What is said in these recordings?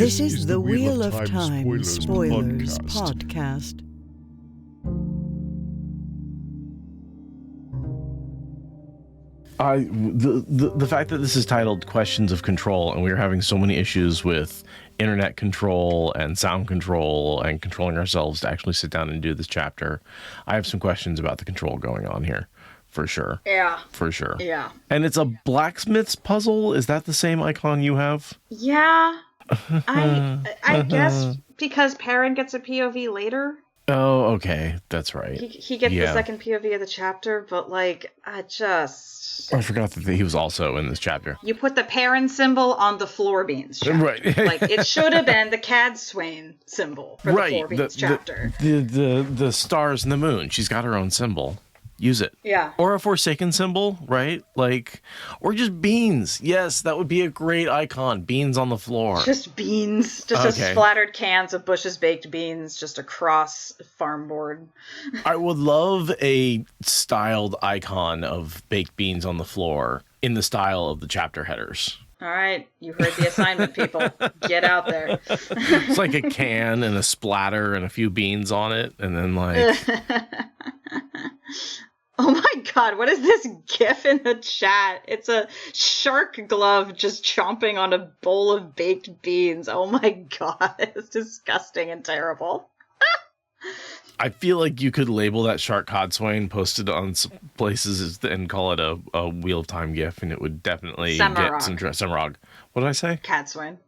This is the Wheel of Time Spoilers podcast. The fact that this is titled Questions of Control, and we're having so many issues with internet control and sound control and controlling ourselves to actually sit down and do this chapter, I have some questions about the control going on here. For sure. Yeah. For sure. Yeah. And it's a blacksmith's puzzle? Is that the same icon you have? Yeah. I guess because Perrin gets a POV later. Oh, okay. That's right. He gets the second POV of the chapter, but like, I forgot that he was also in this chapter. You put the Perrin symbol on the floor beans chapter. Right. Like, it should have been the Cadswain symbol for the floor beans chapter. The stars and the moon. She's got her own symbol. Use it. Yeah. Or a Forsaken symbol, right? Like, or just beans. Yes, that would be a great icon. Beans on the floor. Just beans. Just splattered cans of Bush's baked beans just across farm board. I would love a styled icon of baked beans on the floor in the style of the chapter headers. All right, you heard the assignment, people. Get out there. It's like a can and a splatter and a few beans on it, and then like... Oh my god, what is this gif in the chat? It's a shark glove just chomping on a bowl of baked beans. Oh my god, it's disgusting and terrible. I feel like you could label that shark codswain, post it on some places, and call it a Wheel of Time gif, and it would definitely get some Semirog. What did I say? Cadswain.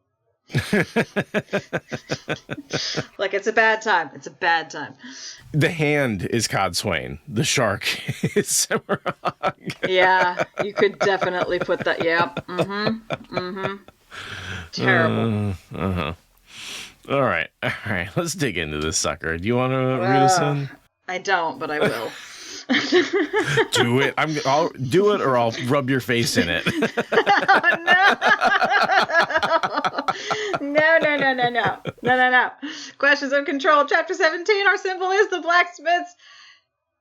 Like, it's a bad time. It's a bad time. The hand is Codswain. The shark is Semirog. Yeah, you could definitely put that. Yep. Terrible. All right. Let's dig into this sucker. Do you want to read us in? I don't, but I will. Do it. I'll do it, or I'll rub your face in it. Oh, no. Questions of Control, Chapter 17. Our symbol is the blacksmith's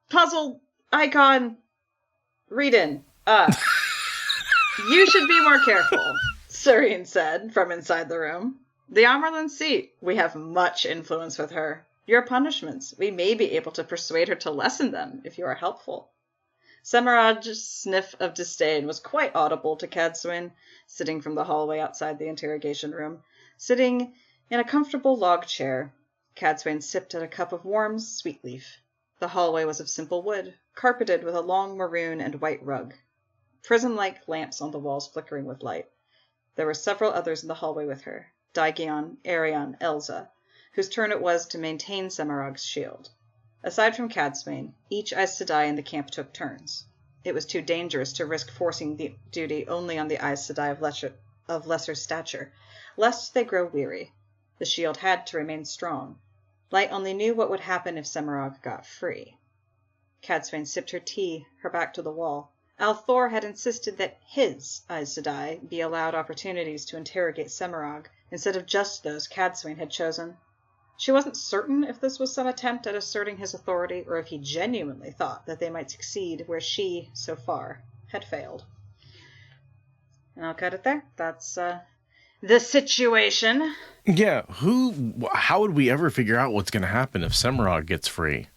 puzzle icon. Read in. You should be more careful, Suian said from inside the room. The Amerlin's seat. We have much influence with her. Your punishments. We may be able to persuade her to lessen them if you are helpful. Semirog's sniff of disdain was quite audible to Cadswain, sitting from the hallway outside the interrogation room. Sitting in a comfortable log chair, Cadswain sipped at a cup of warm sweet leaf. The hallway was of simple wood, carpeted with a long maroon and white rug. Prism-like lamps on the walls flickering with light. There were several others in the hallway with her. Daigion, Arion, Elza, whose turn it was to maintain Semirog's shield. Aside from Cadswain, each Aes Sedai in the camp took turns. It was too dangerous to risk forcing the duty only on the Aes Sedai of lesser stature, lest they grow weary. The shield had to remain strong. Light only knew what would happen if Semirog got free. Cadswain sipped her tea, her back to the wall. Althor had insisted that his Aes Sedai be allowed opportunities to interrogate Semirog, instead of just those Cadswain had chosen. She wasn't certain if this was some attempt at asserting his authority, or if he genuinely thought that they might succeed where she, so far, had failed. And I'll cut it there. That's, the situation. Yeah, how would we ever figure out what's going to happen if Semirog gets free?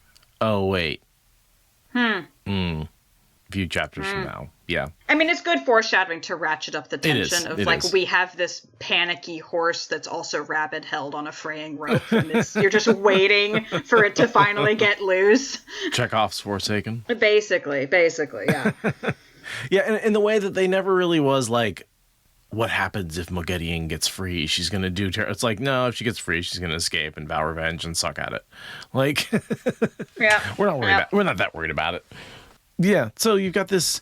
Oh, wait. A few chapters from now. Yeah. I mean, it's good foreshadowing to ratchet up the tension of, like, we have this panicky horse that's also rabid held on a fraying rope, and you're just waiting for it to finally get loose. Chekhov's Forsaken. Basically, yeah. Yeah, and in the way that they never really was, like, what happens if Moghedien gets free? She's going to do... It's like, no, if she gets free, she's going to escape and vow revenge and suck at it. Like, yeah, we're not that worried about it. Yeah, so you've got this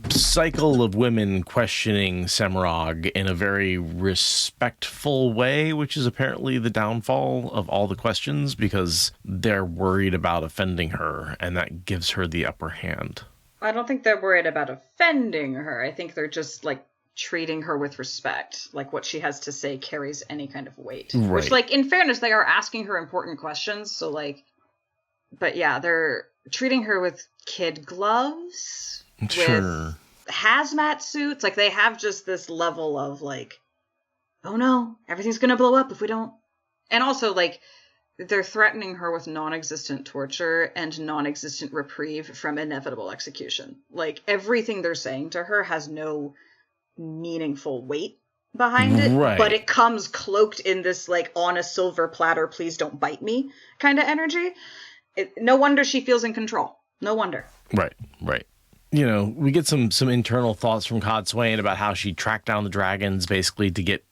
cycle of women questioning Semirog in a very respectful way, which is apparently the downfall of all the questions, because they're worried about offending her, and that gives her the upper hand. I don't think they're worried about offending her. I think they're just, like, treating her with respect. Like, what she has to say carries any kind of weight. Right. Which, like, in fairness, they are asking her important questions, so, like... But, yeah, they're treating her with kid gloves. Sure. With hazmat suits. Like, they have just this level of, like, oh no, everything's going to blow up if we don't. And also, like, they're threatening her with non-existent torture and non-existent reprieve from inevitable execution. Like, everything they're saying to her has no meaningful weight behind it, right. But it comes cloaked in this, like, on a silver platter, please don't bite me kind of energy. No wonder she feels in control. No wonder. Right. You know, we get some internal thoughts from Codswain about how she tracked down the dragons basically to get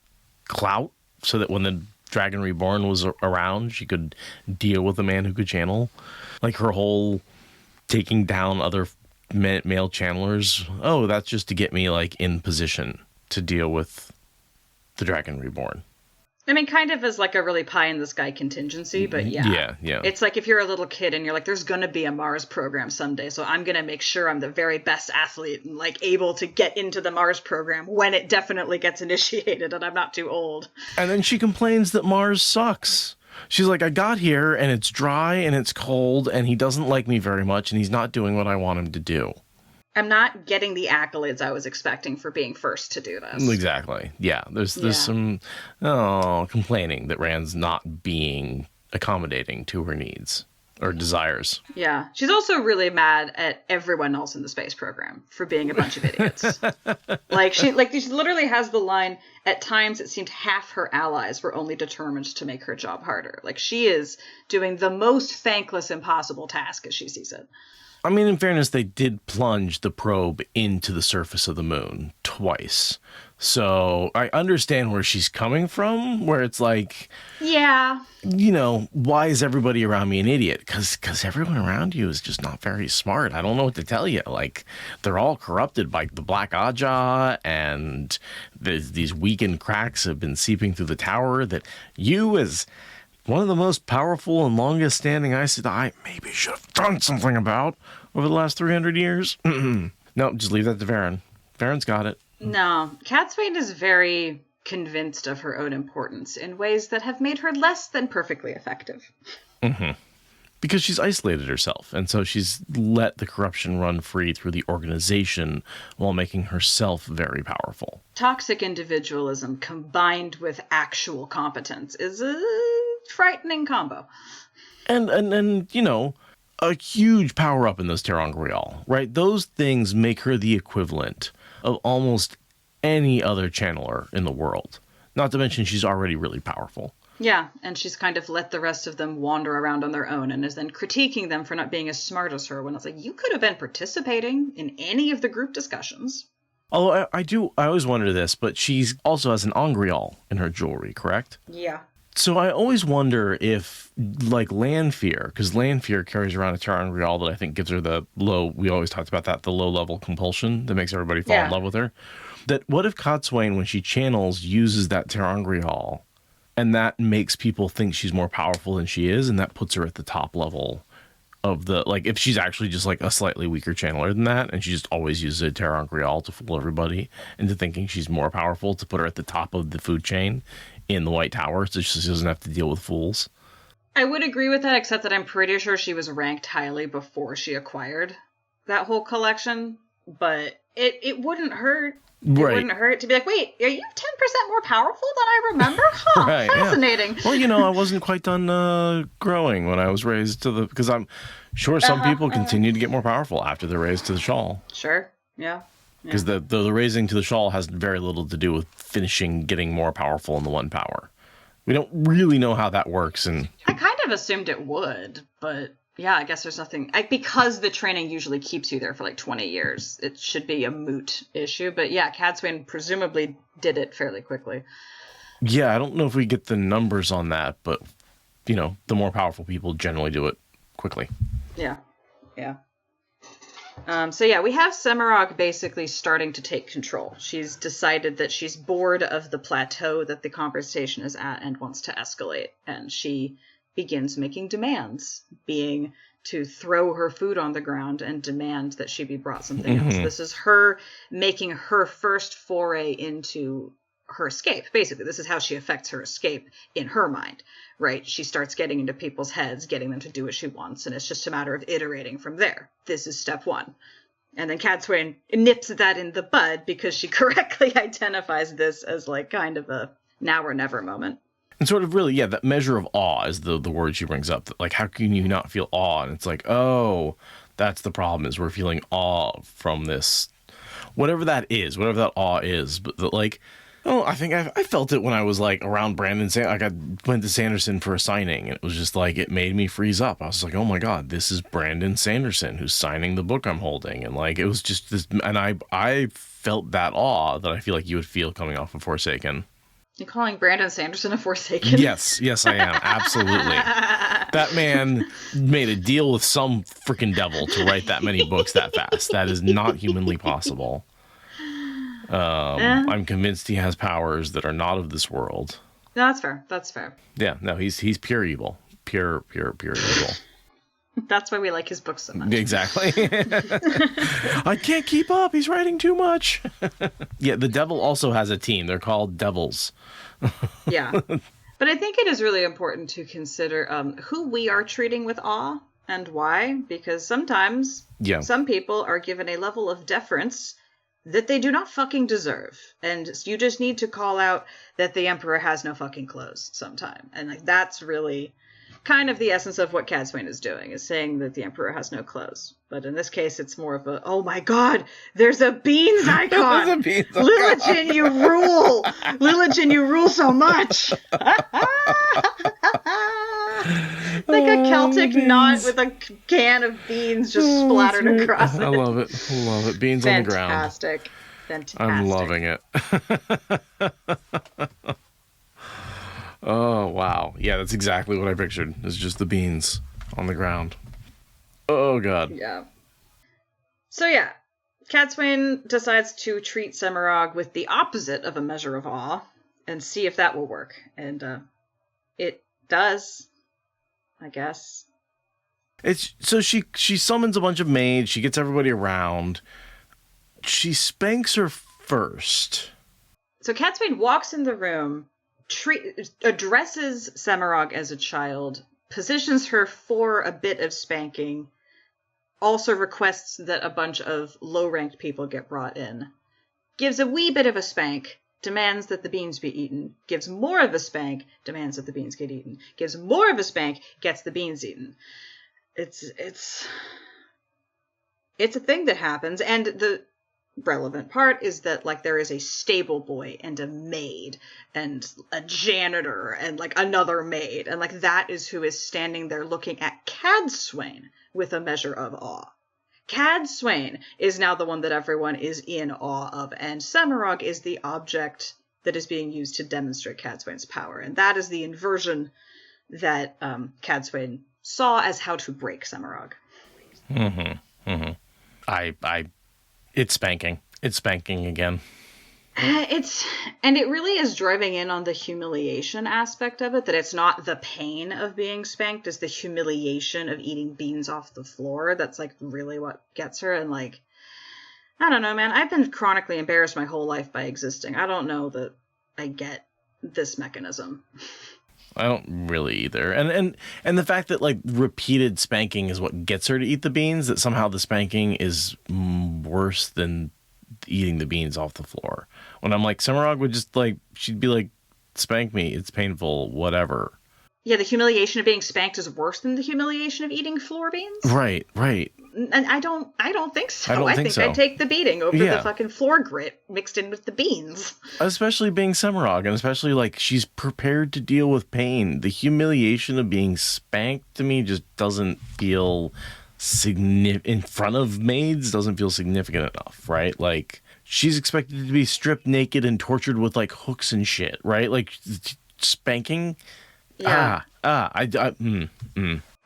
clout so that when the Dragon Reborn was around, she could deal with a man who could channel. Like her whole taking down other male channelers. Oh, that's just to get me like in position to deal with the Dragon Reborn. I mean, kind of as like a really pie-in-the-sky contingency, but yeah. Yeah. It's like if you're a little kid and you're like, there's going to be a Mars program someday, so I'm going to make sure I'm the very best athlete and like able to get into the Mars program when it definitely gets initiated and I'm not too old. And then she complains that Mars sucks. She's like, I got here and it's dry and it's cold and he doesn't like me very much and he's not doing what I want him to do. I'm not getting the accolades I was expecting for being first to do this. Exactly. Yeah. There's some complaining that Rand's not being accommodating to her needs or desires. Yeah. She's also really mad at everyone else in the space program for being a bunch of idiots. She literally has the line, at times it seemed half her allies were only determined to make her job harder. Like, she is doing the most thankless impossible task as she sees it. I mean, in fairness, they did plunge the probe into the surface of the moon twice. So I understand where she's coming from, where it's like, yeah, you know, why is everybody around me an idiot? Because everyone around you is just not very smart. I don't know what to tell you. Like, they're all corrupted by the Black Aja, and these weakened cracks have been seeping through the tower that you as one of the most powerful and longest standing Aes Sedai maybe should have done something about over the last 300 years. No, just leave that to Varen. Varen's got it. No, Catswain is very convinced of her own importance in ways that have made her less than perfectly effective. Mm-hmm. Because she's isolated herself, and so she's let the corruption run free through the organization while making herself very powerful. Toxic individualism combined with actual competence is a frightening combo. And you know, a huge power up in those Terangrial, right? Those things make her the equivalent of almost any other channeler in the world. Not to mention she's already really powerful. Yeah, and she's kind of let the rest of them wander around on their own and is then critiquing them for not being as smart as her when it's like, you could have been participating in any of the group discussions. Although I always wonder this, but she's also has an Angreal in her jewelry, correct? Yeah. So I always wonder if, like, Lanfear, because Lanfear carries around a Terangrial that I think gives her the low, we always talked about that, the low-level compulsion that makes everybody fall in love with her. That what if Codswain, when she channels, uses that Terangrial, and that makes people think she's more powerful than she is, and that puts her at the top level of the, like, if she's actually just, like, a slightly weaker channeler than that, and she just always uses a Terangrial to fool everybody into thinking she's more powerful, to put her at the top of the food chain in the White Tower, so she doesn't have to deal with fools. I would agree with that, except that I'm pretty sure she was ranked highly before she acquired that whole collection, but it wouldn't hurt. It wouldn't hurt to be like, wait, are you 10% more powerful than I remember? Huh, right, fascinating. Yeah. Well, you know, I wasn't quite done growing when I was raised to the... Because I'm sure some people continue to get more powerful after they're raised to the shawl. Sure, yeah. Because the raising to the shawl has very little to do with finishing getting more powerful in the one power. We don't really know how that works. And I kind of assumed it would, but... yeah, I guess there's nothing... because the training usually keeps you there for like 20 years, it should be a moot issue. But yeah, Cadswain presumably did it fairly quickly. Yeah, I don't know if we get the numbers on that, but, you know, the more powerful people generally do it quickly. Yeah, yeah. So yeah, we have Semirog basically starting to take control. She's decided that she's bored of the plateau that the conversation is at and wants to escalate. And she begins making demands, being to throw her food on the ground and demand that she be brought something else. This is her making her first foray into her escape. Basically, this is how she affects her escape in her mind, right? She starts getting into people's heads, getting them to do what she wants, and it's just a matter of iterating from there. This is step one. And then Cadswain nips that in the bud because she correctly identifies this as like kind of a now or never moment. And sort of really, yeah, that measure of awe is the word she brings up. Like, how can you not feel awe? And it's like, oh, that's the problem, is we're feeling awe from this, whatever that is, whatever that awe is. But like, oh, I think I felt it when I was like around Brandon. Like I went to Sanderson for a signing, and it was just like, it made me freeze up. I was like, oh my God, this is Brandon Sanderson who's signing the book I'm holding. And like, it was just this, and I felt that awe that I feel like you would feel coming off of Forsaken. You're calling Brandon Sanderson a Forsaken? Yes, I am. Absolutely. That man made a deal with some freaking devil to write that many books that fast. That is not humanly possible. I'm convinced he has powers that are not of this world. No, that's fair. Yeah, no, he's pure evil. Pure evil. That's why we like his books so much. Exactly. I can't keep up. He's writing too much. Yeah, the devil also has a team. They're called devils. Yeah. But I think it is really important to consider who we are treating with awe and why. Because sometimes some people are given a level of deference that they do not fucking deserve. And you just need to call out that the Emperor has no fucking clothes sometime. And like that's really kind of the essence of what Cadsuane is doing, is saying that the Emperor has no clothes. But in this case, it's more of a, oh my God, there's a beans icon! There's a beans icon. Lilligin, you rule! Lilligin, you rule so much! Like a Celtic knot with a can of beans just splattered across it. I love it. Beans on the ground. Fantastic. I'm loving it. Oh, wow. Yeah, that's exactly what I pictured. It's just the beans on the ground. Oh, God. Yeah. So, yeah. Cadsuane decides to treat Semirog with the opposite of a measure of awe and see if that will work. And it does, I guess. So she summons a bunch of maids. She gets everybody around. She spanks her first. So Cadsuane walks in the room, addresses Semirog as a child, positions her for a bit of spanking, also requests that a bunch of low-ranked people get brought in, gives a wee bit of a spank, demands that the beans be eaten, gives more of a spank, demands that the beans get eaten, gives more of a spank, gets the beans eaten. It's a thing that happens, and the relevant part is that like there is a stable boy and a maid and a janitor and like another maid, and like that is who is standing there looking at Cadsuane with a measure of awe. Cadsuane is now the one that everyone is in awe of, and Semirog is the object that is being used to demonstrate Cadsuane's power, and that is the inversion that Cadsuane saw as how to break Semirog. It's spanking. It's spanking again. And it really is driving in on the humiliation aspect of it, that it's not the pain of being spanked, it's the humiliation of eating beans off the floor. That's like really what gets her. And like, I don't know, man. I've been chronically embarrassed my whole life by existing. I don't know that I get this mechanism. I don't really either. And the fact that like repeated spanking is what gets her to eat the beans, that somehow the spanking is worse than eating the beans off the floor. When I'm like, Semirog would just like, she'd be like, spank me, it's painful, whatever. Yeah, the humiliation of being spanked is worse than the humiliation of eating floor beans? Right. And I don't think so. I think so. I'd take the beating over the fucking floor grit mixed in with the beans. Especially being Semirog, and especially like she's prepared to deal with pain. The humiliation of being spanked to me just doesn't feel significant. In front of maids doesn't feel significant enough, right? Like she's expected to be stripped naked and tortured with like hooks and shit, right? Like spanking. Yeah. I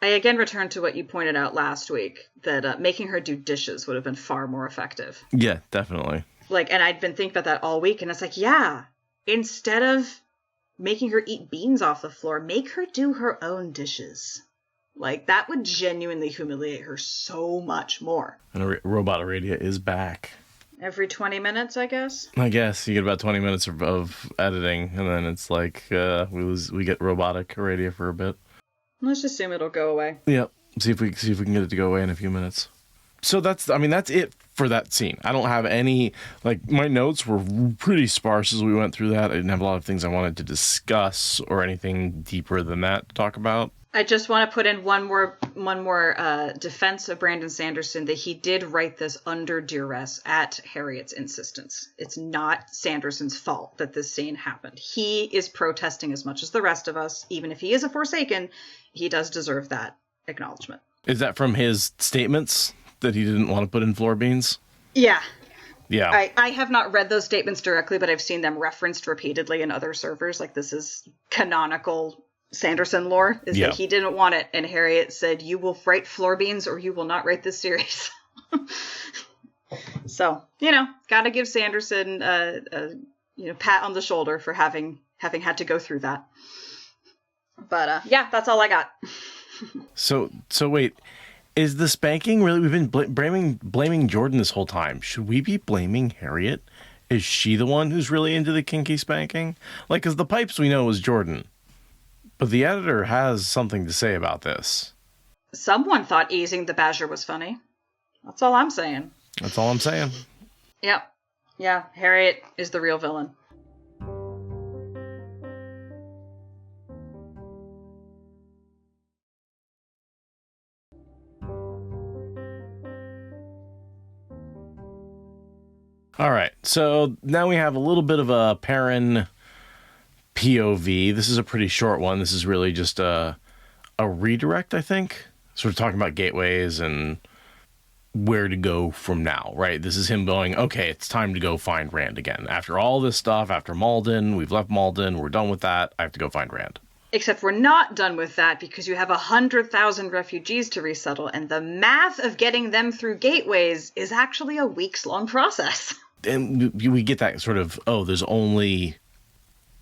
I again return to what you pointed out last week, that making her do dishes would have been far more effective. Yeah, definitely. Like, and I'd been thinking about that all week, and it's like, yeah, instead of making her eat beans off the floor, make her do her own dishes. Like, that would genuinely humiliate her so much more. And Robot Aradia is back. Every 20 minutes, I guess? I guess. You get about 20 minutes of editing, and then it's like, we get robotic Aradia for a bit. Let's assume it'll go away. Yep. See if we can get it to go away in a few minutes. So that's it for that scene. I don't have any, like, my notes were pretty sparse as we went through that. I didn't have a lot of things I wanted to discuss or anything deeper than that to talk about. I just want to put in one more defense of Brandon Sanderson, that he did write this under duress at Harriet's insistence. It's not Sanderson's fault that this scene happened. He is protesting as much as the rest of us. Even if he is a Forsaken, he does deserve that acknowledgement. Is that from his statements that he didn't want to put in floor beans? Yeah. Yeah. I have not read those statements directly, but I've seen them referenced repeatedly in other servers. Like, this is canonical Sanderson lore, is that he didn't want it, and Harriet said, "You will write floor beans or you will not write this series." So, gotta give Sanderson a pat on the shoulder for having had to go through that. But yeah, that's all I got. So wait, is the spanking really? We've been blaming Jordan this whole time. Should we be blaming Harriet? Is she the one who's really into the kinky spanking? Like, because the pipes we know was Jordan. But the editor has something to say about this. Someone thought easing the badger was funny. That's all I'm saying. That's all I'm saying. Yep. Yeah, Harriet is the real villain. All right, so now we have a little bit of a Perrin POV. This is a pretty short one. This is really just a redirect, I think. Sort of talking about gateways and where to go from now, right? This is him going, okay, it's time to go find Rand again. After all this stuff, after Malden, we've left Malden, we're done with that. I have to go find Rand. Except we're not done with that, because you have 100,000 refugees to resettle, and the math of getting them through gateways is actually a weeks-long process. And we get that sort of,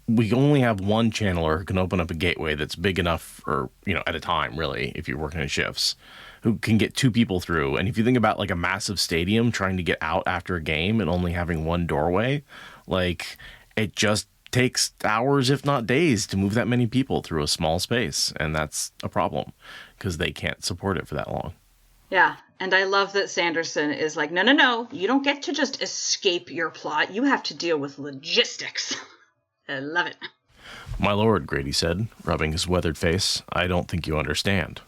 we only have one channeler who can open up a gateway that's big enough, or, at a time, really, if you're working in shifts, who can get 2 people through. And if you think about, like, a massive stadium trying to get out after a game and only having one doorway, like, it just takes hours, if not days, to move that many people through a small space. And that's a problem, because they can't support it for that long. Yeah, and I love that Sanderson is like, no, you don't get to just escape your plot. You have to deal with logistics. I love it. My lord, Grady said, rubbing his weathered face, I don't think you understand.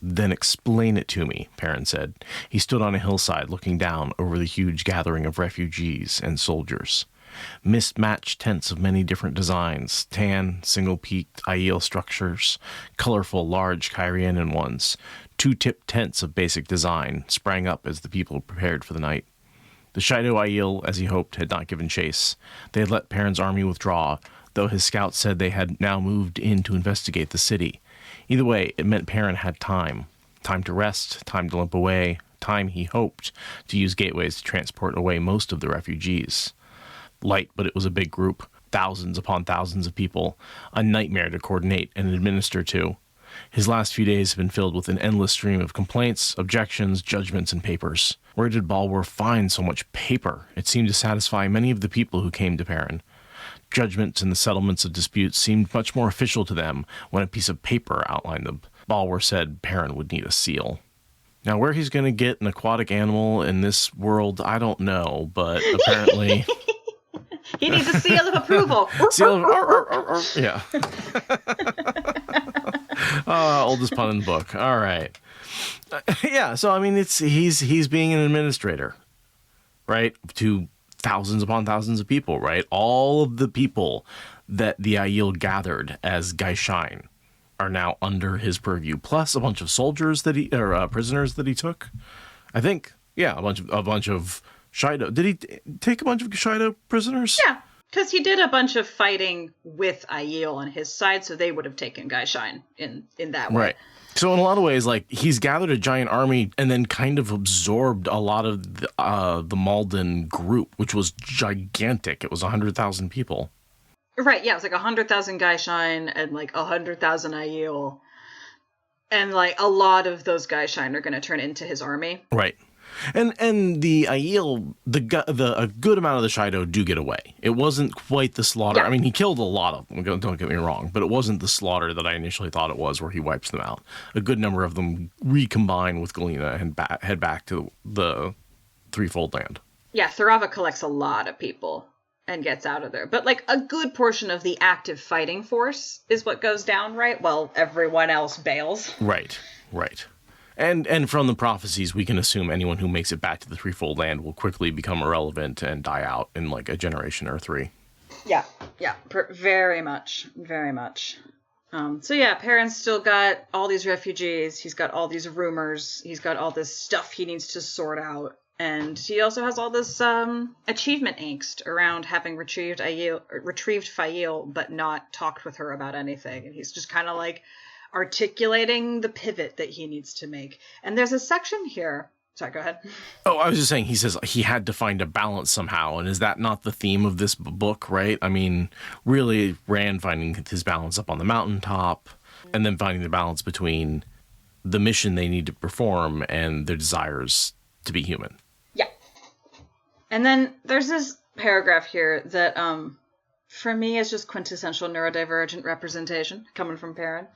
Then explain it to me, Perrin said. He stood on a hillside looking down over the huge gathering of refugees and soldiers. Mismatched tents of many different designs, tan, single-peaked Aiel structures, colorful, large Kyrianan ones, 2-tip tents of basic design sprang up as the people prepared for the night. The Shido Aiel, as he hoped, had not given chase. They had let Perrin's army withdraw, though his scouts said they had now moved in to investigate the city. Either way, it meant Perrin had time. Time to rest, time to limp away, time, he hoped, to use gateways to transport away most of the refugees. Light, but it was a big group, thousands upon thousands of people, a nightmare to coordinate and administer to. His last few days have been filled with an endless stream of complaints, objections, judgments, and papers. Where did Balwar find so much paper? It seemed to satisfy many of the people who came to Perrin. Judgments and the settlements of disputes seemed much more official to them when a piece of paper outlined them. Balwar said Perrin would need a seal. Now, where he's going to get an aquatic animal in this world, I don't know, but apparently... He needs a seal of approval. Seal of... Yeah. Oldest pun in the book. All right. Yeah, so, I mean, he's being an administrator, right, to thousands upon thousands of people, right? All of the people that the Aiel gathered as Gaishain are now under his purview, plus a bunch of soldiers prisoners that he took. I think, yeah, a bunch of Shido. Did he take a bunch of Shido prisoners? Yeah, because he did a bunch of fighting with Aiel on his side, so they would have taken Gaishain in that way. Right. So in a lot of ways, like, he's gathered a giant army and then kind of absorbed a lot of the Malden group, which was gigantic. It was 100,000 people. Right, yeah, it was like 100,000 Gaishain and like 100,000 Aiel. And like a lot of those Gaishain are going to turn into his army. Right. And the Aiel, a good amount of the Shido do get away. It wasn't quite the slaughter. Yeah. I mean, he killed a lot of them, don't get me wrong, but it wasn't the slaughter that I initially thought it was, where he wipes them out. A good number of them recombine with Galena and head back to the threefold land. Yeah, Thurava collects a lot of people and gets out of there. But, like, a good portion of the active fighting force is what goes down, right? While everyone else bails. Right. And from the prophecies, we can assume anyone who makes it back to the threefold land will quickly become irrelevant and die out in, like, a generation or 3. Yeah, very much. So yeah, Perrin's still got all these refugees, he's got all these rumors, he's got all this stuff he needs to sort out, and he also has all this achievement angst around having retrieved Fail, but not talked with her about anything, and he's just kind of like articulating the pivot that he needs to make. And there's a section here. Sorry, go ahead. Oh, I was just saying, he says he had to find a balance somehow, and is that not the theme of this book, right? I mean, really, Rand finding his balance up on the mountaintop, and then finding the balance between the mission they need to perform and their desires to be human. Yeah. And then there's this paragraph here that, for me, is just quintessential neurodivergent representation coming from Perrin.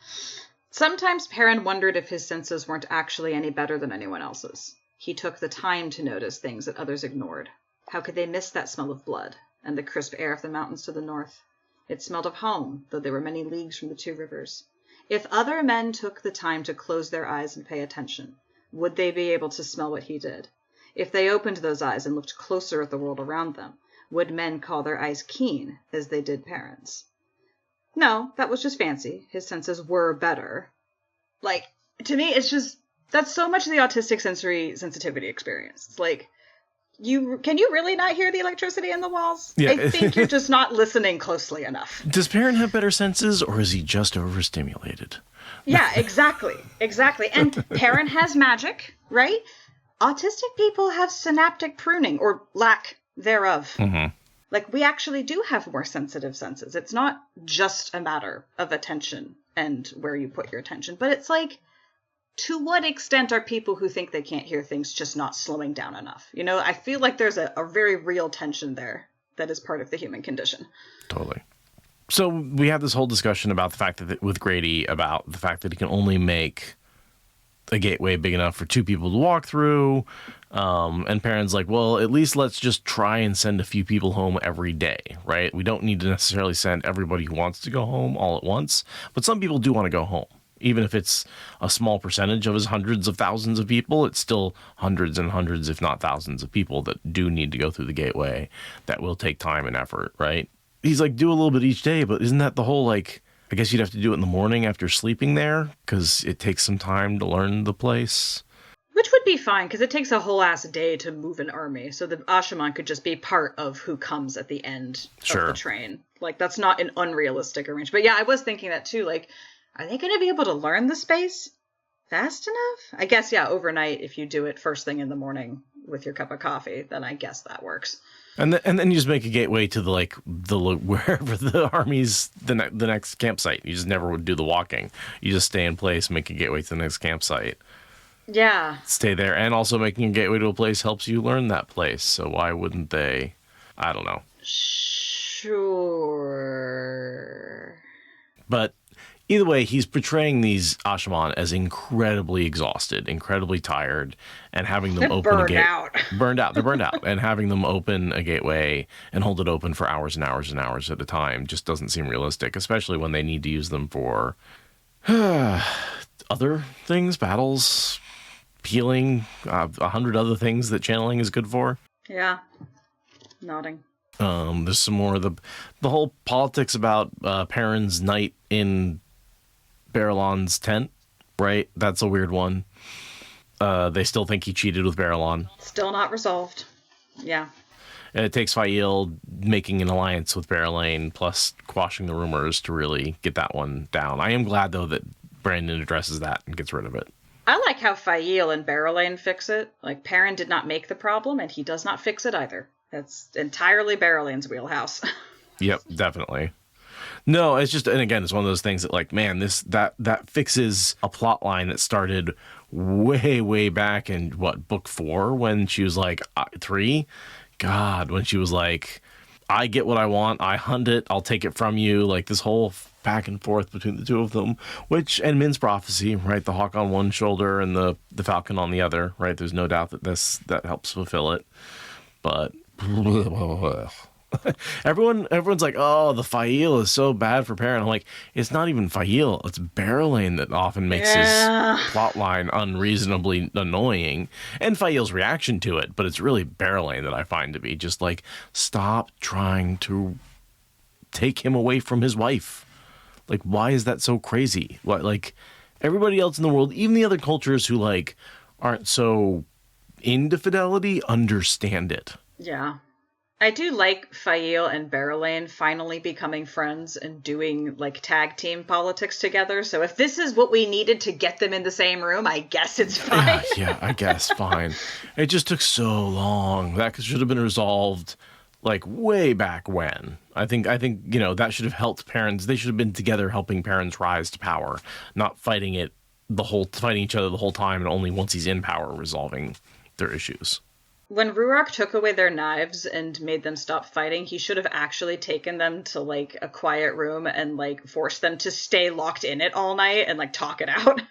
Sometimes Perrin wondered if his senses weren't actually any better than anyone else's. He took the time to notice things that others ignored. How could they miss that smell of blood and the crisp air of the mountains to the north? It smelled of home, though they were many leagues from the 2 rivers. If other men took the time to close their eyes and pay attention, would they be able to smell what he did? If they opened those eyes and looked closer at the world around them, would men call their eyes keen, as they did Perrin's? No, that was just fancy. His senses were better. Like, to me, it's just... That's so much of the autistic sensory sensitivity experience. It's like, can you really not hear the electricity in the walls? Yeah. I think you're just not listening closely enough. Does Perrin have better senses, or is he just overstimulated? Yeah, exactly. And Perrin has magic, right? Autistic people have synaptic pruning, or lack thereof. Mm-hmm. Like, we actually do have more sensitive senses. It's not just a matter of attention and where you put your attention, but it's like, to what extent are people who think they can't hear things just not slowing down enough? You know, I feel like there's a very real tension there that is part of the human condition. Totally. So we have this whole discussion about the fact that with Grady, about the fact that he can only make a gateway big enough for 2 people to walk through. And Perrin's like, well, at least let's just try and send a few people home every day, right? We don't need to necessarily send everybody who wants to go home all at once, but some people do want to go home. Even if it's a small percentage of his hundreds of thousands of people, it's still hundreds and hundreds, if not thousands of people that do need to go through the gateway that will take time and effort, right? He's like, do a little bit each day, but isn't that the whole, like, I guess you'd have to do it in the morning after sleeping there because it takes some time to learn the place. Which would be fine, because it takes a whole ass day to move an army, so the Ashaman could just be part of who comes at the end of the train. Like, that's not an unrealistic arrangement. But yeah, I was thinking that too, like, are they going to be able to learn the space fast enough? I guess, yeah, overnight, if you do it first thing in the morning with your cup of coffee, then I guess that works. And then you just make a gateway to the wherever the army's the next campsite. You just never would do the walking. You just stay in place, make a gateway to the next campsite. Yeah. Stay there. And also making a gateway to a place helps you learn that place. So why wouldn't they? I don't know. Sure. But either way, he's portraying these Ashaman as incredibly exhausted, incredibly tired, and having them open a gateway. They're burned out. And having them open a gateway and hold it open for hours and hours and hours at a time just doesn't seem realistic, especially when they need to use them for other things, battles, healing, 100 other things that channeling is good for. Yeah. Nodding. There's some more of the whole politics about Perrin's night in Berylon's tent, right? That's a weird one. They still think he cheated with Berylon. Still not resolved. Yeah. And it takes Fael making an alliance with Berylane plus quashing the rumors to really get that one down. I am glad, though, that Brandon addresses that and gets rid of it. I like how Fael and Berylane fix it. Like, Perrin did not make the problem, and he does not fix it either. That's entirely Berylane's wheelhouse. Yep, definitely. No, it's just, and again, it's one of those things that, like, man, that fixes a plot line that started way back in book 4 when she was like 3. God, when she was like, I get what I want. I hunt it. I'll take it from you. Like this whole back and forth between the two of them, and Min's prophecy, right? The hawk on one shoulder and the falcon on the other, right? There's no doubt that that helps fulfill it. But everyone's like, oh, the Fail is so bad for Perrin. I'm like, it's not even Fail. It's Berelain that often makes his plotline unreasonably annoying. And Fail's reaction to it, but it's really Berelain that I find to be just like, stop trying to take him away from his wife. Like, why is that so crazy? What, like, everybody else in the world, even the other cultures who, like, aren't so into fidelity, understand it. Yeah. I do like Fael and Berelain finally becoming friends and doing, like, tag team politics together. So if this is what we needed to get them in the same room, I guess it's fine. Yeah, I guess, fine. It just took so long. That should have been resolved, like, way back when. I think that should have helped parents. They should have been together helping parents rise to power, not fighting each other the whole time, and only once he's in power resolving their issues. When Ruark took away their knives and made them stop fighting, he should have actually taken them to, like, a quiet room and, like, forced them to stay locked in it all night and, like, talk it out.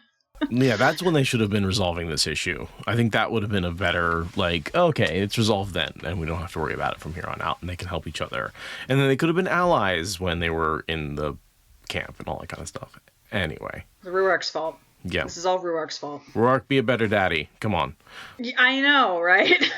Yeah, that's when they should have been resolving this issue. I think that would have been a better, like, okay, it's resolved then, and we don't have to worry about it from here on out, and they can help each other. And then they could have been allies when they were in the camp and all that kind of stuff. Anyway. Ruark's fault. Yeah. This is all Ruark's fault. Ruark, be a better daddy. Come on. I know, right?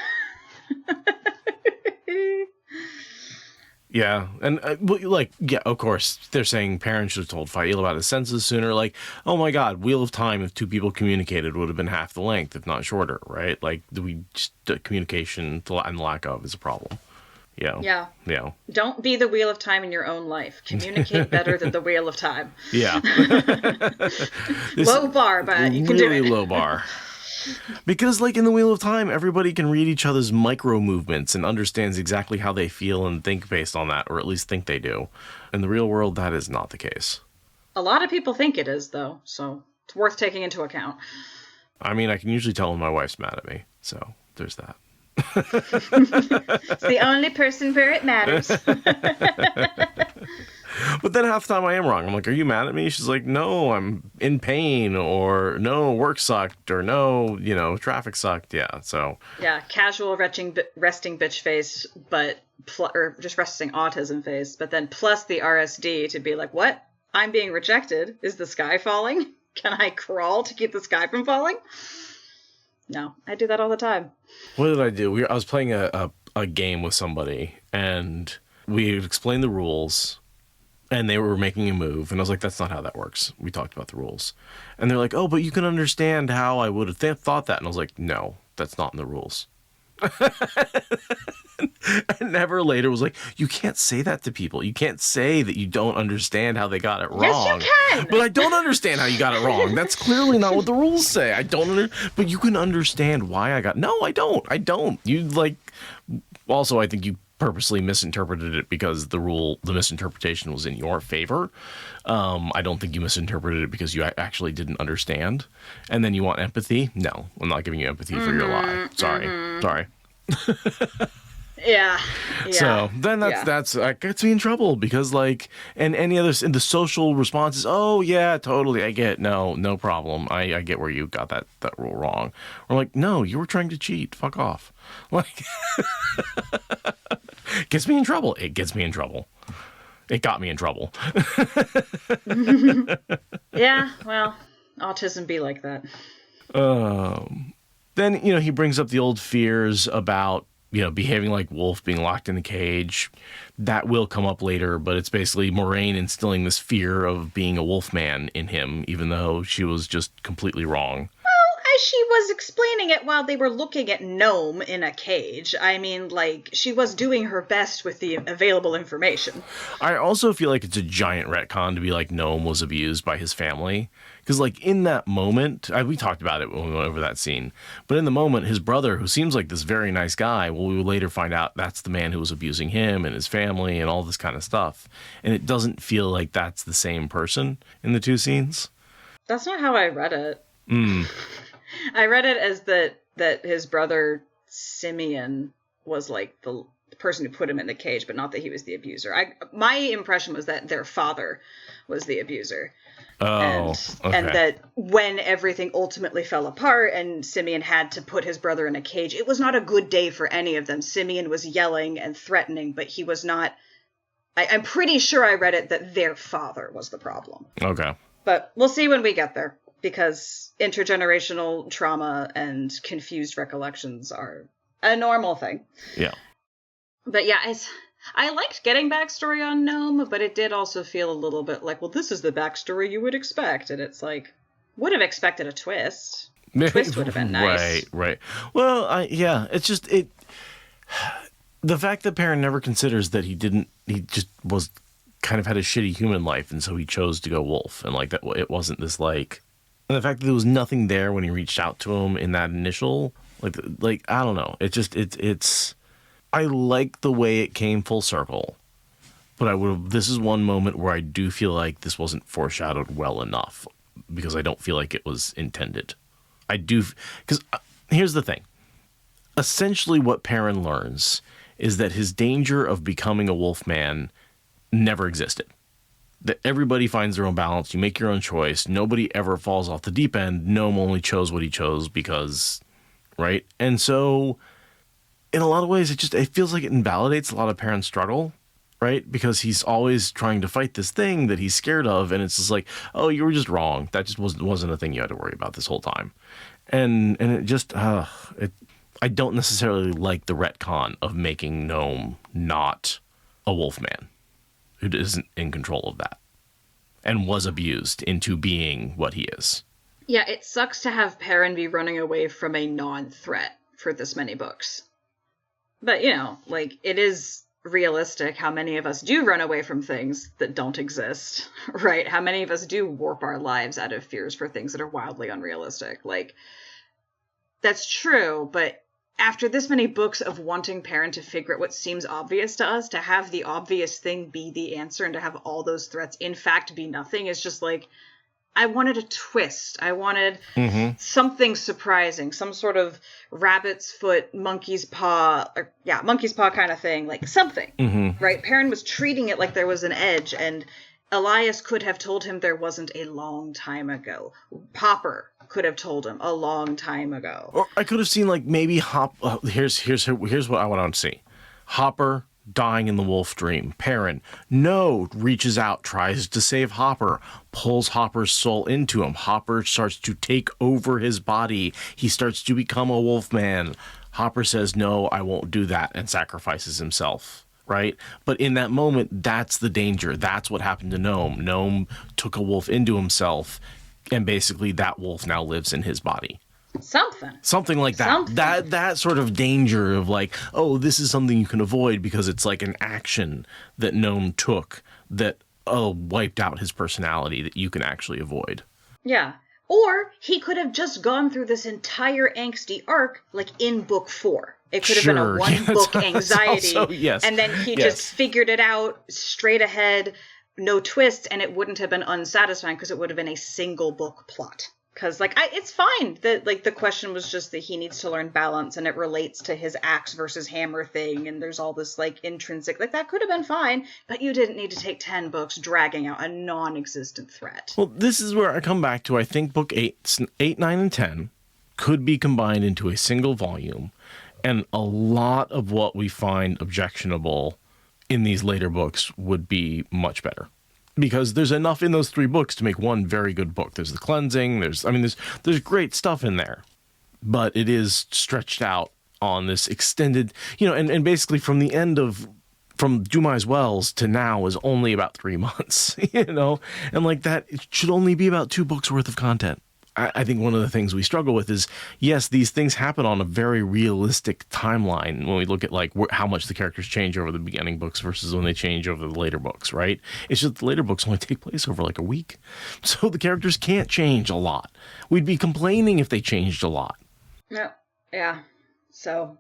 Yeah, and of course, they're saying parents should have told Fael about his senses sooner. Like, oh my God, Wheel of Time, if two people communicated, would have been half the length, if not shorter, right? Like, communication and lack of is a problem. Yeah. Yeah. Don't be the Wheel of Time in your own life. Communicate better than the Wheel of Time. Yeah. Low bar, but you can do it. Really low bar. Because, like, in the Wheel of Time, everybody can read each other's micro movements and understands exactly how they feel and think based on that, or at least think they do. In the real world, that is not the case. A lot of people think it is, though, so it's worth taking into account. I mean, I can usually tell when my wife's mad at me, so there's that. It's the only person where it matters. But then half the time I am wrong. I'm like, are you mad at me? She's like, no, I'm in pain, or no, work sucked, or no, traffic sucked. Yeah, so. Yeah, casual resting bitch face, but or just resting autism face, but then plus the RSD to be like, what? I'm being rejected. Is the sky falling? Can I crawl to keep the sky from falling? No, I do that all the time. What did I do? I was playing a game with somebody, and we explained the rules. And they were making a move, and I was like, that's not how that works. We talked about the rules. And they're like, oh, but you can understand how I would have thought that. And I was like, no, that's not in the rules. And never later was like, you can't say that to people. You can't say that you don't understand how they got it wrong. Yes, you can. But I don't understand how you got it wrong. That's clearly not what the rules say. I don't but you can understand why I got. No, I don't. You also, I think you purposely misinterpreted it because the misinterpretation was in your favor. I don't think you misinterpreted it because you actually didn't understand. And then you want empathy? No, I'm not giving you empathy for your lie. Sorry. Yeah. So then that gets me in trouble because and any other in the social responses. Oh yeah, totally. I get no problem. I get where you got that rule wrong. Or like, no, you were trying to cheat. Fuck off. Like, gets me in trouble. It gets me in trouble. It got me in trouble. Yeah. Well, autism be like that. Then he brings up the old fears about behaving like Wolf, being locked in the cage. That will come up later, but it's basically Moraine instilling this fear of being a wolf man in him, even though she was just completely wrong. Well, as she was explaining it while they were looking at Gnome in a cage, I mean, she was doing her best with the available information. I also feel like it's a giant retcon to be like Gnome was abused by his family. Because, in that moment, we talked about it when we went over that scene, but in the moment, his brother, who seems like this very nice guy, we will later find out that's the man who was abusing him and his family and all this kind of stuff. And it doesn't feel like that's the same person in the two scenes. That's not how I read it. Mm. I read it as that his brother, Simeon, was, the person who put him in the cage, but not that he was the abuser. My impression was that their father was the abuser. Oh, okay. And that when everything ultimately fell apart and Simeon had to put his brother in a cage, it was not a good day for any of them. Simeon was yelling and threatening, but he was not... I'm pretty sure I read it that their father was the problem. Okay. But we'll see when we get there, because intergenerational trauma and confused recollections are a normal thing. Yeah. But yeah, I liked getting backstory on Gnome, but it did also feel a little bit like, well, this is the backstory you would expect. And it's like, would have expected a twist. Twist would have been nice. Right. Well, it's just, the fact that Perrin never considers that he just was kind of had a shitty human life, and so he chose to go wolf, and like that, it wasn't this like, and the fact that there was nothing there when he reached out to him in that initial, like I don't know, it's I like the way it came full circle, but this is one moment where I do feel like this wasn't foreshadowed well enough, because I don't feel like it was intended. I do, because here's the thing. Essentially what Perrin learns is that his danger of becoming a wolf man never existed. That everybody finds their own balance. You make your own choice. Nobody ever falls off the deep end. Gnome only chose what he chose because, right? And so in a lot of ways, it feels like it invalidates a lot of Perrin's struggle, right? Because he's always trying to fight this thing that he's scared of, and it's just like, oh, you were just wrong. That just wasn't a thing you had to worry about this whole time. And it just, I don't necessarily like the retcon of making Gnome not a wolfman who isn't in control of that and was abused into being what he is. Yeah, it sucks to have Perrin be running away from a non-threat for this many books. But, like, it is realistic how many of us do run away from things that don't exist, right? How many of us do warp our lives out of fears for things that are wildly unrealistic. Like, that's true, but after this many books of wanting Perrin to figure out what seems obvious to us, to have the obvious thing be the answer and to have all those threats in fact be nothing is just like, I wanted a twist. I wanted something surprising, some sort of rabbit's foot, monkey's paw kind of thing, like something, right? Perrin was treating it like there was an edge, and Elias could have told him there wasn't a long time ago. Popper could have told him a long time ago. Or I could have seen like maybe here's what I want to see. Hopper dying in the wolf dream. Perrin, reaches out, tries to save Hopper, pulls Hopper's soul into him. Hopper starts to take over his body. He starts to become a wolf man. Hopper says, no, I won't do that, and sacrifices himself. Right? But in that moment, that's the danger. That's what happened to Gnome. Gnome took a wolf into himself, and basically that wolf now lives in his body. Something like that. That sort of danger of like, oh, this is something you can avoid because it's like an action that Gnome took that wiped out his personality that you can actually avoid. Yeah. Or he could have just gone through this entire angsty arc like in book 4. It could have been a one-book anxiety, also, yes. And then he just figured it out straight ahead, no twists, and it wouldn't have been unsatisfying because it would have been a single-book plot. Because, it's fine that, the question was just that he needs to learn balance, and it relates to his axe versus hammer thing, and there's all this, intrinsic, that could have been fine, but you didn't need to take 10 books dragging out a non-existent threat. Well, this is where I come back to, I think book 8, 9, and 10 could be combined into a single volume, and a lot of what we find objectionable in these later books would be much better. Because there's enough in those 3 books to make one very good book. There's the cleansing. There's great stuff in there, but it is stretched out on this extended, and basically from Dumai's Wells to now is only about 3 months, and like that, it should only be about 2 books worth of content. I think one of the things we struggle with is, yes, these things happen on a very realistic timeline when we look at how much the characters change over the beginning books versus when they change over the later books, right? It's just the later books only take place over a week. So the characters can't change a lot. We'd be complaining if they changed a lot. No, yeah. So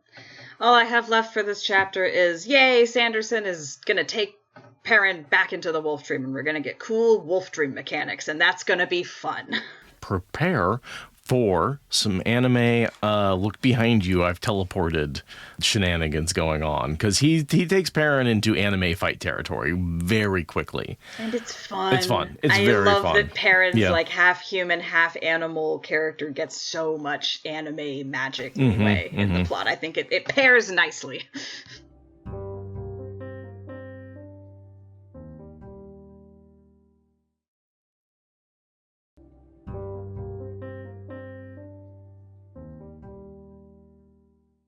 all I have left for this chapter is, yay, Sanderson is going to take Perrin back into the Wolf Dream, and we're going to get cool Wolf Dream mechanics, and that's going to be fun. Prepare for some anime look behind you, I've teleported shenanigans going on, because he takes Perrin into anime fight territory very quickly. And it's fun. It's fun. It's very fun. I love that Perrin's like half human, half animal character gets so much anime magic anyway in the plot. I think it pairs nicely.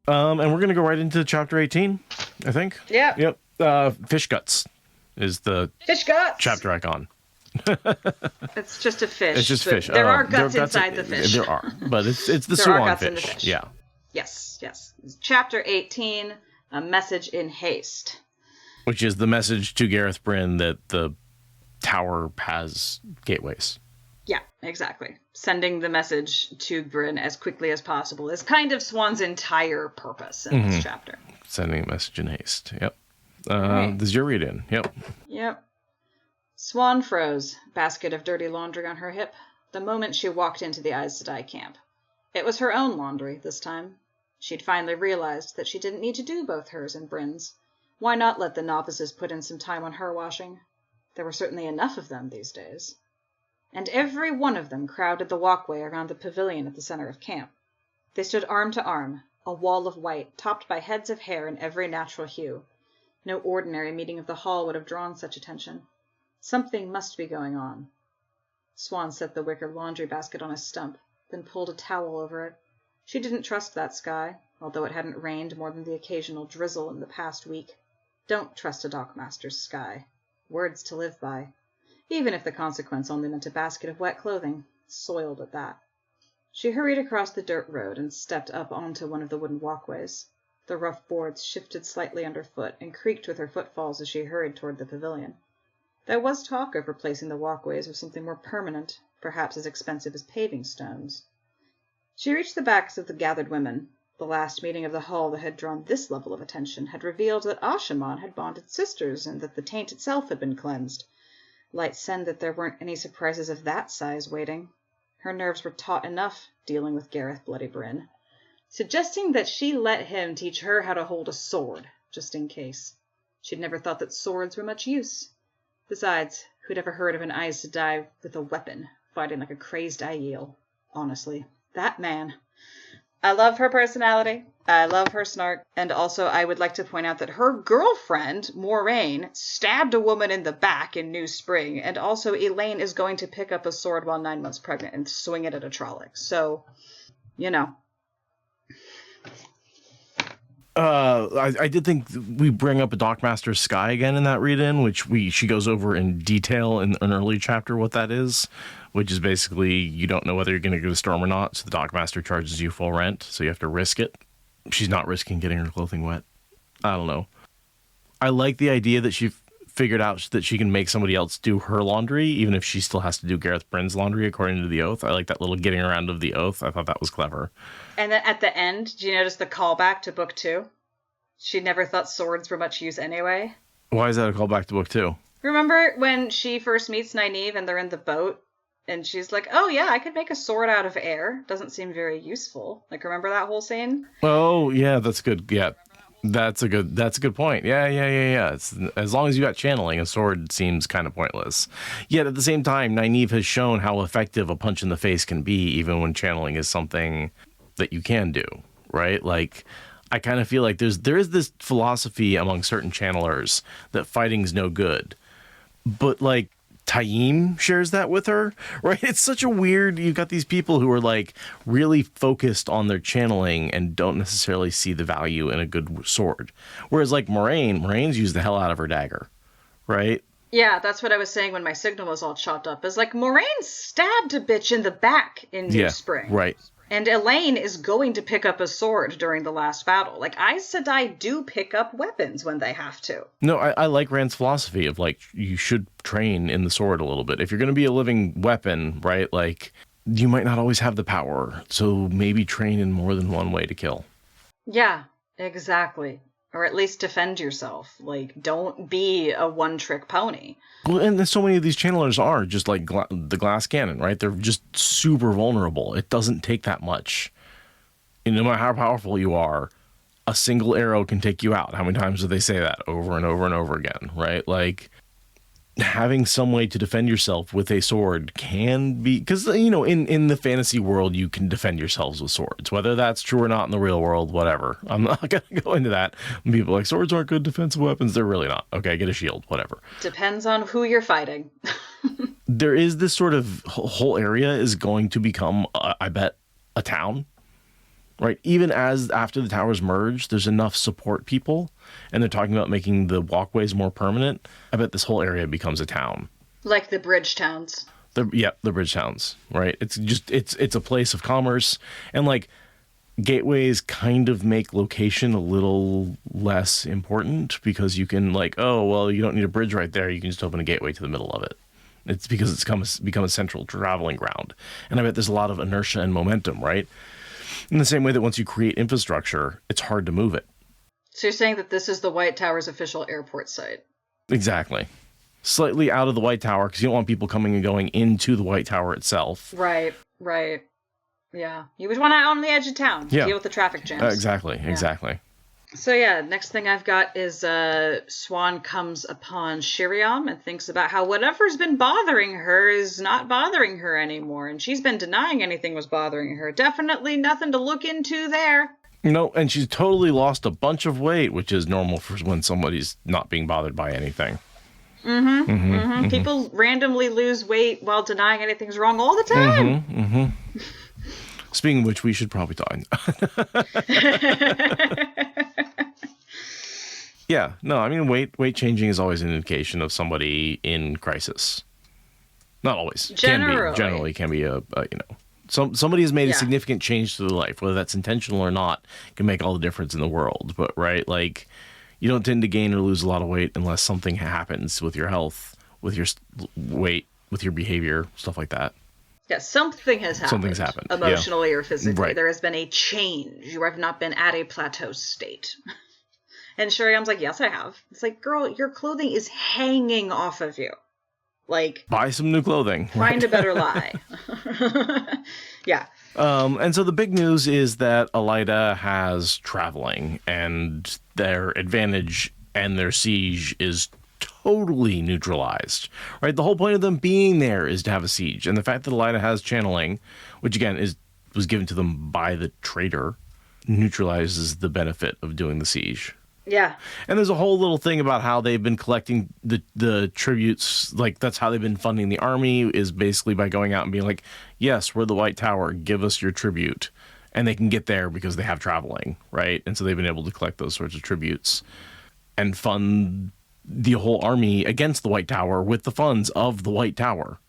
And we're going to go right into chapter 18, I think. Yeah. Yep. Fish guts is the fish guts chapter icon. It's just a fish. It's just fish. There are guts inside the fish. There are, but it's the there Suian are guts fish. in the fish. Yeah. Yes. Chapter 18, a message in haste. Which is the message to Gareth Bryn that the tower has gateways. Yeah, exactly. Sending the message to Bryn as quickly as possible is kind of Swan's entire purpose in this chapter. Sending a message in haste. Yep. Right. This is your read-in. Yep. Swan froze, basket of dirty laundry on her hip, the moment she walked into the Aes Sedai camp. It was her own laundry this time. She'd finally realized that she didn't need to do both hers and Bryn's. Why not let the novices put in some time on her washing? There were certainly enough of them these days. And every one of them crowded the walkway around the pavilion at the center of camp. They stood arm to arm, a wall of white, topped by heads of hair in every natural hue. No ordinary meeting of the hall would have drawn such attention. Something must be going on. Swan set the wicker laundry basket on a stump, then pulled a towel over it. She didn't trust that sky, although it hadn't rained more than the occasional drizzle in the past week. Don't trust a dockmaster's sky. Words to live by. Even if the consequence only meant a basket of wet clothing, soiled at that. She hurried across the dirt road and stepped up onto one of the wooden walkways. The rough boards shifted slightly underfoot and creaked with her footfalls as she hurried toward the pavilion. There was talk of replacing the walkways with something more permanent, perhaps as expensive as paving stones. She reached the backs of the gathered women. The last meeting of the hall that had drawn this level of attention had revealed that Ashaman had bonded sisters and that the taint itself had been cleansed. Light said that there weren't any surprises of that size waiting. Her nerves were taut enough dealing with Gareth Bloody Bryn, suggesting that she let him teach her how to hold a sword, just in case. She'd never thought that swords were much use. Besides, who'd ever heard of an Aes Sedai with a weapon, fighting like a crazed Aiel? Honestly, that man. I love her personality. I love her snark. And also, I would like to point out that her girlfriend, Moraine, stabbed a woman in the back in New Spring. And also, Elaine is going to pick up a sword while 9 months pregnant and swing it at a Trolloc. So, you know. I did think we bring up a Dockmaster's Sky again in that read-in, which she goes over in detail in an early chapter what that is, which is basically you don't know whether you're going to get a storm or not, so the Dockmaster charges you full rent, so you have to risk it. She's not risking getting her clothing wet. I don't know. I like the idea that she figured out that she can make somebody else do her laundry, even if she still has to do Gareth Bryn's laundry according to the oath. I like that little getting around of the oath. I thought that was clever. And then at the end, do you notice the callback to book 2? She never thought swords were much use anyway. Why is that a callback to book 2? Remember when she first meets Nynaeve and they're in the boat? And she's like, oh yeah, I could make a sword out of air. Doesn't seem very useful. Like, remember that whole scene? Oh, yeah, that's good. Yeah, that's a good point. Yeah. It's, as long as you got channeling, a sword seems kind of pointless. Yet at the same time, Nynaeve has shown how effective a punch in the face can be, even when channeling is something that you can do, right? Like, I kind of feel like there is this philosophy among certain channelers that fighting's no good. But, like, Taim shares that with her, right? It's such a weird, you've got these people who are like really focused on their channeling and don't necessarily see the value in a good sword. Whereas like Moraine's used the hell out of her dagger, right? Yeah, that's what I was saying when my signal was all chopped up. Is like Moraine stabbed a bitch in the back in New Spring. Right. And Elaine is going to pick up a sword during the last battle. Like, Aes Sedai do pick up weapons when they have to. No, I like Rand's philosophy of, like, you should train in the sword a little bit. If you're going to be a living weapon, right, like, you might not always have the power. So maybe train in more than one way to kill. Yeah, exactly. Or at least defend yourself. Like, don't be a one-trick pony. Well, and so many of these channelers are just like the glass cannon, right? They're just super vulnerable. It doesn't take that much. And no matter how powerful you are, a single arrow can take you out. How many times do they say that over and over and over again, right? Like, having some way to defend yourself with a sword can be, because, you know, in the fantasy world, you can defend yourselves with swords, whether that's true or not in the real world, whatever. I'm not going to go into that. When people are like, swords aren't good defensive weapons. They're really not. Okay, get a shield, whatever. Depends on who you're fighting. There is this sort of whole area is going to become, I bet, a town. Right, even as after the towers merge, there's enough support people, and they're talking about making the walkways more permanent. I bet this whole area becomes a town, like the bridge towns. The bridge towns. Right, it's just it's a place of commerce, and like gateways kind of make location a little less important because you can like, oh well, you don't need a bridge right there. You can just open a gateway to the middle of it. It's because it's become a central traveling ground, and I bet there's a lot of inertia and momentum. Right. In the same way that once you create infrastructure, it's hard to move it. So you're saying that this is the White Tower's official airport site? Exactly. Slightly out of the White Tower, because you don't want people coming and going into the White Tower itself. Right. Yeah. You would want to on the edge of town. Yeah. Deal with the traffic jams. Exactly. So yeah, next thing I've got is Swan comes upon Shiriam and thinks about how whatever's been bothering her is not bothering her anymore, and she's been denying anything was bothering her. Definitely nothing to look into there. No, and she's totally lost a bunch of weight, which is normal for when somebody's not being bothered by anything. People randomly lose weight while denying anything's wrong all the time. Speaking of which, we should probably talk. Yeah, no, I mean, weight changing is always an indication of somebody in crisis. Not always. Generally can be a you know, somebody has made a significant change to their life, whether that's intentional or not, can make all the difference in the world. But right, like, you don't tend to gain or lose a lot of weight unless something happens with your health, with your weight, with your behavior, stuff like that. Yeah, something has happened. Something's happened. Emotionally or physically. Right. There has been a change. You have not been at a plateau state. And Shuriam's like, yes, I have. It's like, girl, your clothing is hanging off of you. Like, buy some new clothing. Find a better lie. Yeah. And so the big news is that Elida has traveling, and their advantage and their siege is totally neutralized, right? The whole point of them being there is to have a siege, and the fact that Elida has channeling, which again was given to them by the traitor, neutralizes the benefit of doing the siege. Yeah. And there's a whole little thing about how they've been collecting the tributes. Like, that's how they've been funding the army, is basically by going out and being like, yes, we're the White Tower, give us your tribute. And they can get there because they have traveling, right? And so they've been able to collect those sorts of tributes and fund the whole army against the White Tower with the funds of the White Tower.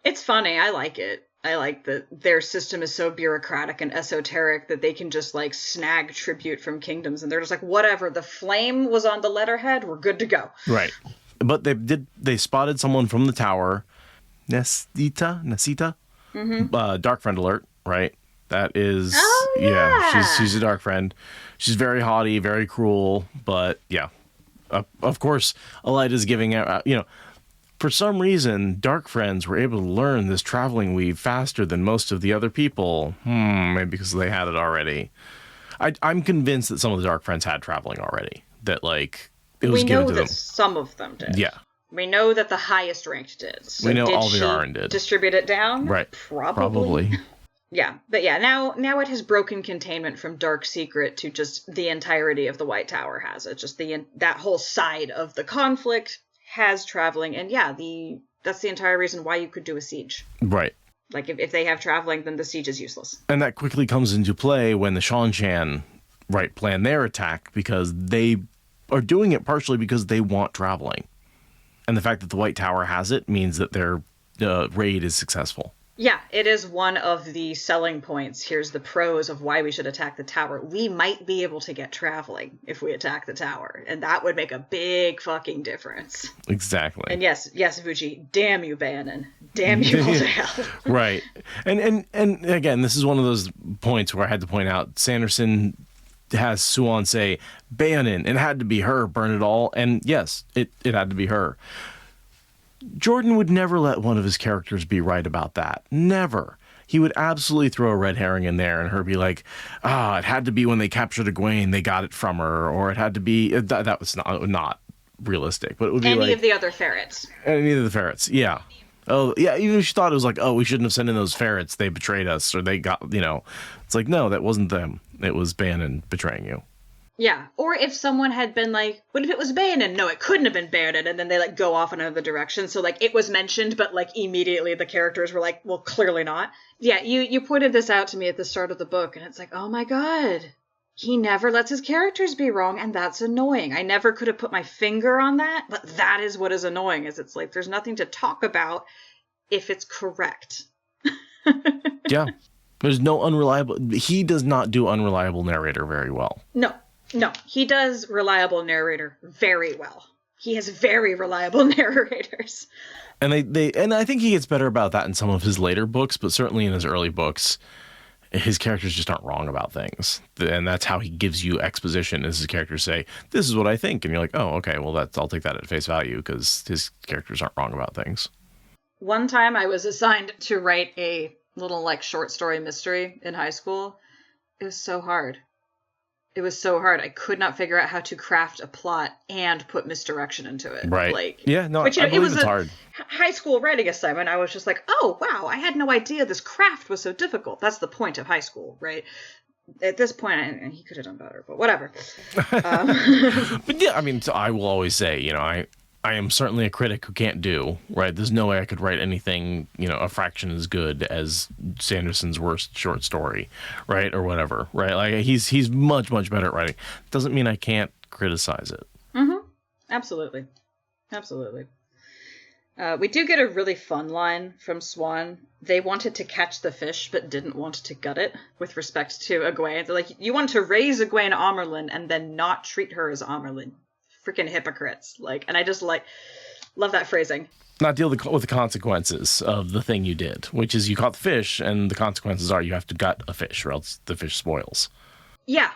It's funny. I like it. I like that their system is so bureaucratic and esoteric that they can just, like, snag tribute from kingdoms, and they're just like, whatever, the flame was on the letterhead, we're good to go. Right. But they spotted someone from the tower, Nasita? Dark Friend alert, right? That is, she's a Dark Friend. She's very haughty, very cruel, but yeah. Of course, Elida's giving out, for some reason, Dark Friends were able to learn this traveling weave faster than most of the other people. Maybe because they had it already. I'm convinced that some of the Dark Friends had traveling already. That, like, it was given to them. We know that some of them did. Yeah. We know that the highest ranked did. So we know did Alviarin did. Distribute it down? Right. Probably. Yeah, but yeah, now it has broken containment from Dark Secret to just the entirety of the White Tower has it. Just that whole side of the conflict has traveling, and yeah, that's the entire reason why you could do a siege. Right. Like, if they have traveling, then the siege is useless. And that quickly comes into play when the Shanshan, plan their attack, because they are doing it partially because they want traveling. And the fact that the White Tower has it means that their raid is successful. Yeah, it is one of the selling points. Here's the pros of why we should attack the tower. We might be able to get traveling if we attack the tower, and that would make a big fucking difference. Exactly. And yes, Vuji, damn you, Bannon. Damn you all to hell. Right. And again, this is one of those points where I had to point out Sanderson has Suan say, Bayonin, it had to be her, burn it all. And yes, it had to be her. Jordan would never let one of his characters be right about that. Never. He would absolutely throw a red herring in there and her be like, it had to be when they captured Egwene, they got it from her, or it had to be, that was not realistic, but it would be any of the other ferrets. Any of the ferrets, yeah. Oh, yeah, even if she thought it was like, we shouldn't have sent in those ferrets, they betrayed us, or they got, it's like, no, that wasn't them. It was Bayonin betraying you. Yeah, or if someone had been like, what if it was Bayonin? No, it couldn't have been Bayonin, and then they, like, go off in another direction, so, like, it was mentioned, but, like, immediately the characters were like, well, clearly not. Yeah, you pointed this out to me at the start of the book, and it's like, oh my god, he never lets his characters be wrong, and that's annoying. I never could have put my finger on that, but that is what is annoying, is it's like, there's nothing to talk about if it's correct. Yeah, there's no unreliable, he does not do unreliable narrator very well. No, he does reliable narrator very well. He has very reliable narrators. And and I think he gets better about that in some of his later books, but certainly in his early books, his characters just aren't wrong about things. And that's how he gives you exposition, is his characters say, this is what I think. And you're like, oh, okay, well, I'll take that at face value, because his characters aren't wrong about things. One time I was assigned to write a little, like, short story mystery in high school. It was so hard. It was so hard. I could not figure out how to craft a plot and put misdirection into it. Right. Like, yeah, no, which, I believe it was it's a hard. High school writing assignment. I was just like, oh, wow, I had no idea this craft was so difficult. That's the point of high school, right? At this point, he could have done better, but whatever. But yeah, I mean, so I will always say, I am certainly a critic who can't do, right? There's no way I could write anything, a fraction as good as Sanderson's worst short story, right? Or whatever, right? Like, he's much, much better at writing. Doesn't mean I can't criticize it. Mm-hmm. Absolutely. Absolutely. We do get a really fun line from Swan. They wanted to catch the fish, but didn't want to gut it, with respect to Egwene. They're like, you want to raise Egwene Amerlin and then not treat her as Amerlin. Freaking hypocrites. Like, and I just love that phrasing. Not deal with the consequences of the thing you did, which is you caught the fish, and the consequences are you have to gut a fish, or else the fish spoils. Yeah,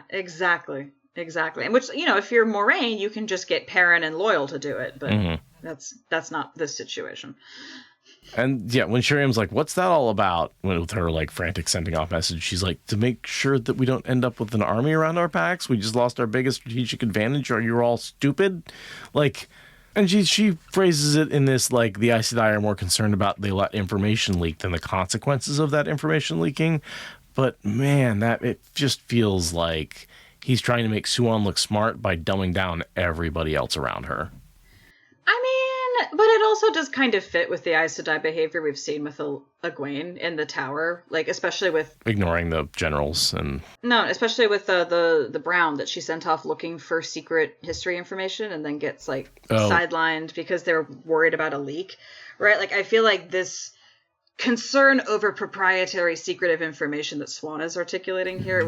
exactly. And which, if you're Moraine, you can just get Perrin and Loyal to do it, but that's not this situation. And yeah, when Shiriam's like, what's that all about? With her, like, frantic sending off message, she's like, to make sure that we don't end up with an army around our backs. We just lost our biggest strategic advantage. Are you all stupid? Like, and she phrases it in this, like, the Aes Sedai are more concerned about they let information leak than the consequences of that information leaking. But man, it just feels like he's trying to make Suan look smart by dumbing down everybody else around her. I mean, but it also does kind of fit with the Aes Sedai behavior we've seen with Egwene in the tower, like, especially with ignoring the generals and especially with the Brown that she sent off looking for secret history information and then gets sidelined because they're worried about a leak, right? Like, I feel like this concern over proprietary secretive information that Swan is articulating here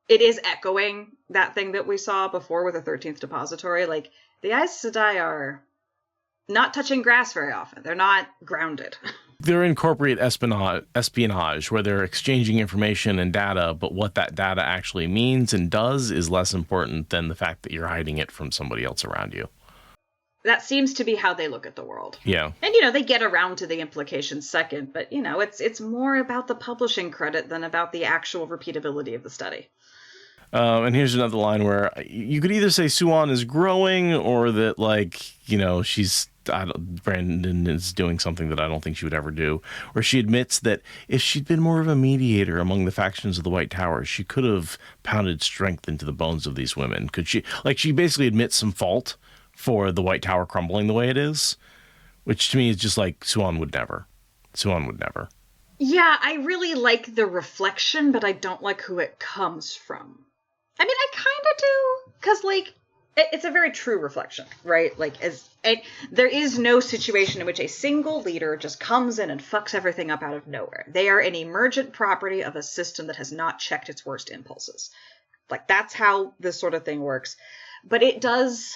it is echoing that thing that we saw before with the 13th Depository. Like, the Aes Sedai are not touching grass very often. They're not grounded. They're incorporate espionage, where they're exchanging information and data, but what that data actually means and does is less important than the fact that you're hiding it from somebody else around you. That seems to be how they look at the world. Yeah. And, they get around to the implications second, but, it's more about the publishing credit than about the actual repeatability of the study. And here's another line where you could either say Suan is growing or that, like, Brandon is doing something that I don't think she would ever do. Or she admits that if she'd been more of a mediator among the factions of the White Tower, she could have pounded strength into the bones of these women. Could she? Like, she basically admits some fault for the White Tower crumbling the way it is, which to me is just like Suan would never. Yeah, I really like the reflection, but I don't like who it comes from. I mean, I kind of do, because, like, it's a very true reflection, right? Like, there is no situation in which a single leader just comes in and fucks everything up out of nowhere. They are an emergent property of a system that has not checked its worst impulses. Like, that's how this sort of thing works. But it does,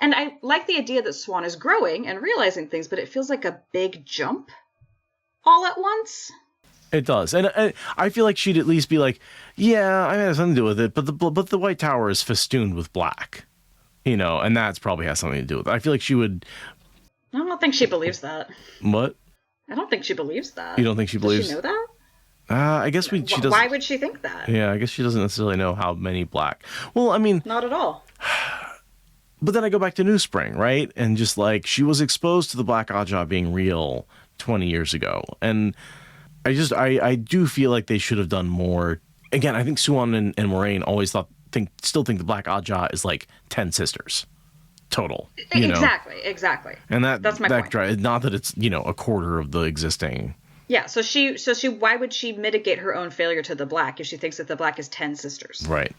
and I like the idea that Swan is growing and realizing things, but it feels like a big jump all at once. It does. And I feel like she'd at least be like, yeah, I have something to do with it, but the White Tower is festooned with black, and that's probably has something to do with it. I feel like she would. I don't think she believes that. What? I don't think she believes that. You don't think she believes? Does she know that? I guess she doesn't. Why would she think that? Yeah, I guess she doesn't necessarily know how many black. Well, I mean, not at all. But then I go back to New Spring, right? And just like she was exposed to the Black Oddjaw being real 20 years ago, and I do feel like they should have done more. Again, I think Suan and Moraine always still think the Black Oddjaw is like 10 sisters total. Exactly. And that's my point. Not that it's a quarter of the existing. Yeah, so she why would she mitigate her own failure to the Black if she thinks that the Black is 10 sisters? Right.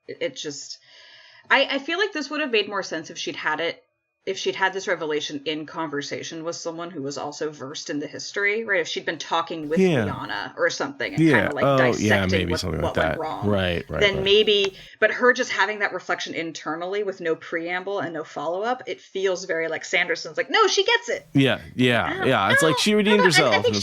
It just I feel like this would have made more sense if she'd had this revelation in conversation with someone who was also versed in the history, right? If she'd been talking with Liana or something and kind of like dissecting what went wrong. Right. Then maybe, but her just having that reflection internally with no preamble and no follow-up, it feels very like Sanderson's like, no, she gets it. Yeah. It's like she redeemed herself. I think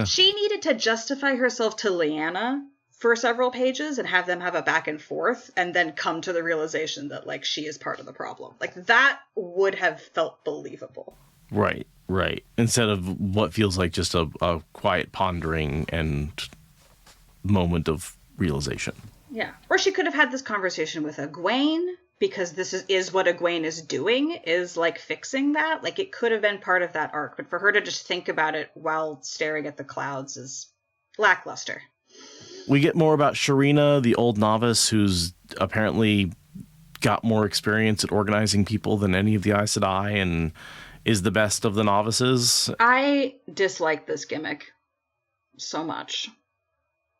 she needed to justify herself to Liana for several pages and have them have a back and forth and then come to the realization that like she is part of the problem. Like that would have felt believable. Right. Instead of what feels like just a quiet pondering and moment of realization. Yeah. Or she could have had this conversation with Egwene, because this is what Egwene is doing, is like fixing that. Like it could have been part of that arc, but for her to just think about it while staring at the clouds is lackluster. We get more about Sharina, the old novice, who's apparently got more experience at organizing people than any of the Aes Sedai and is the best of the novices. I dislike this gimmick so much.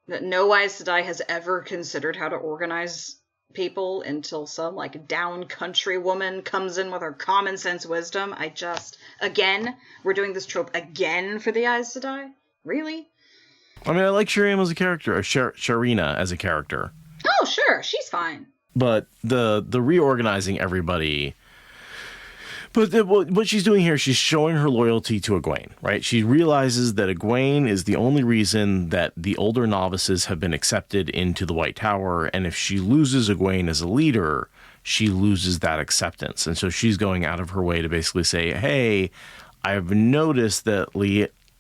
That no Aes Sedai has ever considered how to organize people until some like down country woman comes in with her common sense wisdom. Again, we're doing this trope again for the Aes Sedai? Really? I mean, I like Sharina as a character, or Sharina as a character. Oh, sure, she's fine. But the reorganizing everybody. But what she's doing here, she's showing her loyalty to Egwene, right? She realizes that Egwene is the only reason that the older novices have been accepted into the White Tower, and if she loses Egwene as a leader, she loses that acceptance. And so she's going out of her way to basically say, hey, I've noticed that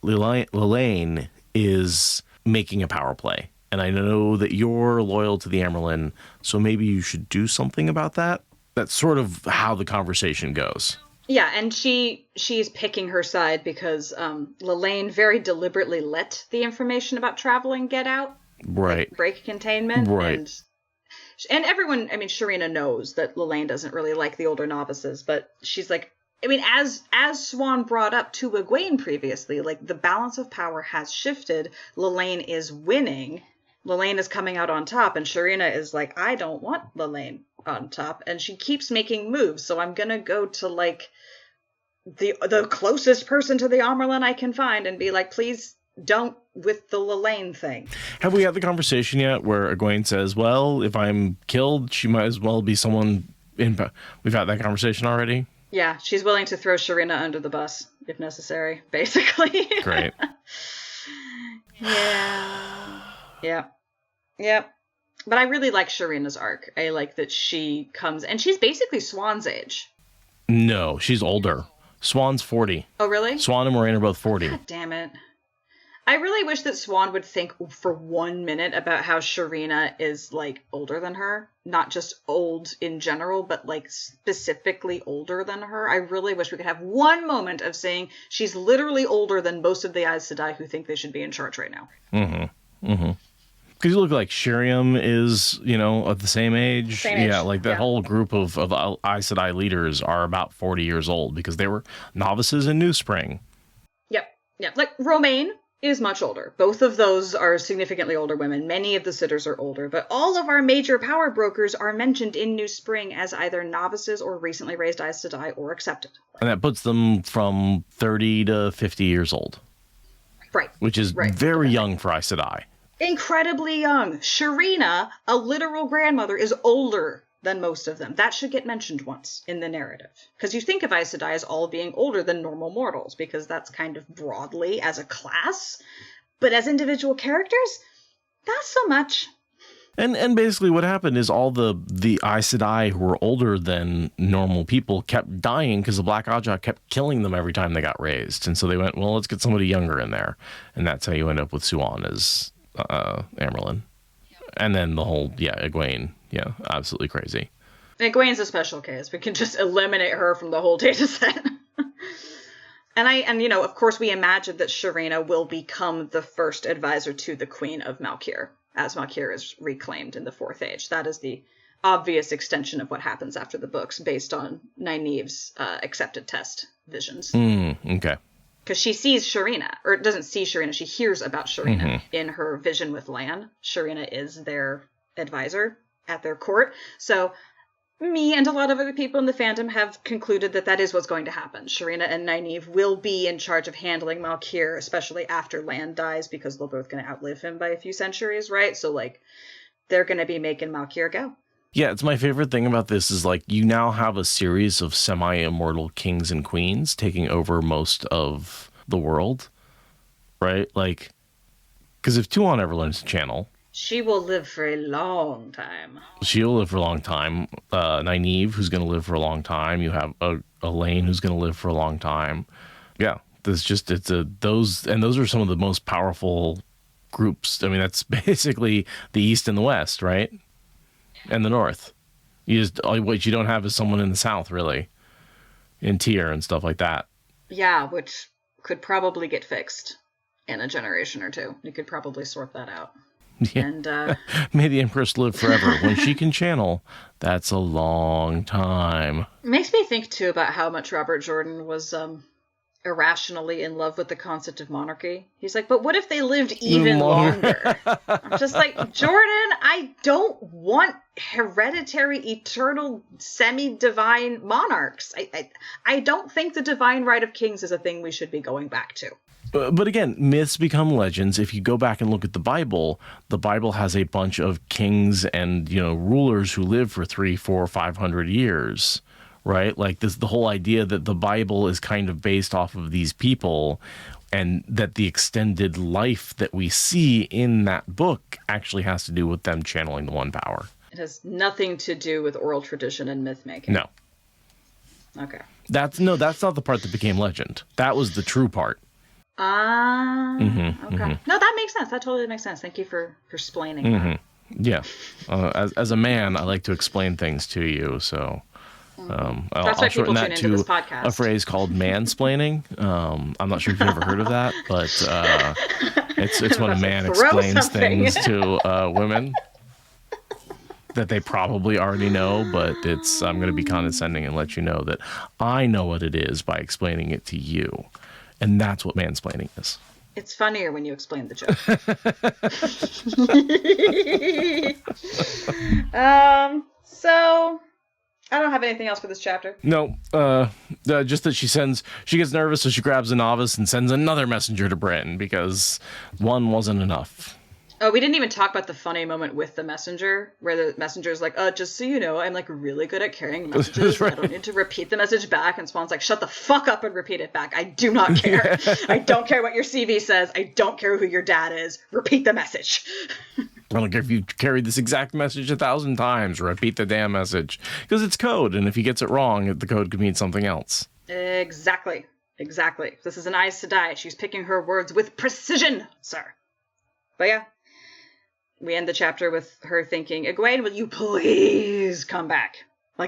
Lelaine is making a power play, and I know that you're loyal to the Amyrlin, so maybe you should do something about that. That's sort of how the conversation goes. Yeah, and she's picking her side because Lelaine very deliberately let the information about traveling get out. Right. Like break containment. Right. And everyone, I mean, Sharina knows that Lelaine doesn't really like the older novices, but she's like, I mean, as Swan brought up to Egwene previously, like the balance of power has shifted. Lelaine is winning. Lelaine is coming out on top, and Sharina is like, I don't want Lelaine on top, and she keeps making moves, so I'm gonna go to like the closest person to the Amyrlin I can find and be like, please don't with the Lelaine thing. Have we had the conversation yet where Egwene says, well, if I'm killed, she might as well be someone in... We've had that conversation already? Yeah, she's willing to throw Sharina under the bus, if necessary, basically. Great. Yeah. But I really like Sharina's arc. I like that she comes... And she's basically Swan's age. No, she's older. Swan's 40. Oh, really? Swan and Moraine are both 40. God damn it. I really wish that Swan would think for 1 minute about how Sharina is, like, older than her. Not just old in general, but, like, specifically older than her. I really wish we could have one moment of saying she's literally older than most of the Aes Sedai who think they should be in charge right now. Because you look like Shiriam is, of the same age. Yeah, like that whole group of Aes Sedai leaders are about 40 years old because they were novices in New Spring. Yep. Like, Romaine is much older. Both of those are significantly older women. Many of the sitters are older, but all of our major power brokers are mentioned in New Spring as either novices or recently raised Aes Sedai or accepted. And that puts them from 30 to 50 years old. Right. Which is very young for Aes Sedai. Incredibly young. Sharina, a literal grandmother, is older than most of them. That should get mentioned once in the narrative. Because you think of Aes Sedai as all being older than normal mortals, because that's kind of broadly, as a class, But as individual characters, not so much. And basically what happened is all the Aes Sedai who were older than normal people kept dying because the Black Ajah kept killing them every time they got raised. And so they went, well, let's get somebody younger in there. And that's how you end up with Suan as Amyrlin. And then the whole, Egwene. Yeah, absolutely crazy. Egwene's a special case. We can just eliminate her from the whole data set. And of course, we imagine that Sharina will become the first advisor to the Queen of Malkir, as Malkir is reclaimed in the Fourth Age. That is the obvious extension of what happens after the books, based on Nynaeve's accepted test visions. Okay. Because she sees Sharina, or doesn't see Sharina, she hears about Sharina in her vision with Lan. Sharina is their advisor at their court. So me and a lot of other people in the fandom have concluded that is what's going to happen. Sharina and Nynaeve will be in charge of handling Malkir, especially after Lan dies, because they're both going to outlive him by a few centuries, right? So, they're going to be making Malkir go. Yeah, it's my favorite thing about this is, you now have a series of semi-immortal kings and queens taking over most of the world, right? Because if Tuon ever learns to channel... She will live for a long time. She'll live for a long time. Nynaeve, who's going to live for a long time. You have Elaine, who's going to live for a long time. Yeah, those are some of the most powerful groups. I mean, that's basically the East and the West, right? And the North. What you don't have is someone in the South, really, in Tyr and stuff like that. Yeah, which could probably get fixed in a generation or two. You could probably sort that out. Yeah. And may the Empress live forever. When she can channel, that's a long time. Makes me think too about how much Robert Jordan was irrationally in love with the concept of monarchy. He's like, but what if they lived even longer? I'm just like, Jordan, I don't want hereditary, eternal, semi-divine monarchs. I don't think the divine right of kings is a thing we should be going back to. But again, myths become legends. If you go back and look at the Bible has a bunch of kings and, rulers who live for 300, 400, 500 years, right? The whole idea that the Bible is kind of based off of these people, and that the extended life that we see in that book actually has to do with them channeling the one power. It has nothing to do with oral tradition and myth making. No. Okay. That's not the part that became legend. That was the true part. Okay. No, that makes sense. That totally makes sense. Thank you for explaining that. Yeah. As a man, I like to explain things to you, so I'll shorten that to a phrase called mansplaining. I'm not sure if you've ever heard of that, but it's when a man explains things to women that they probably already know, but I'm going to be condescending and let you know that I know what it is by explaining it to you. And that's what mansplaining is. It's funnier when you explain the joke. So I don't have anything else for this chapter. No, just that she gets nervous, so she grabs a novice and sends another messenger to Britain because one wasn't enough. Oh, we didn't even talk about the funny moment with the messenger, where the messenger's like, just so you know, I'm really good at carrying messages. Right. I don't need to repeat the message back. And Spawn's like, shut the fuck up and repeat it back. I do not care. I don't care what your CV says. I don't care who your dad is. Repeat the message. I don't care if you carried this exact message 1,000 times. Repeat the damn message. Because it's code, and if he gets it wrong, the code could mean something else. Exactly. This is an Aes Sedai. She's picking her words with precision, sir. But yeah. We end the chapter with her thinking, Egwene, will you please come back?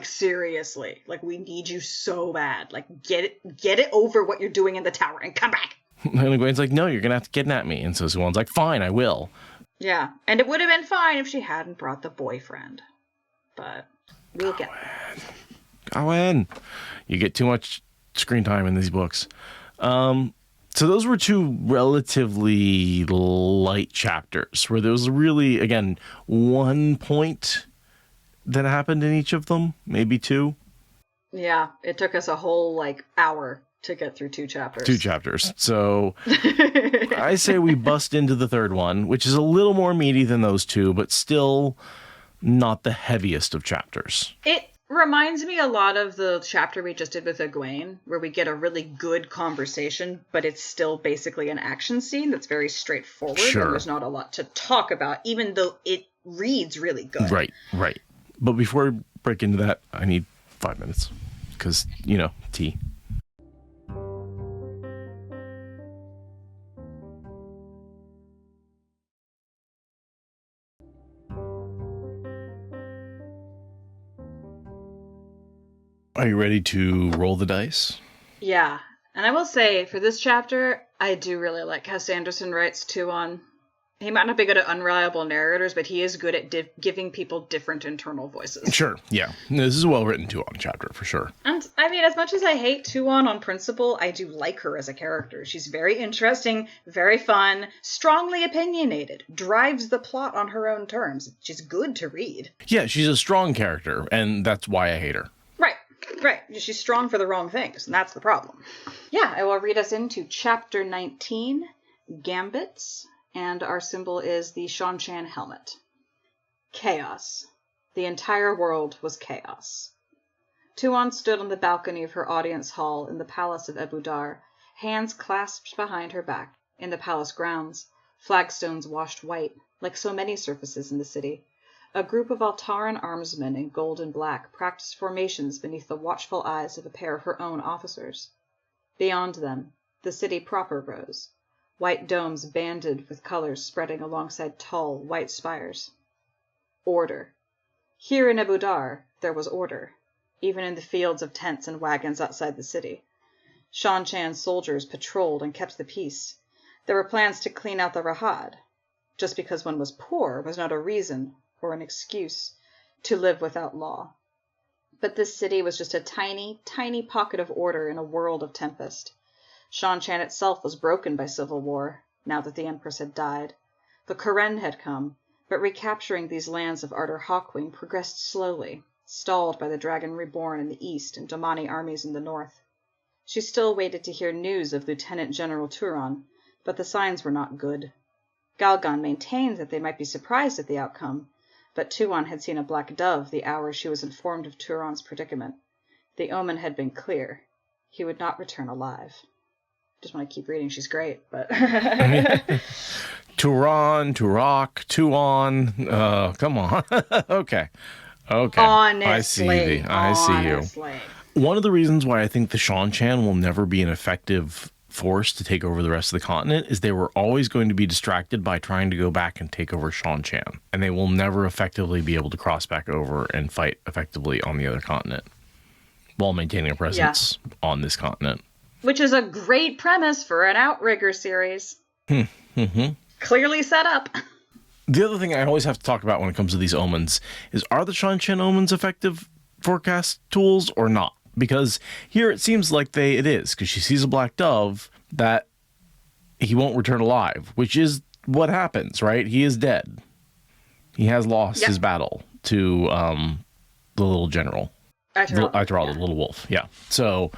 Seriously. We need you so bad. Get it over what you're doing in the tower and come back. And Egwene's like, no, you're going to have to kidnap me. And so Suwan's like, fine, I will. Yeah, and it would have been fine if she hadn't brought the boyfriend. But we'll get there. Go in. You get too much screen time in these books. So those were two relatively light chapters where there was really, again, one point that happened in each of them, maybe two. Yeah, it took us a whole hour to get through two chapters. So I say we bust into the third one, which is a little more meaty than those two, but still not the heaviest of chapters. It reminds me a lot of the chapter we just did with Egwene, where we get a really good conversation, but it's still basically an action scene that's very straightforward, Sure. and there's not a lot to talk about, even though it reads really good. Right. But before we break into that, I need 5 minutes, because, tea. Are you ready to roll the dice? Yeah, and I will say, for this chapter, I do really like how Sanderson writes Tuon. He might not be good at unreliable narrators, but he is good at giving people different internal voices. Sure, yeah. This is a well-written Tuon chapter, for sure. And, I mean, as much as I hate Tuon on principle, I do like her as a character. She's very interesting, very fun, strongly opinionated, drives the plot on her own terms. She's good to read. Yeah, she's a strong character, and that's why I hate her. Right. She's strong for the wrong things, and that's the problem. Yeah, I will read us into Chapter 19, Gambits, and our symbol is the Seanchan helmet. Chaos. The entire world was chaos. Tuon stood on the balcony of her audience hall in the palace of Ebudar, hands clasped behind her back. In the palace grounds, flagstones washed white, like so many surfaces in the city. A group of Altaran armsmen in gold and black practiced formations beneath the watchful eyes of a pair of her own officers. Beyond them, the city proper rose, white domes banded with colors spreading alongside tall, white spires. Order. Here in Ebudar, there was order, even in the fields of tents and wagons outside the city. Seanchan's soldiers patrolled and kept the peace. There were plans to clean out the Rahad. Just because one was poor was not a reason or an excuse to live without law. But this city was just a tiny, tiny pocket of order in a world of tempest. Seanchan itself was broken by civil war, now that the Empress had died. The Karen had come, but recapturing these lands of Artur Hawkwing progressed slowly, stalled by the Dragon Reborn in the east and Domani armies in the north. She still waited to hear news of Lieutenant General Turon, but the signs were not good. Galgon maintained that they might be surprised at the outcome, but Tuon had seen a black dove the hour she was informed of Turon's predicament. The omen had been clear. He would not return alive. Just want to keep reading. She's great, but... Turon, Turok, Tuon. Come on. Okay. Honestly. I see you. One of the reasons why I think the Seanchan will never be an effective force to take over the rest of the continent is they were always going to be distracted by trying to go back and take over Seanchan, and they will never effectively be able to cross back over and fight effectively on the other continent while maintaining a presence on this continent. Which is a great premise for an Outrigger series. Clearly set up. The other thing I always have to talk about when it comes to these omens is, are the Seanchan omens effective forecast tools or not? Because here it seems like it is, because she sees a black dove that he won't return alive, which is what happens, right? He is dead. He has lost his battle to the little general. Aitaral, the little wolf. Yeah. So,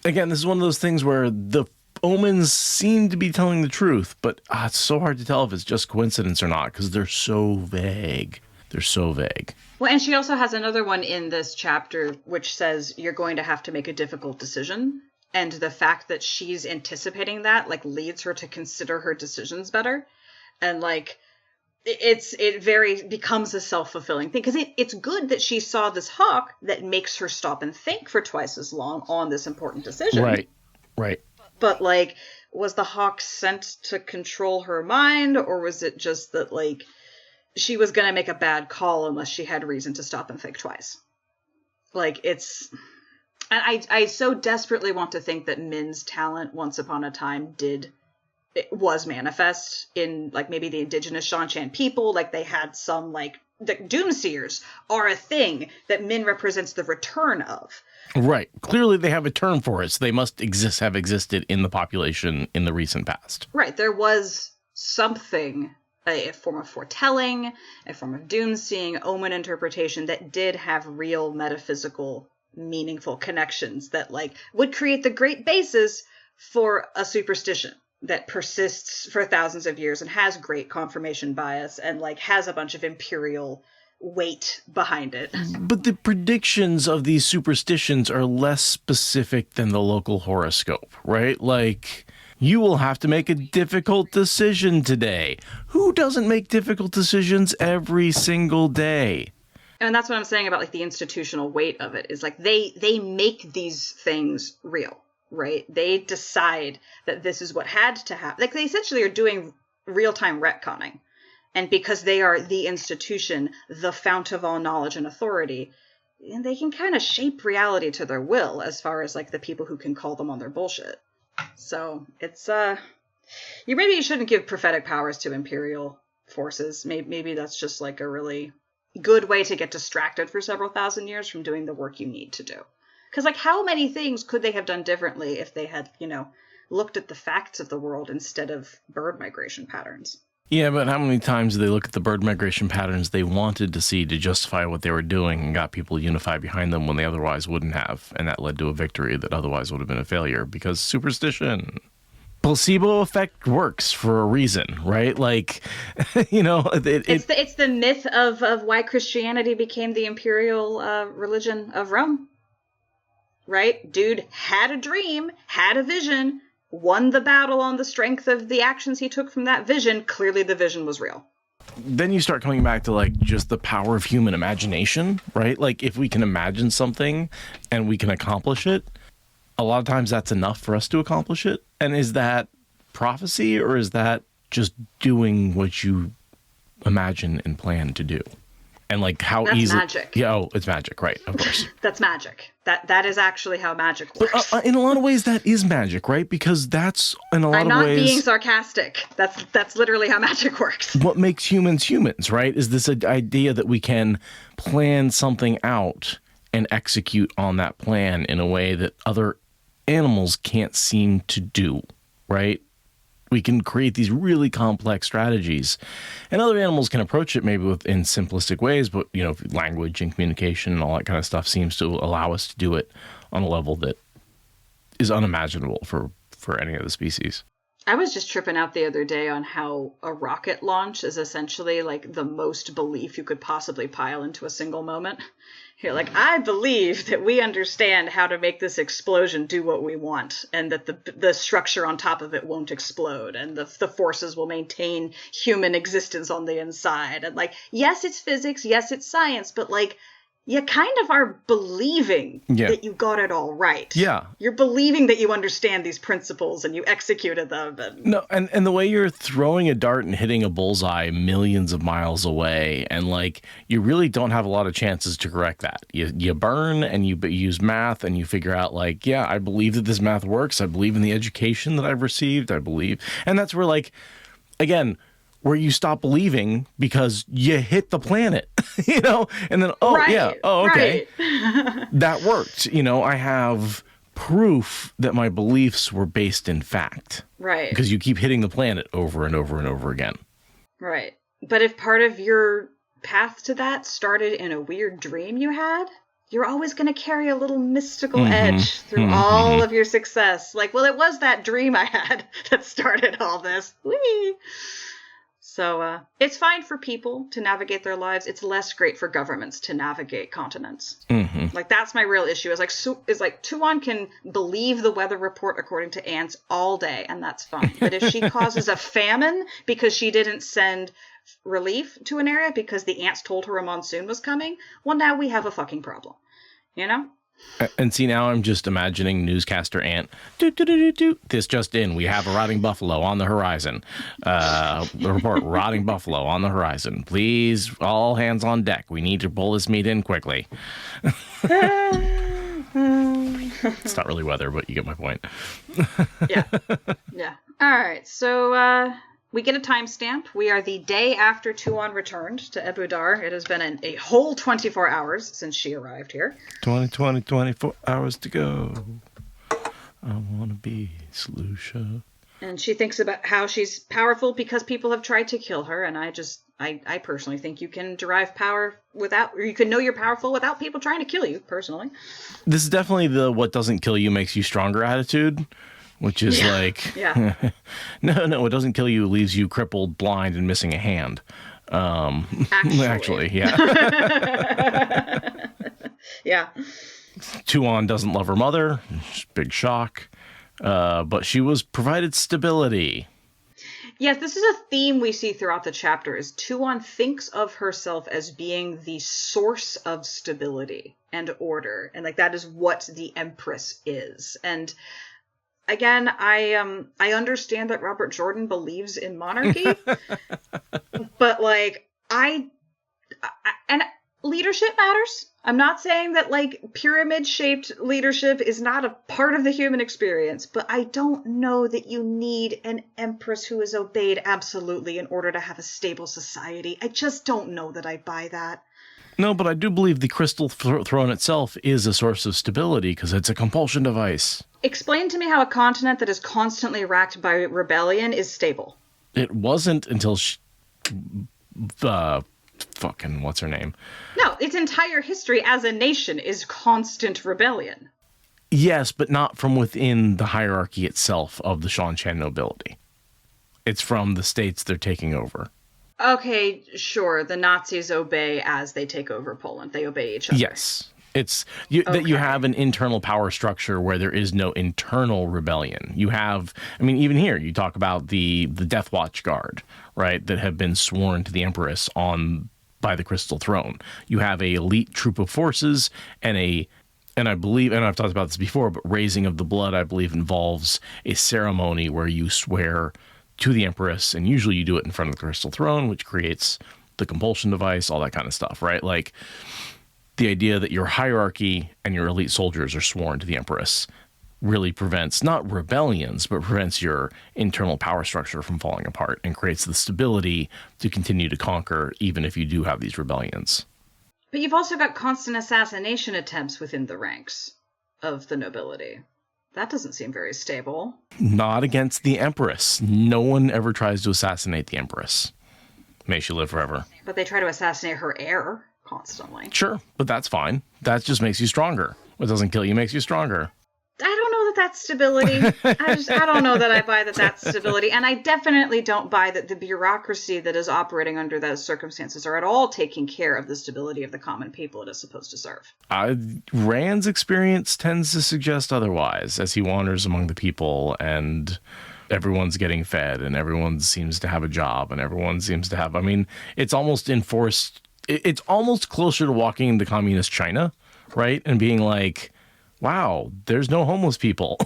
again, this is one of those things where the omens seem to be telling the truth, but it's so hard to tell if it's just coincidence or not, because they're so vague. They're so vague. Well, and she also has another one in this chapter which says you're going to have to make a difficult decision. And the fact that she's anticipating that, leads her to consider her decisions better. And, it very becomes a self-fulfilling thing. Because it's good that she saw this hawk that makes her stop and think for twice as long on this important decision. Right. But, was the hawk sent to control her mind? Or was it just that, she was going to make a bad call unless she had reason to stop and think twice? It's... And I so desperately want to think that Min's talent once upon a time was manifest in, maybe the indigenous Seanchan people. They had some, the Doomseers are a thing that Min represents the return of. Right. Clearly they have a term for it, so they must have existed in the population in the recent past. Right. There was something... a form of foretelling, a form of doom-seeing, omen interpretation that did have real metaphysical, meaningful connections that, would create the great basis for a superstition that persists for thousands of years and has great confirmation bias and, has a bunch of imperial weight behind it. But the predictions of these superstitions are less specific than the local horoscope, right? Like, you will have to make a difficult decision today. Who doesn't make difficult decisions every single day? And that's what I'm saying about like the institutional weight of it is like they make these things real, right? They decide that this is what had to happen. Like they essentially are doing real-time retconning. And because they are the institution, the fount of all knowledge and authority, and they can kind of shape reality to their will as far as like the people who can call them on their bullshit. So it's maybe you shouldn't give prophetic powers to imperial forces. Maybe that's just like a really good way to get distracted for several thousand years from doing the work you need to do. Because like how many things could they have done differently if they had, looked at the facts of the world instead of bird migration patterns? Yeah, but how many times did they look at the bird migration patterns they wanted to see to justify what they were doing and got people unified behind them when they otherwise wouldn't have? And that led to a victory that otherwise would have been a failure because superstition. Placebo effect works for a reason, right? Like, it's the myth of why Christianity became the imperial religion of Rome, right? Dude had a dream, had a vision, won the battle on the strength of the actions he took from that vision. Clearly the vision was real. Then you start coming back to like just the power of human imagination, right? Like if we can imagine something and we can accomplish it, a lot of times that's enough for us to accomplish it. And is that prophecy or is that just doing what you imagine and plan to do? And like how That's easy. Magic. Yeah, it's magic, right? Of course. That's magic. That is actually how magic works. But, in a lot of ways, that is magic, right? Because that's in a lot of ways. I'm not being sarcastic. That's literally how magic works. What makes humans, right? Is this idea that we can plan something out and execute on that plan in a way that other animals can't seem to do, right? We can create these really complex strategies, and other animals can approach it maybe in simplistic ways, but language and communication and all that kind of stuff seems to allow us to do it on a level that is unimaginable for any of the species. I was just tripping out the other day on how a rocket launch is essentially like the most belief you could possibly pile into a single moment. You're like, I believe that we understand how to make this explosion do what we want, and that the structure on top of it won't explode, and the forces will maintain human existence on the inside. And like, yes, it's physics, yes, it's science, but like, you kind of are believing that you got it all right. Yeah. You're believing that you understand these principles and you executed them. No, and the way you're throwing a dart and hitting a bullseye millions of miles away, and like, you really don't have a lot of chances to correct that. You burn and you use math and you figure out like, yeah, I believe that this math works. I believe in the education that I've received. I believe. And that's where like, again, where you stop believing because you hit the planet, and then, okay, that worked. I have proof that my beliefs were based in fact. Right. Because you keep hitting the planet over and over and over again. Right. But if part of your path to that started in a weird dream you had, you're always going to carry a little mystical edge through all of your success. Like, well, it was that dream I had that started all this. Whee! So it's fine for people to navigate their lives. It's less great for governments to navigate continents. Mm-hmm. Like, that's my real issue. Is like Tuon can believe the weather report according to ants all day, and that's fine. But if she causes a famine because she didn't send relief to an area because the ants told her a monsoon was coming, well, now we have a fucking problem. And see, now I'm just imagining newscaster ant. This just in, we have a rotting buffalo on the horizon. Report, rotting buffalo on the horizon. Please, all hands on deck. We need to pull this meat in quickly. It's not really weather, but you get my point. Yeah. All right, so we get a timestamp. We are the day after Tuon returned to Ebudar. It has been a whole 24 hours since she arrived here. 24 hours to go. I want to be Slucia. And she thinks about how she's powerful because people have tried to kill her. And I personally think you can derive power or you can know you're powerful without people trying to kill you, personally. This is definitely the what doesn't kill you makes you stronger attitude. Which is no, what doesn't kill you leaves you crippled, blind, and missing a hand. Actually, yeah. Yeah. Tuon doesn't love her mother. Big shock. But she was provided stability. Yes, this is a theme we see throughout the chapter, is Tuon thinks of herself as being the source of stability and order. And like that is what the Empress is. And again, I understand that Robert Jordan believes in monarchy, but like and leadership matters. I'm not saying that like pyramid-shaped leadership is not a part of the human experience, but I don't know that you need an empress who is obeyed absolutely in order to have a stable society. I just don't know that I buy that. No, but I do believe the crystal throne itself is a source of stability because it's a compulsion device. Explain to me how a continent that is constantly racked by rebellion is stable. It wasn't until fucking what's her name? No, its entire history as a nation is constant rebellion. Yes, but not from within the hierarchy itself of the Seanchan nobility. It's from the states they're taking over. Okay, sure. The Nazis obey as they take over Poland. They obey each other. Yes. It's that you have an internal power structure where there is no internal rebellion. You have, I mean, even here, you talk about the Death Watch Guard, right, that have been sworn to the Empress by the Crystal Throne. You have a elite troop of forces and I believe, and I've talked about this before, but raising of the blood, I believe, involves a ceremony where you swear to the Empress, and usually you do it in front of the Crystal Throne, which creates the compulsion device, all that kind of stuff, right? Like, the idea that your hierarchy and your elite soldiers are sworn to the Empress really prevents, not rebellions, but prevents your internal power structure from falling apart and creates the stability to continue to conquer, even if you do have these rebellions. But you've also got constant assassination attempts within the ranks of the nobility. That doesn't seem very stable. Not against the Empress. No one ever tries to assassinate the Empress. May she live forever. But they try to assassinate her heir constantly. Sure, but that's fine. That just makes you stronger. What doesn't kill you makes you stronger. I don't know that that's stability. I don't know that I buy that that's stability. And I definitely don't buy that the bureaucracy that is operating under those circumstances are at all taking care of the stability of the common people it is supposed to serve. Rand's experience tends to suggest otherwise as he wanders among the people and everyone's getting fed and everyone seems to have a job and everyone seems to have, I mean, it's almost enforced. It's almost closer to walking into communist China, right? And being like, wow, there's no homeless people.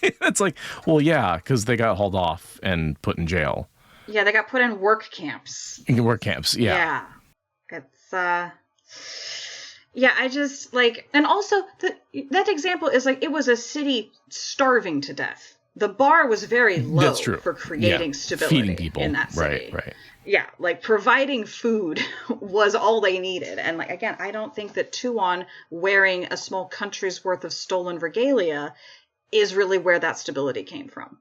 It's like, well, yeah, because they got hauled off and put in jail. Yeah, they got put in work camps. In work camps, yeah. Yeah. It's, yeah, I just, like, and also, that example is, like, it was a city starving to death. The bar was very low for creating stability feeding people in that city. Right. Yeah, like providing food was all they needed. And like again, I don't think that Tuon wearing a small country's worth of stolen regalia is really where that stability came from.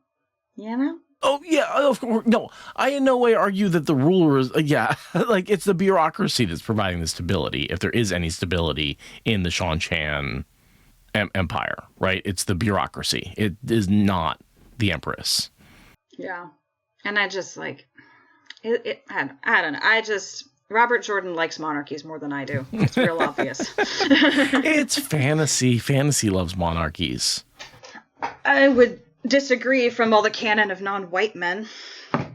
You know? Oh, yeah, of course. No, I in no way argue that the rulers, like it's the bureaucracy that's providing the stability, if there is any stability in the Seanchan Empire, right? It's the bureaucracy. It is not the Empress. Yeah. And I just like... I don't know. Robert Jordan likes monarchies more than I do. It's real obvious. It's fantasy. Fantasy loves monarchies. I would disagree from all the canon of non-white men,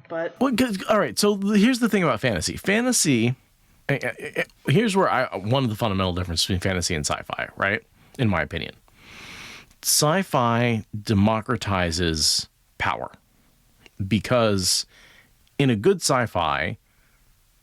but... Well, all right, so here's the thing about fantasy. Fantasy, here's where one of the fundamental differences between fantasy and sci-fi, right? In my opinion. Sci-fi democratizes power because... in a good sci-fi,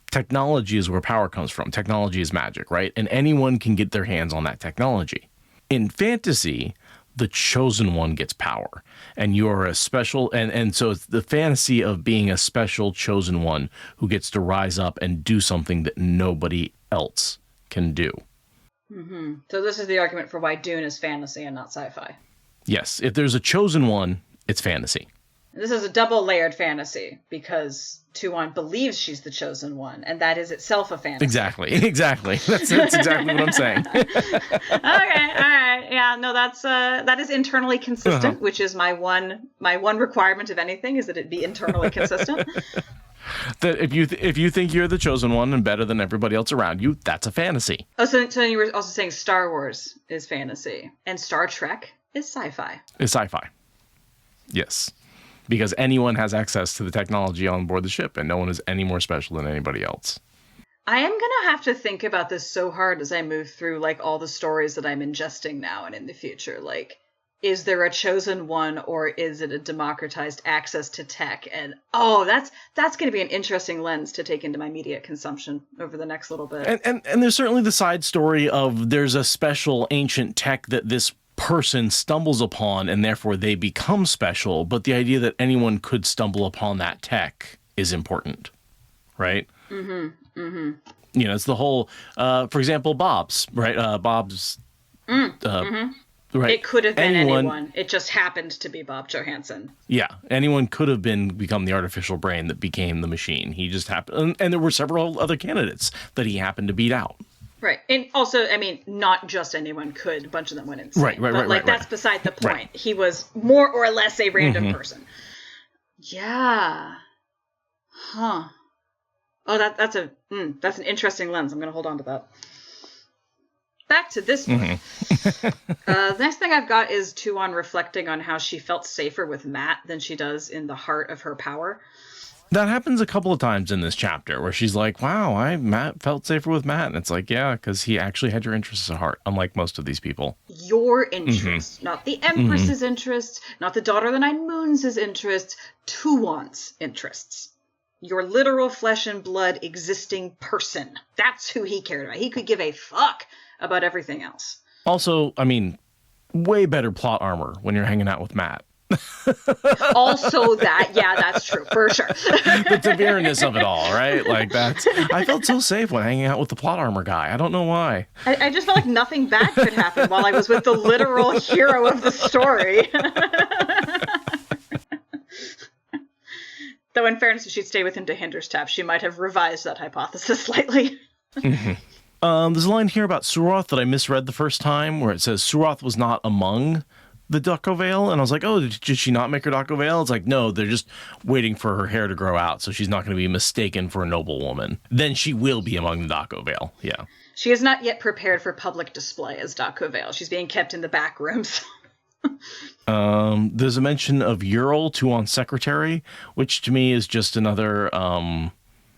technology is where power comes from. Technology is magic, right? And anyone can get their hands on that technology. In fantasy, the chosen one gets power. And you're a special... And so it's the fantasy of being a special chosen one who gets to rise up and do something that nobody else can do. Mm-hmm. So this is the argument for why Dune is fantasy and not sci-fi. Yes. If there's a chosen one, it's fantasy. This is a double-layered fantasy because Tuon believes she's the chosen one, and that is itself a fantasy. Exactly. That's exactly what I'm saying. Okay, all right. Yeah, no, that is internally consistent, which is my one requirement of anything is that it be internally consistent. That if you think you're the chosen one and better than everybody else around you, that's a fantasy. Oh, so you were also saying Star Wars is fantasy and Star Trek is sci-fi. It's sci-fi. Yes. Because anyone has access to the technology on board the ship, and no one is any more special than anybody else. I am going to have to think about this so hard as I move through, like, all the stories that I'm ingesting now and in the future. Like, is there a chosen one, or is it a democratized access to tech? And, that's going to be an interesting lens to take into my media consumption over the next little bit. And there's certainly the side story of there's a special ancient tech that this person stumbles upon, and therefore they become special. But the idea that anyone could stumble upon that tech is important, right? Mm-hmm. Mm-hmm. You know, it's the whole, for example, Bob's, right? Bob's, mm-hmm. Right. It could have been anyone. It just happened to be Bob Johansson. Yeah, anyone could have become the artificial brain that became the machine. He just happened, and there were several other candidates that he happened to beat out. Right. And also, I mean, not just anyone could. A bunch of them went insane. Right. That's beside the point. Right. He was more or less a random person. Yeah. Huh. Oh, that's an interesting lens. I'm going to hold on to that. Back to this one. The next thing I've got is Tuon reflecting on how she felt safer with Matt than she does in the heart of her power. That happens a couple of times in this chapter where she's like, wow, Matt felt safer with Matt. And it's like, yeah, because he actually had your interests at heart, unlike most of these people. Your interests, not the Empress's interests, not the Daughter of the Nine Moons' interests, Tuon's interests. Your literal flesh and blood existing person. That's who he cared about. He could give a fuck about everything else. Also, I mean, way better plot armor when you're hanging out with Matt. Also that's true, for sure. The severeness of it all, right? Like I felt so safe when hanging out with the plot armor guy. I don't know why. I just felt like nothing bad could happen while I was with the literal hero of the story. Though in fairness, if she'd stay with him to Hinderstaff, she might have revised that hypothesis slightly. There's a line here about Suroth that I misread the first time where it says Suroth was not among the Ducko Veil, and I was like, oh, did she not make her Ducko Veil? It's like, no, they're just waiting for her hair to grow out, so she's not going to be mistaken for a noble woman. Then she will be among the Ducko Veil, yeah. She is not yet prepared for public display as Ducko Veil. She's being kept in the back rooms. There's a mention of Ural, Tuon's secretary, which to me is just another, I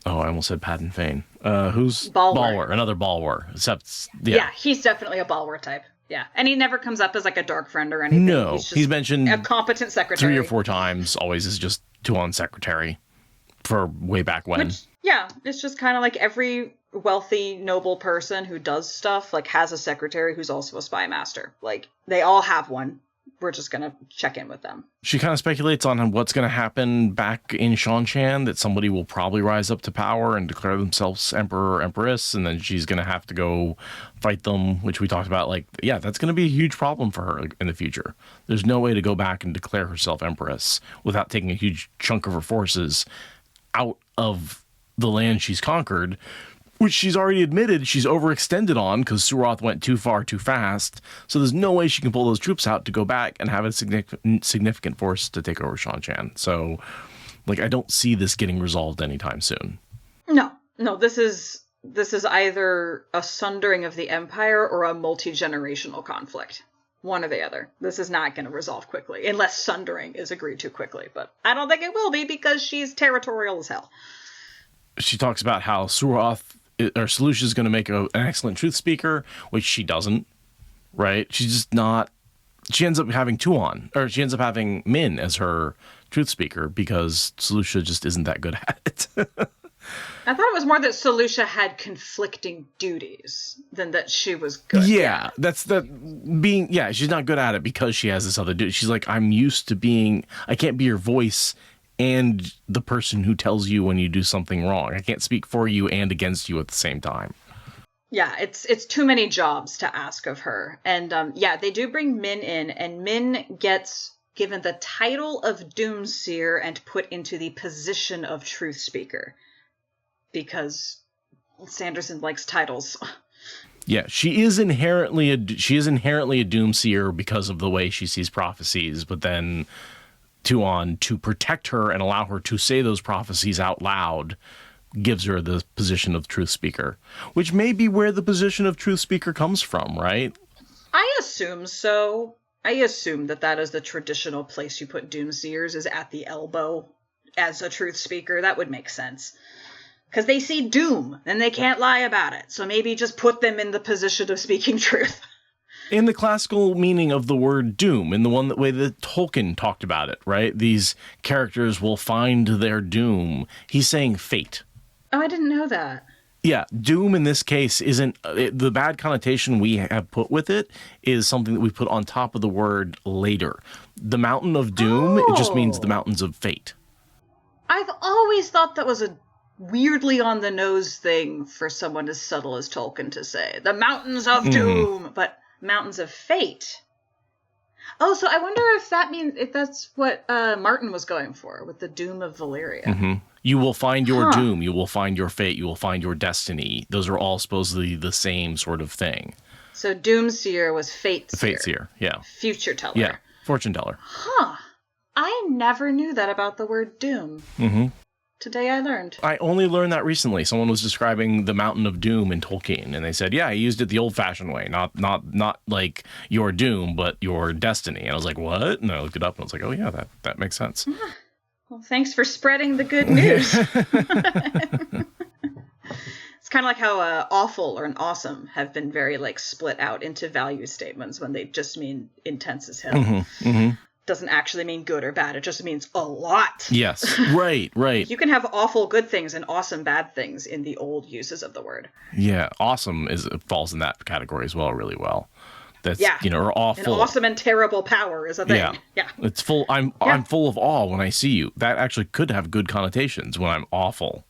almost said Padden Fane. Who's Balwer, another Balwer, except, yeah, he's definitely a Balwer type. Yeah, and he never comes up as like a dark friend or anything. No, he's mentioned a competent secretary 3 or 4 times. Always is just Tuon's secretary for way back when. Which, yeah, it's just kind of like every wealthy, noble person who does stuff like has a secretary who's also a spy master. Like they all have one. We're just going to check in with them. She kind of speculates on what's going to happen back in Shanshan, that somebody will probably rise up to power and declare themselves emperor or empress, and then she's going to have to go fight them, which we talked about. Like, yeah, that's going to be a huge problem for her in the future. There's no way to go back and declare herself empress without taking a huge chunk of her forces out of the land she's conquered, which she's already admitted she's overextended on because Suroth went too far too fast. So there's no way she can pull those troops out to go back and have a significant force to take over Shanshan. So, like, I don't see this getting resolved anytime soon. No, this is either a sundering of the empire or a multi-generational conflict. One or the other. This is not going to resolve quickly, unless sundering is agreed to quickly. But I don't think it will be because she's territorial as hell. She talks about how Selucia is going to make an excellent truth speaker, which she doesn't, right? She's just not. She ends up having Tuon, or she ends up having Min as her truth speaker because Selucia just isn't that good at it. I thought it was more that Selucia had conflicting duties than that she was good. Yeah, she's not good at it because she has this other duty. She's like, I'm used to I can't be your voice and the person who tells you when you do something wrong. I can't speak for you and against you at the same time. Yeah, it's too many jobs to ask of her. And they do bring Min in, and Min gets given the title of Doomseer and put into the position of Truth Speaker. Because Sanderson likes titles. Yeah, she is inherently a Doomseer because of the way she sees prophecies, but then Tuon to protect her and allow her to say those prophecies out loud gives her the position of truth speaker, which may be where the position of truth speaker comes from, right? I assume so. I assume that is the traditional place you put doomseers, is at the elbow as a truth speaker. That would make sense. Because they see doom, and they can't lie about it. So maybe just put them in the position of speaking truth. In the classical meaning of the word doom, in the way that Tolkien talked about it, right? These characters will find their doom. He's saying fate. Oh, I didn't know that. Yeah, doom in this case isn't the bad connotation we have put with it is something that we put on top of the word later. The mountain of doom, it just means the mountains of fate. I've always thought that was a weirdly on the nose thing for someone as subtle as Tolkien to say. The mountains of doom, but mountains of fate. Oh, so I wonder if that's what Martin was going for with the doom of Valyria. Mm-hmm. You will find your doom. You will find your fate. You will find your destiny. Those are all supposedly the same sort of thing. So Doomseer was Fate-seer. Fate-seer, yeah. Future teller. Yeah, fortune teller. Huh. I never knew that about the word doom. Mm-hmm. Today I learned. I only learned that recently. Someone was describing the Mountain of Doom in Tolkien, and they said, yeah, I used it the old-fashioned way, not like your doom, but your destiny. And I was like, what? And I looked it up, and I was like, oh, yeah, that makes sense. Well, thanks for spreading the good news. It's kind of like how awful or an awesome have been very split out into value statements when they just mean intense as hell. Mm-hmm, mm-hmm. Doesn't actually mean good or bad. It just means a lot. Yes, right. You can have awful good things and awesome bad things in the old uses of the word. Yeah, awesome falls in that category as well, really well. That's, or awful. An awesome and terrible power is a thing. Yeah. It's full. I'm full of awe when I see you. That actually could have good connotations when I'm awful.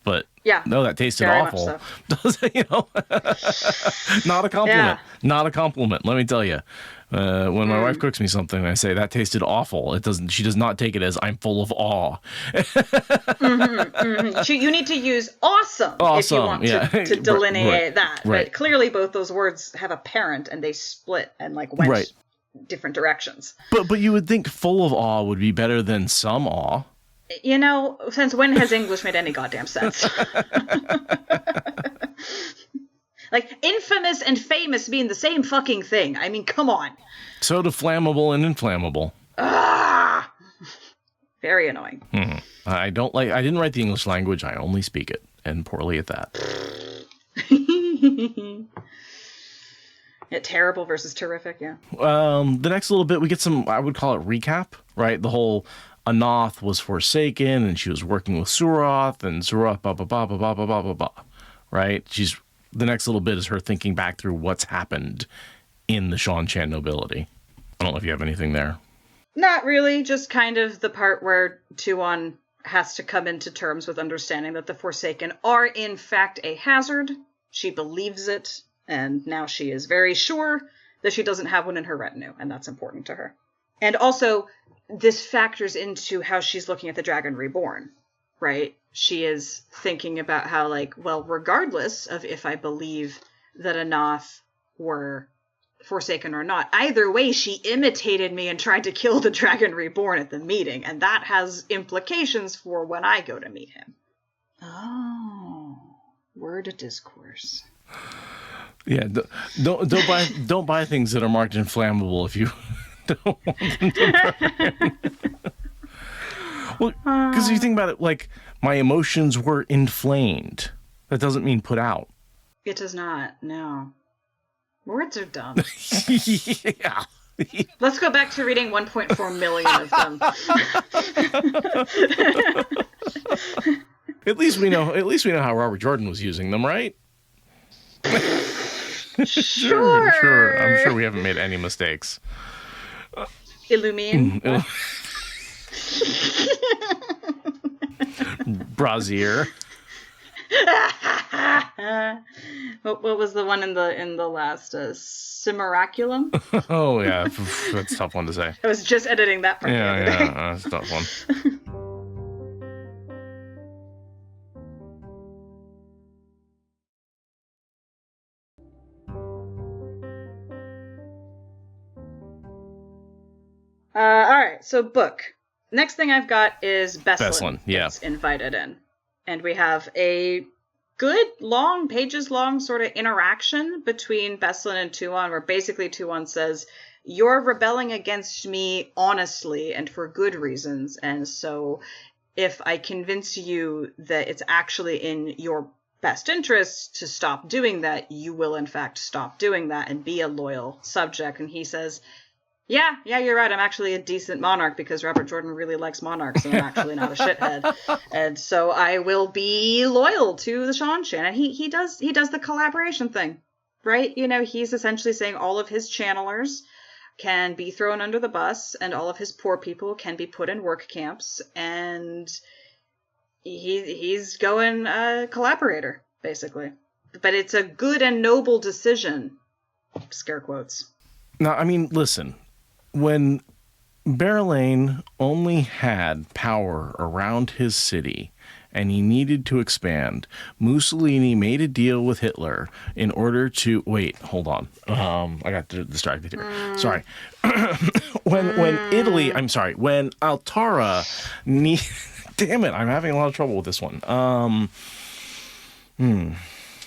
But no, that tasted very awful. Much so. Not a compliment. Yeah. Not a compliment. Let me tell you. When my wife cooks me something, I say that tasted awful. She does not take it as I'm full of awe. You need to use awesome if you want to delineate that. Right. Clearly, both those words have a parent, and they split and went different directions. But you would think full of awe would be better than some awe. Since when has English made any goddamn sense? Infamous and famous being the same fucking thing. I mean, come on. So do flammable and inflammable. Ah! Very annoying. I didn't write the English language. I only speak it, and poorly at that. Terrible versus terrific, yeah. The next little bit, we get some, I would call it recap, right? The whole Anoth was forsaken, and she was working with Suroth, and Suroth, blah, blah, blah, blah, blah, blah, blah, blah, right? The next little bit is her thinking back through what's happened in the Seanchan nobility. I don't know if you have anything there. Not really, just kind of the part where Tuon has to come into terms with understanding that the Forsaken are in fact a hazard. She believes it, and now she is very sure that she doesn't have one in her retinue, and that's important to her. And also, this factors into how she's looking at the Dragon Reborn, right? She is thinking about how, regardless of if I believe that Anoth were Forsaken or not, either way, she imitated me and tried to kill the Dragon Reborn at the meeting, and that has implications for when I go to meet him. Oh, word discourse. Yeah, don't buy things that are marked inflammable if you don't want them to burn. Well, because you think about it, my emotions were inflamed. That doesn't mean put out. It does not, no. Words are dumb. Yeah. Let's go back to reading 1.4 million of them. At least we know how Robert Jordan was using them, right? Sure. I'm sure we haven't made any mistakes. Illumine. Brazier. What was the one in the last Simeraculum? Oh yeah, that's a tough one to say. I was just editing that part. Yeah, that's a tough one. All right, so book. Next thing I've got is Beslan. Yeah. That's invited in. And we have a good, long, pages long sort of interaction between Beslan and Tuon, where basically Tuon says, "You're rebelling against me honestly and for good reasons. And so if I convince you that it's actually in your best interest to stop doing that, you will in fact stop doing that and be a loyal subject." And he says, yeah, you're right. I'm actually a decent monarch because Robert Jordan really likes monarchs and I'm actually not a shithead. And so I will be loyal to the Seanchan. And he does the collaboration thing, right? You know, he's essentially saying all of his channelers can be thrown under the bus and all of his poor people can be put in work camps. And he's going collaborator, basically. But it's a good and noble decision. Scare quotes. Now, I mean, listen. When Berlane only had power around his city and he needed to expand, Mussolini made a deal with Hitler in order to... Wait, hold on. I got distracted here. Sorry. when Italy... I'm sorry. When Altara... Damn it, I'm having a lot of trouble with this one.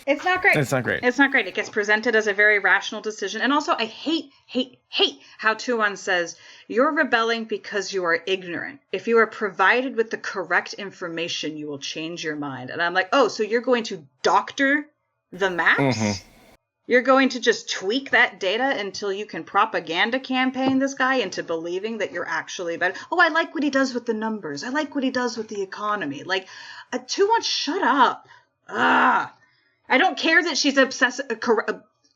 It's not great. It's not great. It's not great. It gets presented as a very rational decision. And also, I hate how Tuon says, you're rebelling because you are ignorant. If you are provided with the correct information, you will change your mind. And I'm like, oh, so you're going to doctor the maps? Mm-hmm. You're going to just tweak that data until you can propaganda campaign this guy into believing that you're actually better. Oh, I like what he does with the numbers. I like what he does with the economy. Like, Tuon, shut up. I don't care that she's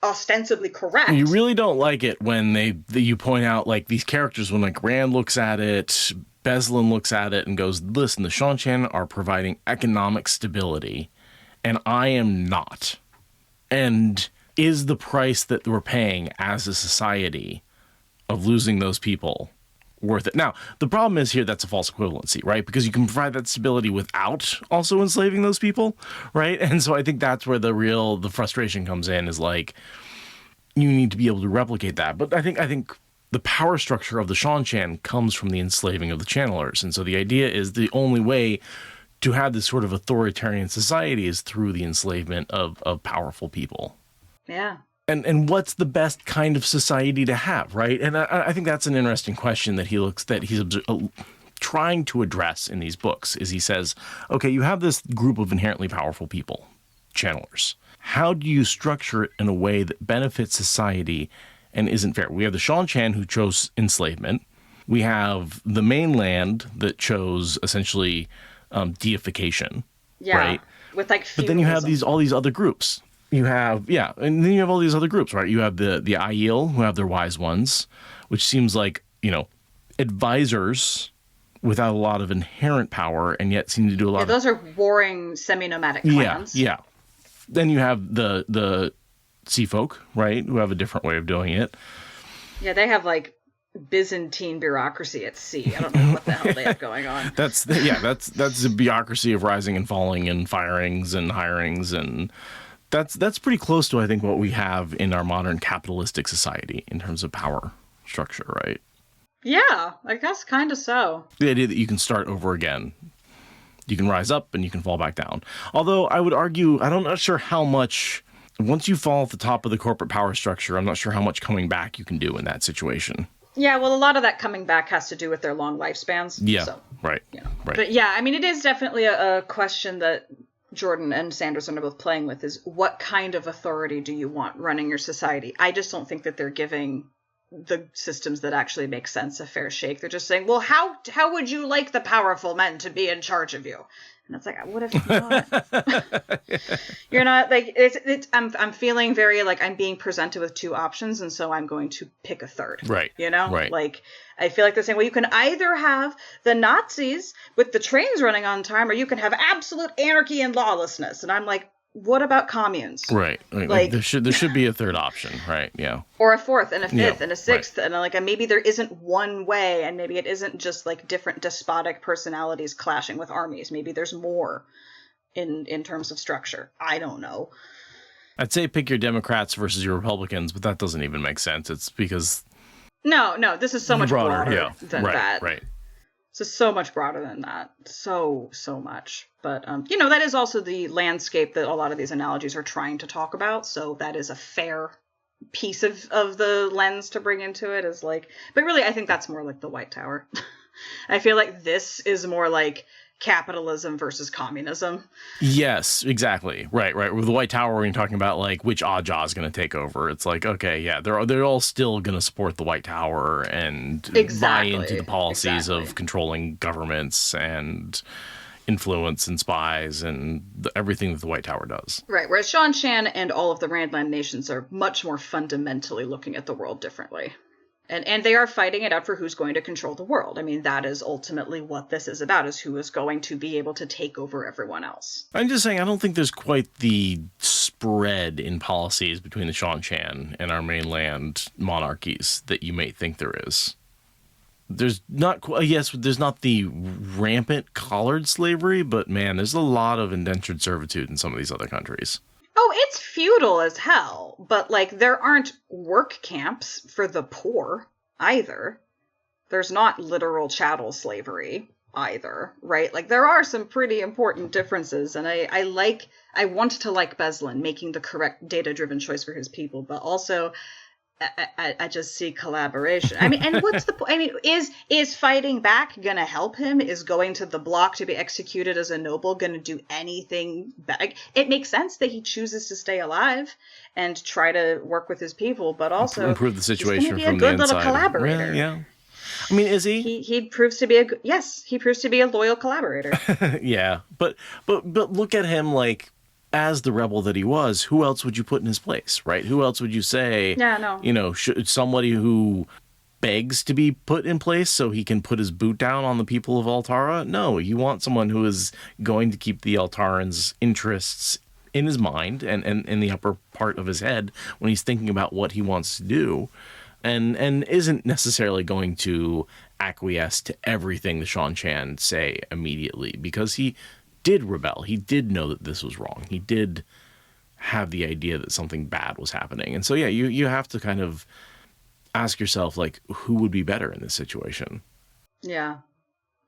ostensibly correct. You really don't like it when you point out, like, these characters, when, like, Rand looks at it, Beslan looks at it and goes, listen, the Seanchan are providing economic stability, and I am not. And is the price that we're paying as a society of losing those people worth it? Now, the problem is here that's a false equivalency, right? Because you can provide that stability without also enslaving those people, right? And so I think that's where the frustration comes in, is like, you need to be able to replicate that. But I think the power structure of the Seanchan comes from the enslaving of the channelers. And so the idea is the only way to have this sort of authoritarian society is through the enslavement of powerful people. Yeah. And what's the best kind of society to have, right? And I think that's an interesting question that he's trying to address in these books. Is he says, okay, you have this group of inherently powerful people, channelers. How do you structure it in a way that benefits society and isn't fair? We have the Seanchan who chose enslavement. We have the mainland that chose essentially deification, right? With like feudalism. But then you have all these other groups. You have, and then you have all these other groups, right? You have the Aiel, who have their wise ones, which seems like, advisors without a lot of inherent power, and yet seem to do a lot of... those are warring semi-nomadic clans. Yeah. Then you have the sea folk, right, who have a different way of doing it. Yeah, they have, like, Byzantine bureaucracy at sea. I don't know what the hell they have going on. That's the bureaucracy of rising and falling and firings and hirings, and... That's pretty close to, I think, what we have in our modern capitalistic society in terms of power structure, right? Yeah, I guess kind of so. The idea that you can start over again. You can rise up and you can fall back down. Although I would argue, I'm not sure how much, once you fall at the top of the corporate power structure, I'm not sure how much coming back you can do in that situation. Yeah, well, a lot of that coming back has to do with their long lifespans. Yeah, so, right. Right. But yeah, I mean, it is definitely a question that Jordan and Sanderson are both playing with, is what kind of authority do you want running your society? I just don't think that they're giving the systems that actually make sense a fair shake. They're just saying, well, how would you like the powerful men to be in charge of you? And it's like, what if you're not? You're not, like, I'm feeling very like I'm being presented with two options, and so I'm going to pick a third. Right. Right. Like, I feel like they're saying, well, you can either have the Nazis with the trains running on time, or you can have absolute anarchy and lawlessness. And I'm like, what about communes? Right. Like there should be a third option, right? Yeah. Or a fourth and a fifth and a sixth. Right. And maybe there isn't one way, and maybe it isn't just like different despotic personalities clashing with armies. Maybe there's more in terms of structure. I don't know. I'd say pick your Democrats versus your Republicans, but that doesn't even make sense. It's because... No, this is so much broader than that. Right. So much broader than that. So much. But, that is also the landscape that a lot of these analogies are trying to talk about. So that is a fair piece of the lens to bring into it, is like, but really I think that's more like the White Tower. I feel like this is more like capitalism versus communism. Yes, exactly. Right. With the White Tower, when you're talking about like which Ajah is going to take over, it's like, okay, yeah, they're all still going to support the White Tower and buy into the policies of controlling governments and influence and spies and everything that the White Tower does. Right. Whereas Shan Shan and all of the Randland nations are much more fundamentally looking at the world differently. And they are fighting it out for who's going to control the world. I mean, that is ultimately what this is about, is who is going to be able to take over everyone else. I'm just saying, I don't think there's quite the spread in policies between the Shan Shan and our mainland monarchies that you may think there is. There's not, there's not the rampant collared slavery, but man, there's a lot of indentured servitude in some of these other countries. Oh, it's feudal as hell, but, like, there aren't work camps for the poor, either. There's not literal chattel slavery, either, right? Like, there are some pretty important differences, and I want to like Beslan making the correct data-driven choice for his people, but also I just see collaboration. I mean, and what's the point? I mean, is fighting back gonna help him? Is going to the block to be executed as a noble gonna do anything back? It makes sense that he chooses to stay alive and try to work with his people, but also improve the situation he's from be a good the inside. little collaborator. Yeah. I mean, is he? He proves to be he proves to be a loyal collaborator. Yeah, but look at him, like, as the rebel that he was, who else would you put in his place, right? Who else would you say, somebody who begs to be put in place so he can put his boot down on the people of Altara? No, you want someone who is going to keep the Altarans' interests in his mind and in the upper part of his head when he's thinking about what he wants to do, and isn't necessarily going to acquiesce to everything the Shan Shan say immediately, because he did rebel. He did know that this was wrong. He did have the idea that something bad was happening. And so, yeah, you have to kind of ask yourself, like, who would be better in this situation? Yeah.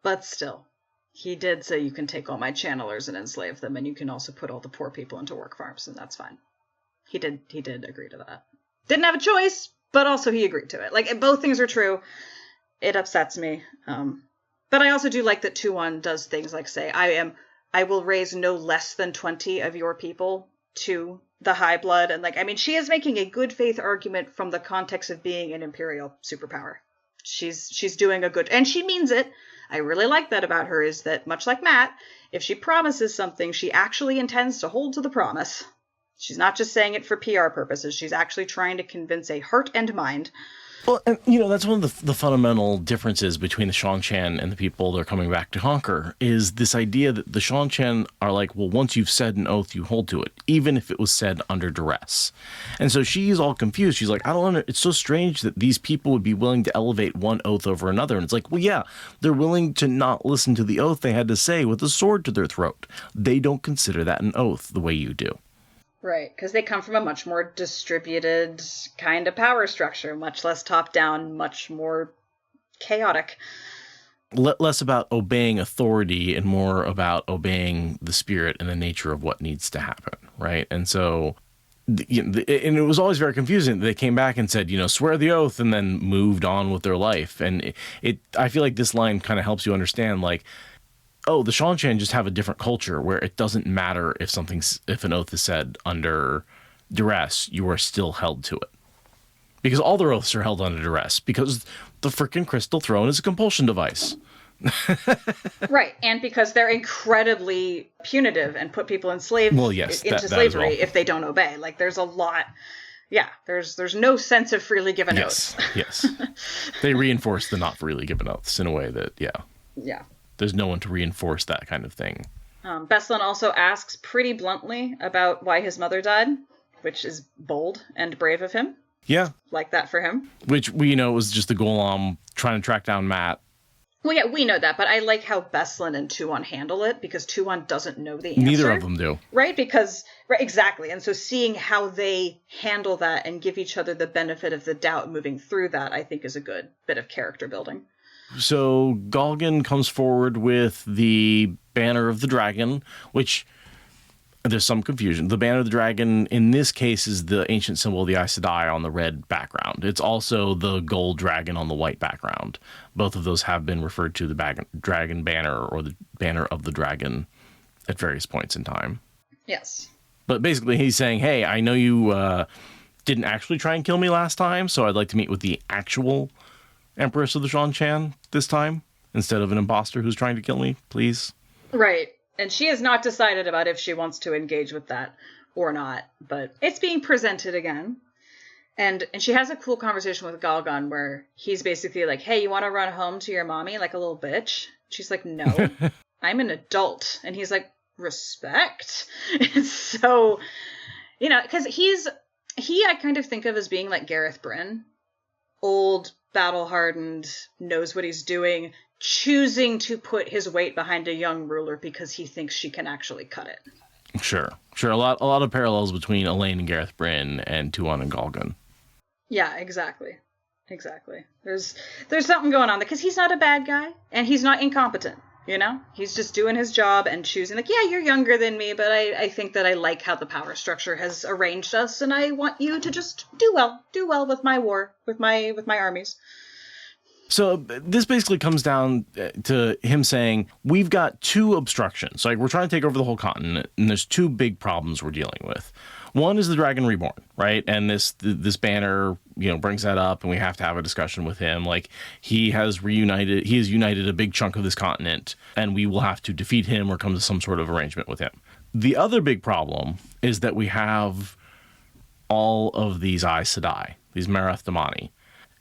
But still, he did say, you can take all my channelers and enslave them, and you can also put all the poor people into work farms, and that's fine. He did agree to that. Didn't have a choice, but also he agreed to it. Like, both things are true. It upsets me. But I also do like that 2-1 does things like say, I will raise no less than 20 of your people to the high blood. And, like, I mean, she is making a good faith argument from the context of being an imperial superpower. She's doing a good, and she means it. I really like that about her, is that, much like Matt, if she promises something, she actually intends to hold to the promise. She's not just saying it for PR purposes. She's actually trying to convince a heart and mind. Well, and, that's one of the fundamental differences between the Shan Shan and the people they're coming back to conquer, is this idea that the Shan Shan are like, well, once you've said an oath, you hold to it, even if it was said under duress. And so she's all confused. She's like, it's so strange that these people would be willing to elevate one oath over another. And it's like, well, yeah, they're willing to not listen to the oath they had to say with a sword to their throat. They don't consider that an oath the way you do. Right, because they come from a much more distributed kind of power structure, much less top-down, much more chaotic. Less about obeying authority and more about obeying the spirit and the nature of what needs to happen, right? And so, and it was always very confusing. They came back and said, swear the oath, and then moved on with their life. And I feel like this line kind of helps you understand, like, oh, the Shan Shan just have a different culture where it doesn't matter if an oath is said under duress, you are still held to it. Because all their oaths are held under duress, because the frickin' Crystal Throne is a compulsion device. Right, and because they're incredibly punitive and put people into slavery if they don't obey. Like, there's a lot. Yeah, there's no sense of freely given oaths. Yes. They reinforce the not freely given oaths in a way that, Yeah. There's no one to reinforce that kind of thing. Beslan also asks pretty bluntly about why his mother died, which is bold and brave of him. Yeah. Like that for him. Which we know was just the Golem trying to track down Matt. Well, yeah, we know that, but I like how Beslan and 2-1 handle it, because 2-1 doesn't know the answer. Neither of them do. Right, exactly. And so seeing how they handle that and give each other the benefit of the doubt moving through that, I think, is a good bit of character building. So Galgan comes forward with the banner of the dragon, which there's some confusion. The banner of the dragon in this case is the ancient symbol of the Aes Sedai on the red background. It's also the gold dragon on the white background. Both of those have been referred to the dragon banner or the banner of the dragon at various points in time. Yes. But basically he's saying, hey, I know you didn't actually try and kill me last time, so I'd like to meet with the actual Empress of the Shan-Chan this time, instead of an imposter who's trying to kill me, please. Right. And she has not decided about if she wants to engage with that or not, but it's being presented again. And she has a cool conversation with Galgan where he's basically like, hey, you want to run home to your mommy like a little bitch? She's like, no, I'm an adult. And he's like, respect. And so, you know, because I kind of think of as being like Gareth Bryn, old, battle-hardened, knows what he's doing, choosing to put his weight behind a young ruler because he thinks she can actually cut it. Sure. A lot of parallels between Elaine and Gareth Bryn and Tuon and Galgan. Yeah, exactly. There's something going on there because he's not a bad guy and he's not incompetent. You know, he's just doing his job and choosing, like, yeah, you're younger than me, but I think that I like how the power structure has arranged us, and I want you to just do well with my war, with my armies. So this basically comes down to him saying, we've got two obstructions. Like, we're trying to take over the whole continent, and there's two big problems we're dealing with. One is the Dragon Reborn, right? And this banner, you know, brings that up, and we have to have a discussion with him. Like, he has united a big chunk of this continent, and we will have to defeat him or come to some sort of arrangement with him. The other big problem is that we have all of these Aes Sedai, these Marath Damani,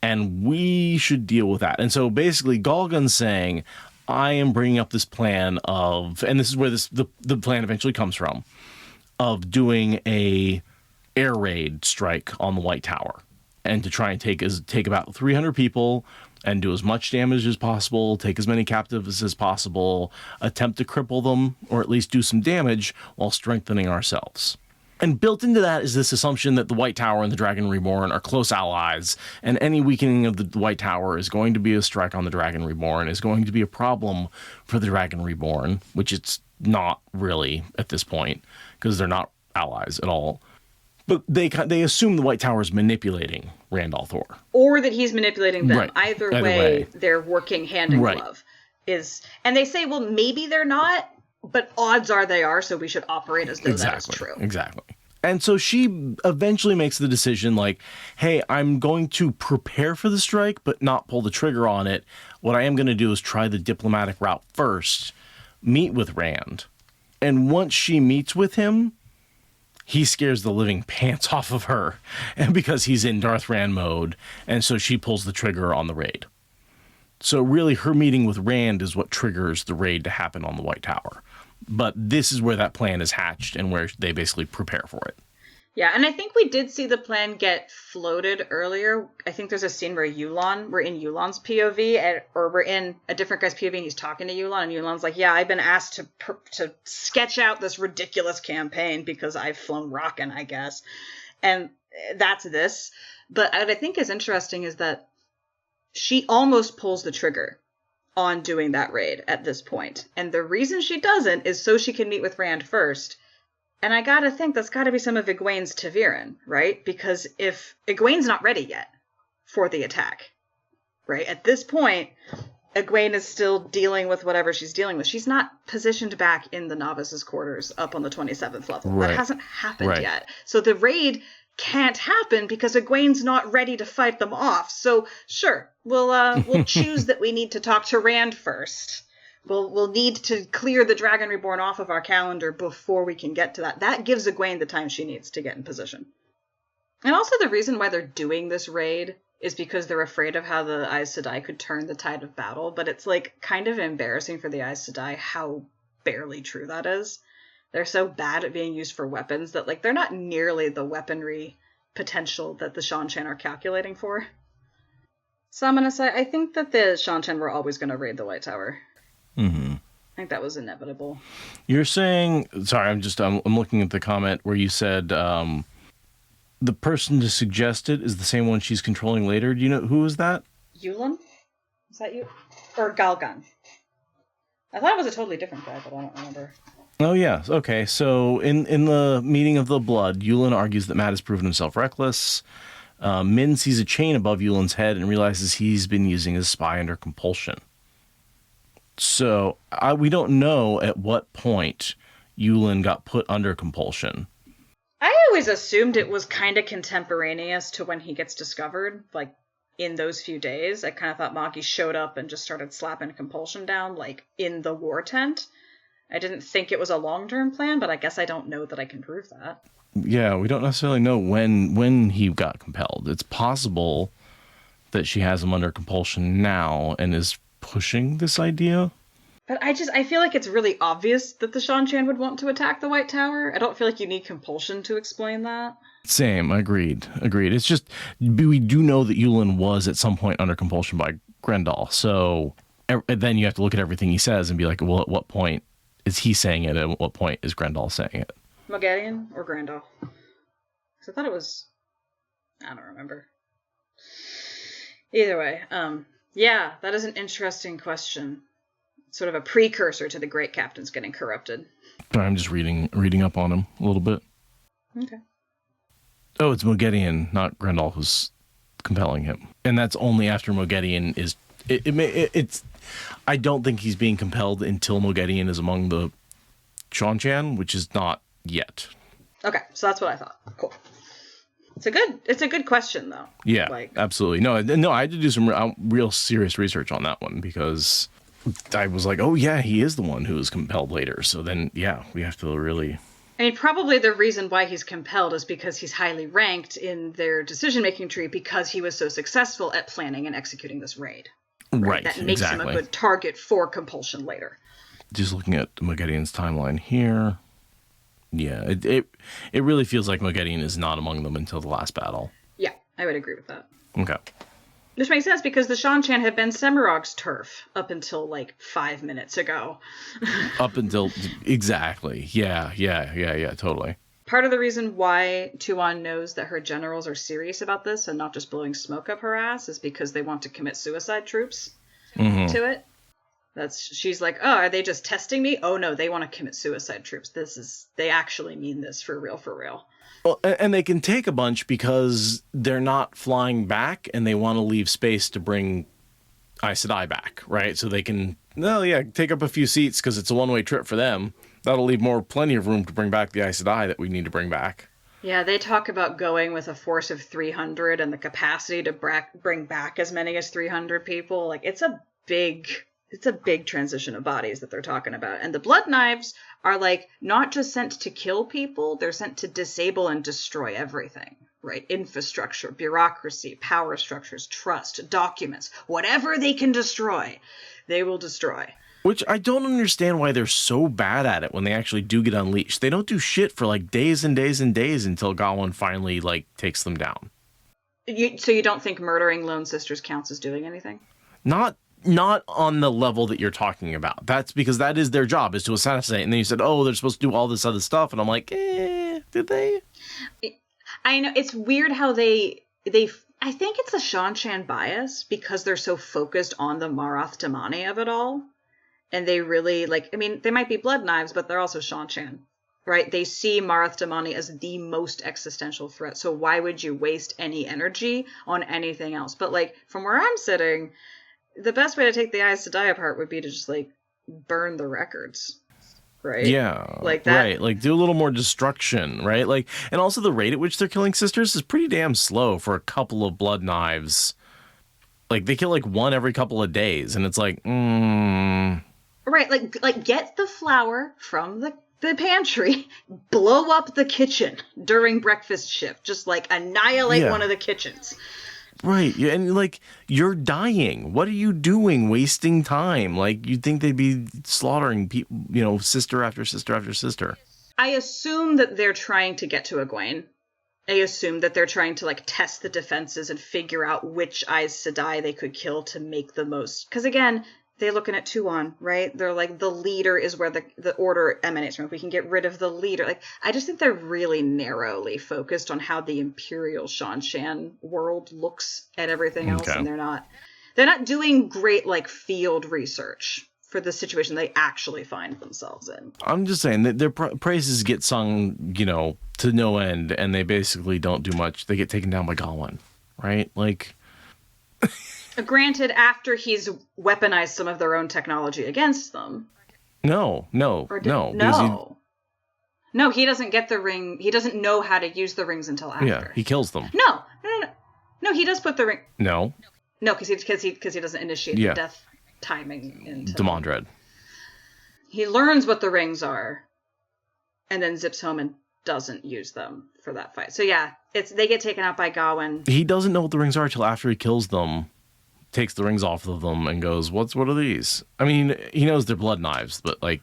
and we should deal with that. And so basically Galgan's saying, I am bringing up this plan of, and this is where the plan eventually comes from, of doing a air raid strike on the White Tower, and to try and take about 300 people and do as much damage as possible, take as many captives as possible, attempt to cripple them, or at least do some damage while strengthening ourselves. And built into that is this assumption that the White Tower and the Dragon Reborn are close allies, and any weakening of the White Tower is going to be a strike on the Dragon Reborn, is going to be a problem for the Dragon Reborn, which it's not really at this point, because they're not allies at all. But they assume the White Tower is manipulating Rand al'Thor. Or that he's manipulating them. Right. Either way, they're working hand in glove. And they say, well, maybe they're not, but odds are they are, so we should operate as though that is true. Exactly. And so she eventually makes the decision like, hey, I'm going to prepare for the strike, but not pull the trigger on it. What I am going to do is try the diplomatic route first, meet with Rand. And once she meets with him, he scares the living pants off of her, and because he's in Darth Rand mode, and so she pulls the trigger on the raid. So really, her meeting with Rand is what triggers the raid to happen on the White Tower. But this is where that plan is hatched and where they basically prepare for it. Yeah, and I think we did see the plan get floated earlier. I think there's a scene where we're in Yulan's POV, or we're in a different guy's POV, and he's talking to Yulan, and Yulan's like, yeah, I've been asked to sketch out this ridiculous campaign because I've flown Rockin', I guess. And that's this. But what I think is interesting is that she almost pulls the trigger on doing that raid at this point. And the reason she doesn't is so she can meet with Rand first. And I gotta think that's gotta be some of Egwene's Ta'veren, right? Because if Egwene's not ready yet for the attack, right? At this point, Egwene is still dealing with whatever she's dealing with. She's not positioned back in the novices' quarters up on the 27th level. Right. That hasn't happened yet. So the raid can't happen because Egwene's not ready to fight them off. So sure, we'll choose that we need to talk to Rand first. We'll need to clear the Dragon Reborn off of our calendar before we can get to that. That gives Egwene the time she needs to get in position. And also the reason why they're doing this raid is because they're afraid of how the Aes Sedai could turn the tide of battle. But it's like kind of embarrassing for the Aes Sedai how barely true that is. They're so bad at being used for weapons that like they're not nearly the weaponry potential that the Shan-Chan are calculating for. So I'm going to say, I think that the Shan-Chan were always going to raid the White Tower. Mm-hmm. I think that was inevitable. You're saying, sorry, I'm looking at the comment where you said the person to suggest it is the same one she's controlling later. Do you know who is that? Yulan? Is that you? Or Galgan. I thought it was a totally different guy, but I don't remember. Oh, yeah. Okay. So in the meeting of the blood, Yulin argues that Matt has proven himself reckless. Min sees a chain above Yulin's head and realizes he's been using his spy under compulsion. So we don't know at what point Yulin got put under compulsion. I always assumed it was kind of contemporaneous to when he gets discovered, like in those few days. I kind of thought Maki showed up and just started slapping compulsion down, like in the war tent. I didn't think it was a long-term plan, but I guess I don't know that I can prove that. Yeah, we don't necessarily know when he got compelled. It's possible that she has him under compulsion now and is pushing this idea. But I feel like it's really obvious that the Shanshan would want to attack the White Tower. I don't feel like you need compulsion to explain that. Same, agreed. It's just, we do know that Yulin was at some point under compulsion by Grendel, so then you have to look at everything he says and be like, well, at what point is he saying it, and at what point is Grendel saying it? Moghedien or Grendel? Because I thought it was... I don't remember. Either way, yeah, that is an interesting question. Sort of a precursor to the Great Captains getting corrupted. I'm just reading up on him a little bit. Okay. Oh, it's Moghedien, not Grendel, who's compelling him. And that's only after Moghedien is... It's... I don't think he's being compelled until Moghedien is among the Shanshan, which is not yet. Okay, so that's what I thought. Cool. It's a good question, though. Yeah, absolutely. No, I had to do some real serious research on that one, because I was like, oh yeah, he is the one who was compelled later. So then, yeah, we have to really... I mean, probably the reason why he's compelled is because he's highly ranked in their decision-making tree because he was so successful at planning and executing this raid. Right, that makes him a good target for compulsion later. Just looking at Moghedien's timeline here. Yeah, it really feels like Moghedien is not among them until the last battle. Yeah, I would agree with that. Okay. Which makes sense because the Shanshan had been Semirog's turf up until like 5 minutes ago. Up until... Exactly. Yeah, totally. Part of the reason why Tuon knows that her generals are serious about this and not just blowing smoke up her ass is because they want to commit suicide troops to it. She's like, oh, are they just testing me? Oh no, they want to commit suicide troops. They actually mean this for real. Well, and they can take a bunch because they're not flying back and they want to leave space to bring Aes Sedai back, right? So they can, take up a few seats because it's a one-way trip for them. That'll leave plenty of room to bring back the Aes Sedai that we need to bring back. Yeah, they talk about going with a force of 300 and the capacity to bring back as many as 300 people. Like, it's a big transition of bodies that they're talking about. And the Blood Knives are, like, not just sent to kill people, they're sent to disable and destroy everything, right? Infrastructure, bureaucracy, power structures, trust, documents, whatever they can destroy, they will destroy. Which I don't understand why they're so bad at it when they actually do get unleashed. They don't do shit for, like, days and days and days until Gawain finally, like, takes them down. So you don't think murdering Lone Sisters counts as doing anything? Not on the level that you're talking about. That's because that is their job, is to assassinate. And then you said, oh, they're supposed to do all this other stuff. And I'm like, did they? I know. It's weird how they I think it's a Shanshan bias because they're so focused on the Marath Damani of it all. And they really, they might be Blood Knives, but they're also Shanshan, right? They see Marath Damani as the most existential threat. So why would you waste any energy on anything else? But, from where I'm sitting, the best way to take the Aes Sedai apart would be to just, burn the records, right? Yeah, like that. Right, do a little more destruction, right? And also the rate at which they're killing sisters is pretty damn slow for a couple of Blood Knives. They kill, one every couple of days, and it's Right, get the flour from the pantry, blow up the kitchen during breakfast shift, just, annihilate one of the kitchens. Right, and, you're dying. What are you doing wasting time? You'd think they'd be slaughtering people, sister after sister after sister. I assume that they're trying to get to Egwene. I assume that they're trying to, test the defenses and figure out which Aes Sedai they could kill to make the most. Because, again, they're looking at Tuon, right? They're the leader is where the order emanates from. If we can get rid of the leader. I just think they're really narrowly focused on how the Imperial Shanshan world looks at everything else. And they're not They're not doing great, like, field research for the situation they actually find themselves in. I'm just saying that their praises get sung, to no end, and they basically don't do much. They get taken down by Gawain, right? Like, granted, after he's weaponized some of their own technology against them. No. No, he doesn't get the ring. He doesn't know how to use the rings until after. Yeah, he kills them. No, he does put the ring. No, because he doesn't initiate the death timing into Demandred. He learns what the rings are, and then zips home and doesn't use them for that fight. So yeah, they get taken out by Gawain. He doesn't know what the rings are till after he kills them, takes the rings off of them, and goes, "What are these?" I mean, he knows they're blood knives, but like.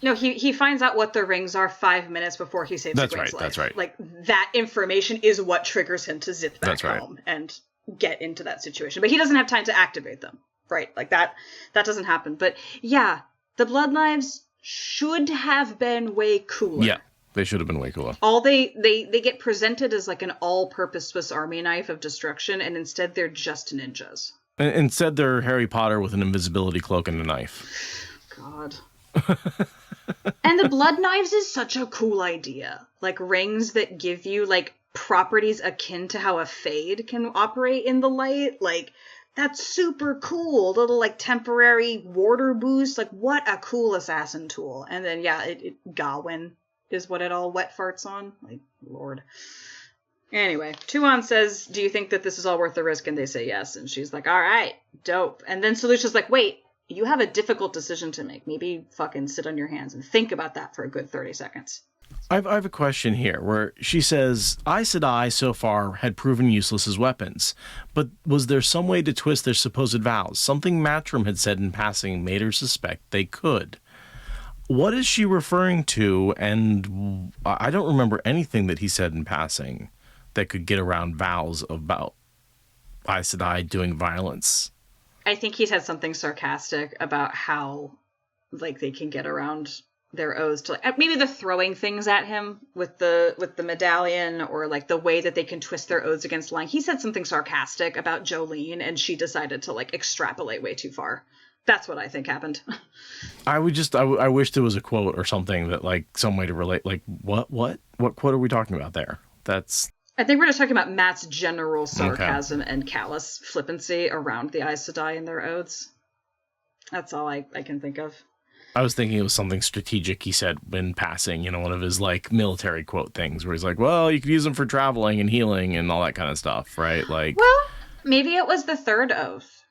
No, he finds out what the rings are 5 minutes before he saves Egwene's life. That's right. Like, that information is what triggers him to zip back home and get into that situation. But he doesn't have time to activate them, right? Like, that doesn't happen. But, yeah, the blood knives should have been way cooler. Yeah, they should have been way cooler. They get presented as, like, an all-purpose Swiss Army knife of destruction, and instead they're just ninjas. Instead, they're Harry Potter with an invisibility cloak and a knife. God. And the blood knives is such a cool idea. Like, rings that give you, like, properties akin to how a fade can operate in the light. Like, that's super cool. Little, like, temporary warder boost. Like, what a cool assassin tool. And then, yeah, Gawain is what it all wet farts on. Like, Lord. Anyway, Tuon says, do you think that this is all worth the risk? And they say yes. And she's like, all right, dope. And then Selucia's like, wait. You have a difficult decision to make. Maybe fucking sit on your hands and think about that for a good 30 seconds. I have a question here where she says, Aes Sedai so far had proven useless as weapons, but was there some way to twist their supposed vows? Something Matrim had said in passing made her suspect they could. What is she referring to? And I don't remember anything that he said in passing that could get around vows about Aes Sedai doing violence. I think he said something sarcastic about how, like, they can get around their oaths to, like, maybe the throwing things at him with the medallion, or like the way that they can twist their oaths against lying. He said something sarcastic about Jolene, and she decided to, like, extrapolate way too far. That's what I think happened. I wish there was a quote or something that, like, some way to relate. Like, what quote are we talking about there? I think we're just talking about Matt's general sarcasm and callous flippancy around the Aes Sedai and their oaths. That's all I can think of. I was thinking it was something strategic he said in passing, one of his, like, military quote things where he's like, well, you could use them for traveling and healing and all that kind of stuff, right? Like, well, maybe it was the third oath.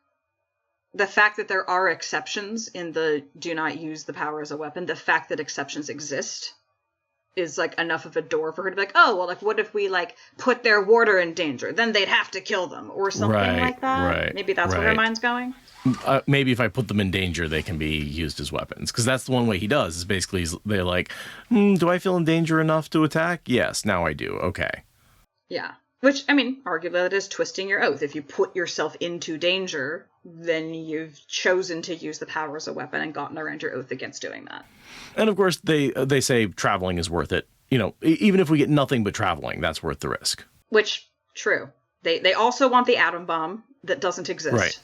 The fact that there are exceptions in the do not use the power as a weapon, the fact that exceptions exist is, like, enough of a door for her to be like, oh, well, like, what if we, like, put their warder in danger? Then they'd have to kill them, or something like that. Right, maybe that's where her mind's going. Maybe if I put them in danger, they can be used as weapons. Because that's the one way he does, is basically they're like, do I feel in danger enough to attack? Yes, now I do. Okay. Yeah. Which, I mean, arguably that is twisting your oath. If you put yourself into danger, then you've chosen to use the power as a weapon and gotten around your oath against doing that. And of course, they say traveling is worth it. Even if we get nothing but traveling, that's worth the risk. Which, true. They also want the atom bomb that doesn't exist. Right.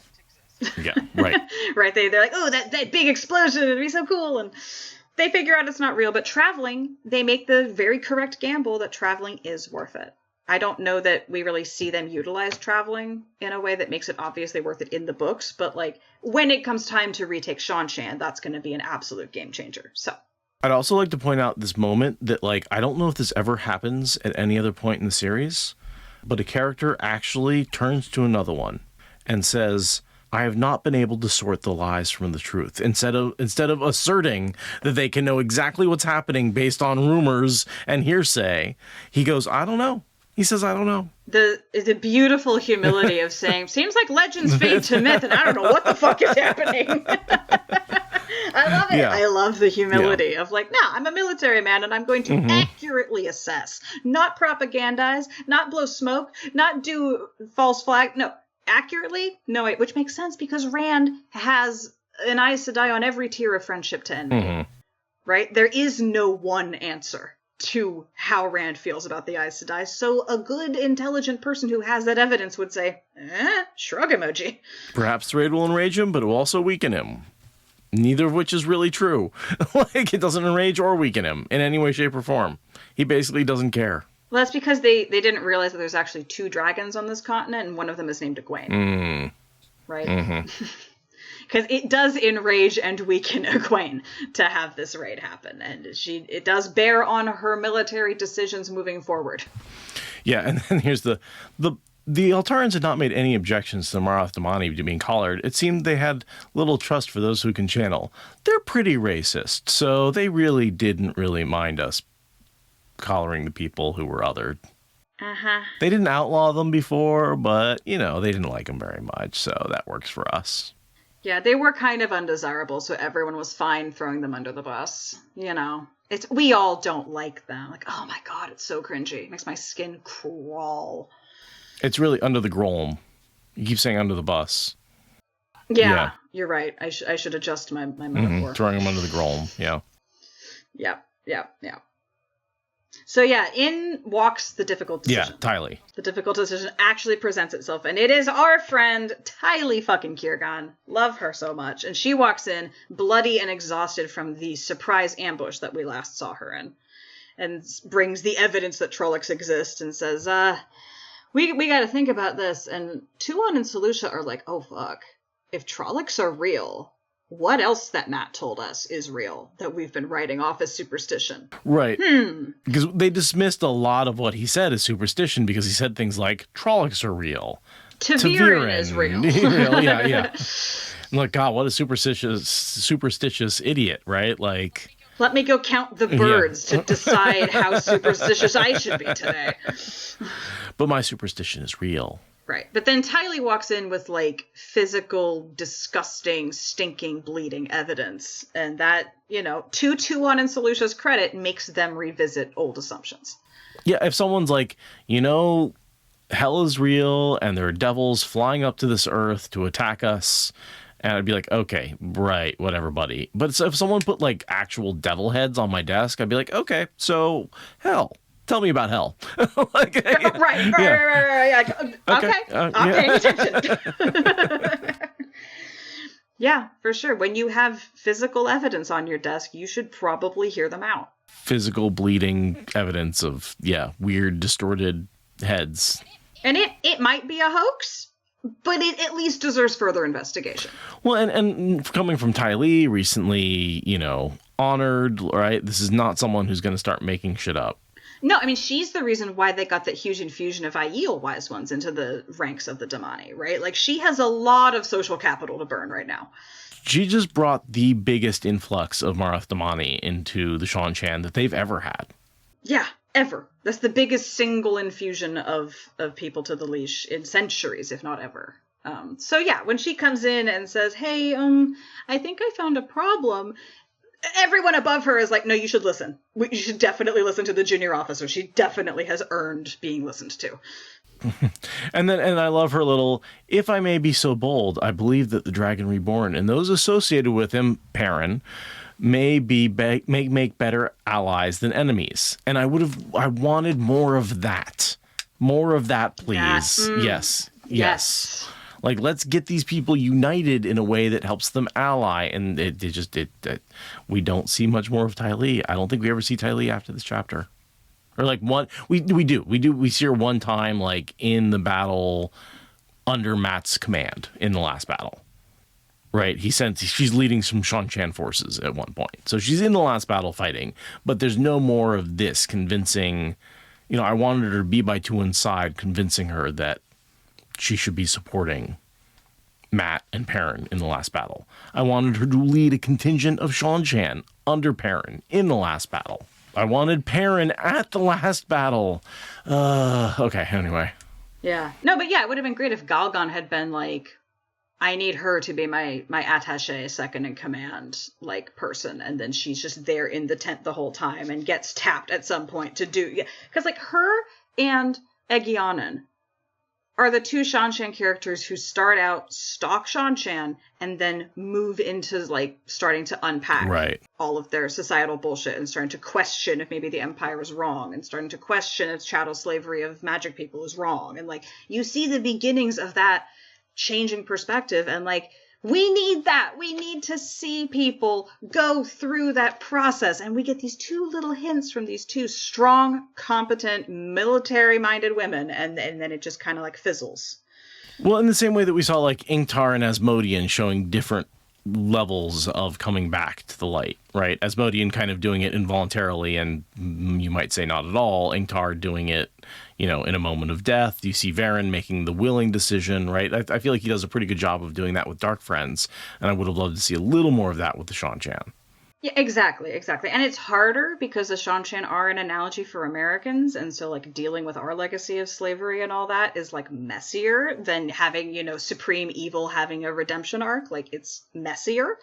Yeah, right. Right. They're like, oh, that big explosion, it'd be so cool. And they figure out it's not real. But traveling, they make the very correct gamble that traveling is worth it. I don't know that we really see them utilize traveling in a way that makes it obviously worth it in the books, but, like, when it comes time to retake Seanchan, that's going to be an absolute game changer. So I'd also like to point out this moment that, like, I don't know if this ever happens at any other point in the series, but a character actually turns to another one and says, I have not been able to sort the lies from the truth. Instead of asserting that they can know exactly what's happening based on rumors and hearsay, he goes, I don't know. He says, I don't know. The beautiful humility of saying, seems like legends fade to myth, and I don't know what the fuck is happening. I love it. Yeah. I love the humility of, like, no, I'm a military man, and I'm going to accurately assess, not propagandize, not blow smoke, not do false flag. No, accurately? No, wait, which makes sense because Rand has an Aes Sedai on every tier of friendship to envy. Right? There is no one answer. to how Rand feels about the Aes Sedai. So a good, intelligent person who has that evidence would say, shrug emoji. Perhaps the raid will enrage him, but it will also weaken him. Neither of which is really true. Like, it doesn't enrage or weaken him in any way, shape, or form. He basically doesn't care. Well, that's because they didn't realize that there's actually 2 dragons on this continent, and one of them is named Egwene. Right? Mm-hmm. Because it does enrage and weaken Egwene to have this raid happen, and it does bear on her military decisions moving forward. Yeah, and then here's the Altarans had not made any objections to the Marath Damani being collared. It seemed they had little trust for those who can channel. They're pretty racist, so they really didn't really mind us collaring the people who were othered. They didn't outlaw them before, but, they didn't like them very much, so that works for us. Yeah, they were kind of undesirable, so everyone was fine throwing them under the bus. We all don't like them. Like, oh my god, it's so cringy. It makes my skin crawl. It's really under the Grolm. You keep saying under the bus. Yeah. You're right. I should adjust my metaphor. Throwing them under the Grolm, yeah. Yeah. So in walks the difficult decision. Yeah, Tylee. The difficult decision actually presents itself, and it is our friend Tylee fucking Kiergan. Love her so much. And she walks in bloody and exhausted from the surprise ambush that we last saw her in, and brings the evidence that Trollocs exist and says, we gotta think about this. And Tuon and Selucia are like, oh fuck, if Trollocs are real, what else that Matt told us is real that we've been writing off as superstition? Right. Because they dismissed a lot of what he said as superstition because he said things like, Trollocs are real. Ta'Veren is real. Yeah. I'm like, God, what a superstitious idiot, right? Like, let me go count the birds to decide how superstitious I should be today. But my superstition is real. Right. But then Tylee walks in with, physical, disgusting, stinking, bleeding evidence. And that, to Tuon and Selucia's credit, makes them revisit old assumptions. Yeah, if someone's like, hell is real, and there are devils flying up to this earth to attack us, and I'd be like, okay, right, whatever, buddy. But if someone put, actual devil heads on my desk, I'd be like, okay, so hell. Tell me about hell. Right. Okay, I'm paying attention. Yeah, for sure. When you have physical evidence on your desk, you should probably hear them out. Physical bleeding evidence of, weird, distorted heads. And it might be a hoax, but it at least deserves further investigation. Well, and coming from Tylee, recently, honored, right? This is not someone who's going to start making shit up. No, I mean, she's the reason why they got that huge infusion of Aiel wise ones into the ranks of the Damani, right? She has a lot of social capital to burn right now. She just brought the biggest influx of Marath Damani into the Seanchan that they've ever had. Yeah, ever. That's the biggest single infusion of people to the leash in centuries, if not ever. So when she comes in and says, hey, I think I found a problem, everyone above her is like, no, you should listen. You should definitely listen to the junior officer. She definitely has earned being listened to. And I love her little, if I may be so bold, I believe that the Dragon Reborn and those associated with him, Perrin, may make better allies than enemies. And I wanted more of that. More of that, please. Yes. Let's get these people united in a way that helps them ally. And we don't see much more of Tylee. I don't think we ever see Tylee after this chapter. Or we do. We see her one time, in the battle under Matt's command in the last battle. Right? She's leading some Seanchan forces at one point. So she's in the last battle fighting, but there's no more of this convincing, I wanted her to be by Tuon's side, convincing her that she should be supporting Matt and Perrin in the last battle. I wanted her to lead a contingent of Seanchan under Perrin in the last battle. I wanted Perrin at the last battle. Okay, anyway. Yeah. No, but it would have been great if Galgon had been I need her to be my attaché, second in command, person. And then she's just there in the tent the whole time and gets tapped at some point to do. Yeah. Because, her and Egyanan are the two Shanshan characters who start out stock Shanshan and then move into like starting to unpack all of their societal bullshit and starting to question if maybe the Empire is wrong and starting to question if chattel slavery of magic people is wrong. And like you see the beginnings of that changing perspective, and like we need that. We need to see people go through that process. And we get these two little hints from these two strong, competent, military-minded women. And then it just kind of like fizzles. Well, in the same way that we saw like Ingtar and Asmodean showing different levels of coming back to the light, right? Asmodean kind of doing it involuntarily, and you might say not at all. Ingtar doing it, you know, in a moment of death. You see Varen making the willing decision, right? I feel like he does a pretty good job of doing that with Dark Friends, and I would have loved to see a little more of that with the Shanshan. Yeah, exactly. And it's harder because the Shanshan are an analogy for Americans, and so like dealing with our legacy of slavery and all that is like messier than having, you know, supreme evil having a redemption arc. Like it's messier,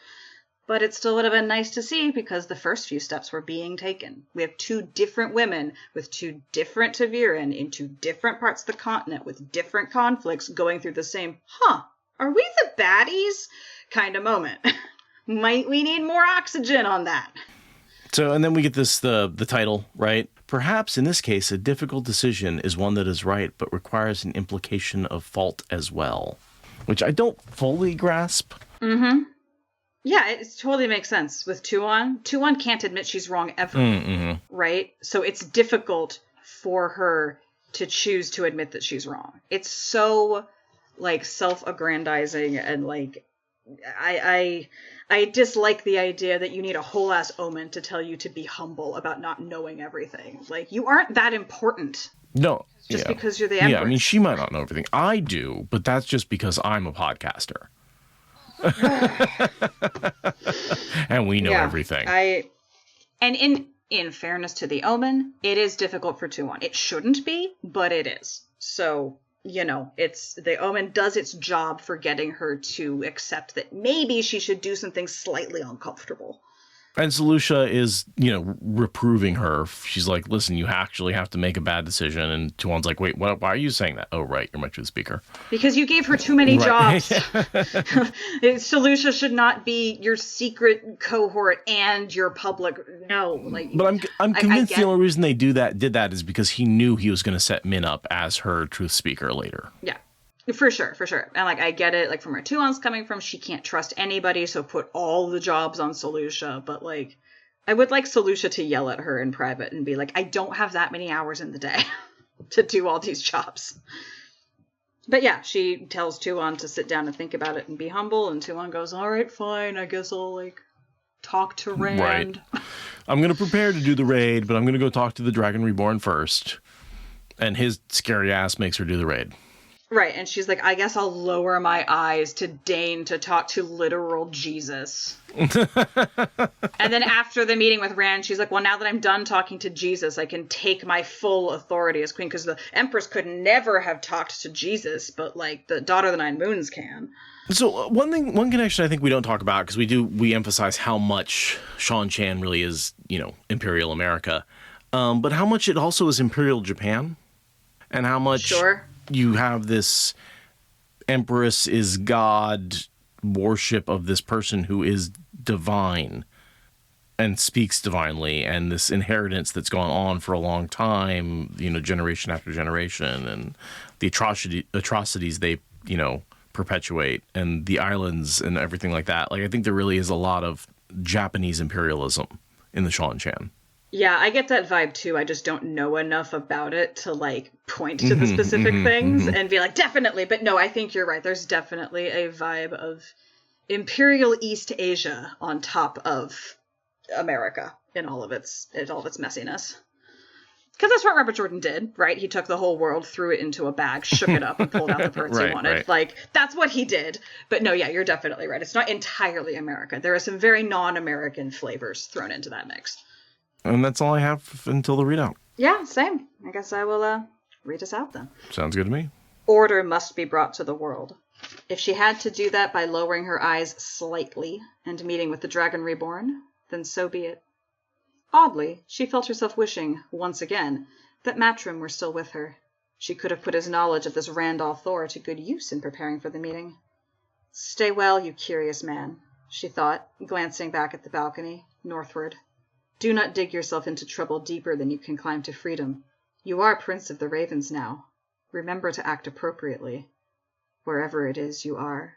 but it still would have been nice to see because the first few steps were being taken. We have two different women with two different Taviran in two different parts of the continent with different conflicts going through the same, are we the baddies kind of moment. Might we need more oxygen on that? So, and then we get this, the title, right? Perhaps in this case, a difficult decision is one that is right, but requires an implication of fault as well, which I don't fully grasp. Mm-hmm. Yeah, it totally makes sense with Tuon. Tuon can't admit she's wrong ever, right? So it's difficult for her to choose to admit that she's wrong. It's so, like, self-aggrandizing and, like, I dislike the idea that you need a whole ass omen to tell you to be humble about not knowing everything. Like, you aren't that important. No. Just because you're the Empress. Yeah, I mean, she might not know everything. I do, but that's just because I'm a podcaster. And we know everything. And in fairness to the omen, it is difficult for Tuon. It shouldn't be, but it is. So, you know, it's the omen does its job for getting her to accept that maybe she should do something slightly uncomfortable. And Selucia is, you know, reproving her. She's like, listen, you actually have to make a bad decision. And Tuon's like, wait, what? Why are you saying that? Oh, right. You're my truth speaker. Because you gave her too many jobs. Selucia should not be your secret cohort and your public. No. Like, but I'm convinced the only reason they did that is because he knew he was going to set Min up as her truth speaker later. Yeah. For sure. And, like, I get it, like, from where Tuon's coming from, she can't trust anybody, so put all the jobs on Selucia. But, like, I would like Selucia to yell at her in private and be like, I don't have that many hours in the day to do all these jobs. But, yeah, she tells Tuon to sit down and think about it and be humble, and Tuon goes, all right, fine, I guess I'll, like, talk to Rand. Right. I'm going to prepare to do the raid, but I'm going to go talk to the Dragon Reborn first. And his scary ass makes her do the raid. Right, and she's like, I guess I'll lower my eyes to deign to talk to literal Jesus. And then after the meeting with Rand, she's like, well, now that I'm done talking to Jesus, I can take my full authority as queen, because the Empress could never have talked to Jesus, but, like, the Daughter of the Nine Moons can. So one connection I think we don't talk about, because we emphasize how much Shanshan really is, you know, Imperial America, but how much it also is Imperial Japan, and how much... Sure. You have this Empress is God worship of this person who is divine and speaks divinely, and this inheritance that's gone on for a long time, you know, generation after generation, and the atrocities they, you know, perpetuate, and the islands and everything like that. Like, I think there really is a lot of Japanese imperialism in the Shanshan. Yeah, I get that vibe too. I just don't know enough about it to, like, point to the specific things and be like, definitely. But no, I think you're right. There's definitely a vibe of Imperial East Asia on top of America in all of its messiness. Because that's what Robert Jordan did, right? He took the whole world, threw it into a bag, shook it up, and pulled out the parts he wanted. Right. Like, that's what he did. But no, yeah, you're definitely right. It's not entirely America. There are some very non-American flavors thrown into that mix. And that's all I have until the readout. Yeah, same. I guess I will read us out then. Sounds good to me. Order must be brought to the world. If she had to do that by lowering her eyes slightly and meeting with the Dragon Reborn, then so be it. Oddly, she felt herself wishing, once again, that Matrim were still with her. She could have put his knowledge of this Randolph Thor to good use in preparing for the meeting. Stay well, you curious man, she thought, glancing back at the balcony, northward. Do not dig yourself into trouble deeper than you can climb to freedom. You are Prince of the Ravens now. Remember to act appropriately, wherever it is you are.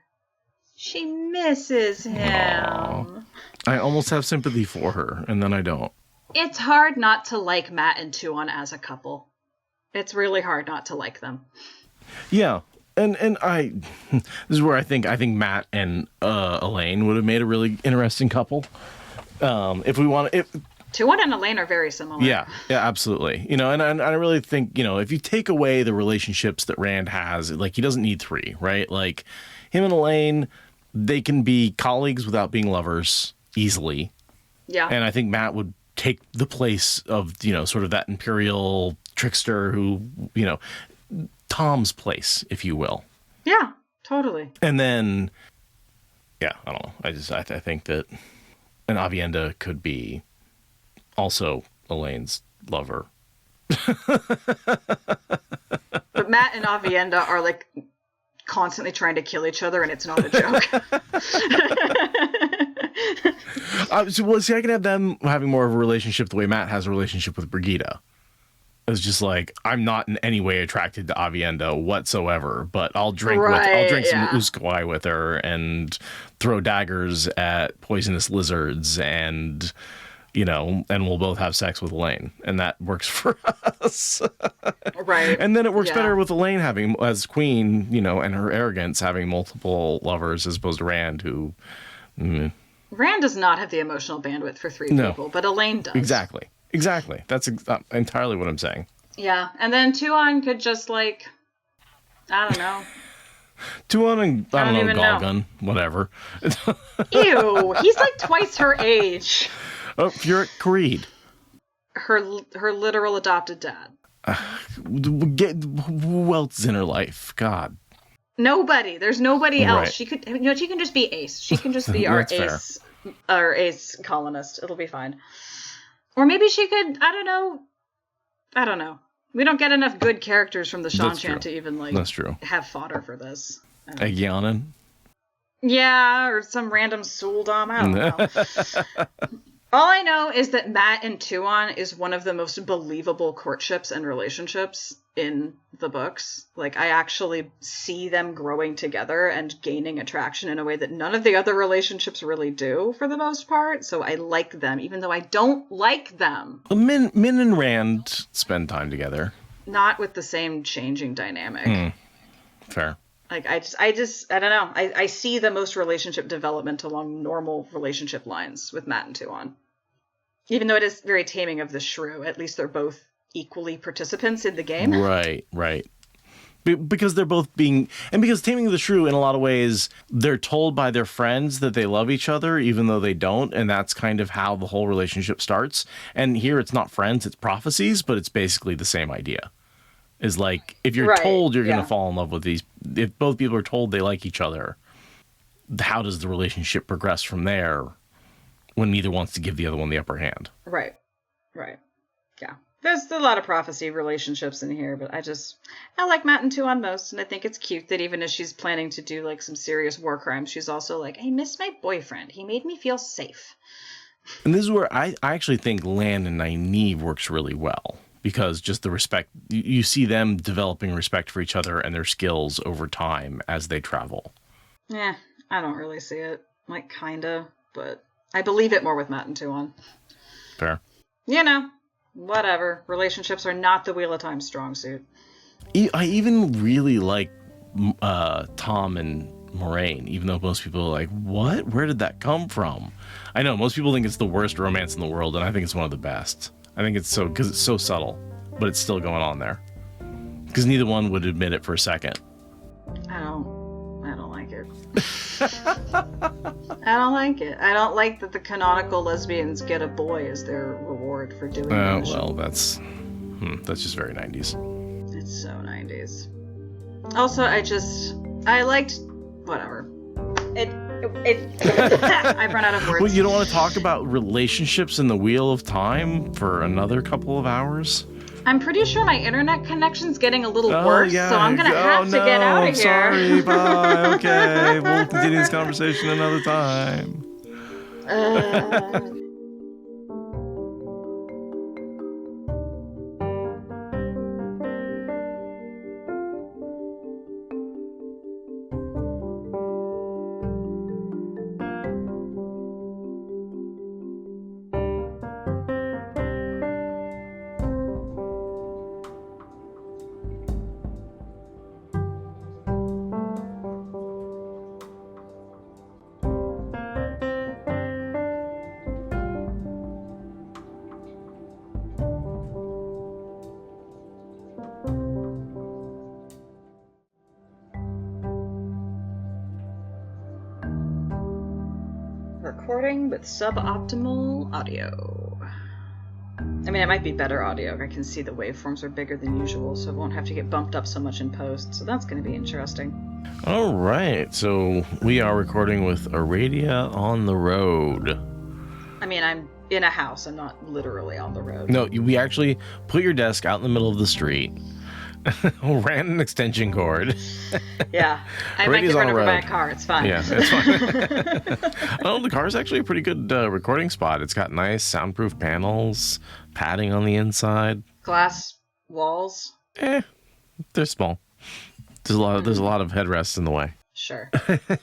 She misses him. Aww. I almost have sympathy for her, and then I don't. It's hard not to like Matt and Tuon as a couple. It's really hard not to like them. Yeah, and this is where I think Matt and Elaine would have made a really interesting couple. If we want to... Tuon and Elaine are very similar. Yeah, absolutely. And I really think, if you take away the relationships that Rand has, like, he doesn't need three, right? Like, him and Elaine, they can be colleagues without being lovers easily. Yeah. And I think Matt would take the place of, sort of that imperial trickster who, Tom's place, if you will. Yeah, totally. And then, I don't know. I think that an Avienda could be also Elaine's lover. But Matt and Avienda are like constantly trying to kill each other, and it's not a joke. See, I can have them having more of a relationship the way Matt has a relationship with Brigida. It's just like, I'm not in any way attracted to Avienda whatsoever, but I'll drink some Usquai with her and throw daggers at poisonous lizards and we'll both have sex with Elaine, and that works for us. Right. And then it works better with Elaine having, as queen, and her arrogance, having multiple lovers as opposed to Rand, who... Rand does not have the emotional bandwidth for three people, but Elaine does. Exactly. That's entirely what I'm saying. Yeah, and then Tuon could just, like, I don't know. Tuon and, I don't know, Galgun, whatever. Ew, he's like twice her age. Oh, you're at Creed. Her literal adopted dad. Who else is in her life? God. Nobody. There's nobody else. Right. She could. She can just be Ace. She can just be our Ace. Our Ace colonist. It'll be fine. Or maybe she could. I don't know. We don't get enough good characters from the Shan-Chan to even That's true. have fodder for this. Aegyanan? Yeah, or some random Suldom. I don't know. All I know is that Matt and Tuon is one of the most believable courtships and relationships in the books. Like, I actually see them growing together and gaining attraction in a way that none of the other relationships really do, for the most part. So I like them, even though I don't like them. Min and Rand spend time together. Not with the same changing dynamic. Fair. Like, I don't know. I see the most relationship development along normal relationship lines with Matt and Tuon. Even though it is very taming of the shrew, at least they're both equally participants in the game. Right. Because they're both because taming of the shrew, in a lot of ways, they're told by their friends that they love each other, even though they don't. And that's kind of how the whole relationship starts. And here it's not friends, it's prophecies, but it's basically the same idea. Is like, if you're told you're going to fall in love with these, if both people are told they like each other, how does the relationship progress from there when neither wants to give the other one the upper hand? Right. Yeah. There's a lot of prophecy relationships in here, but I like Matt and Tuon most, and I think it's cute that even as she's planning to do, like, some serious war crimes, she's also like, I miss my boyfriend. He made me feel safe. And this is where I actually think Lan and Nynaeve works really well. Because just the respect, you see them developing respect for each other and their skills over time as they travel. Yeah, I don't really see it. Like, kinda, but I believe it more with Matt and Tuon. Fair. Whatever. Relationships are not the Wheel of Time's strong suit. I even really like Tom and Moraine, even though most people are like, what? Where did that come from? I know, most people think it's the worst romance in the world, and I think it's one of the best. I think it's because it's so subtle, but it's still going on there. Because neither one would admit it for a second. I don't like it. I don't like it. I don't like that the canonical lesbians get a boy as their reward for doing it. Well, that's just very 90s. It's so 90s. Also, I liked whatever. I've run out of words. Well, you don't want to talk about relationships in the Wheel of Time for another couple of hours? I'm pretty sure my internet connection's getting a little worse, so I'm going to have to get out of here. Sorry, bye. Okay, we'll continue this conversation another time. Recording with suboptimal audio. I mean, it might be better audio. I can see the waveforms are bigger than usual, so it won't have to get bumped up so much in post. So that's going to be interesting. All right, so we are recording with Aradia on the road. I mean, I'm in a house. I'm not literally on the road. No, we actually put your desk out in the middle of the street. Ran an extension cord. Yeah, I might get run over by a car. It's fine. Yeah, it's fine. Oh, the car's actually a pretty good recording spot. It's got nice soundproof panels, padding on the inside, glass walls. They're small. There's a lot of headrests in the way. Sure. But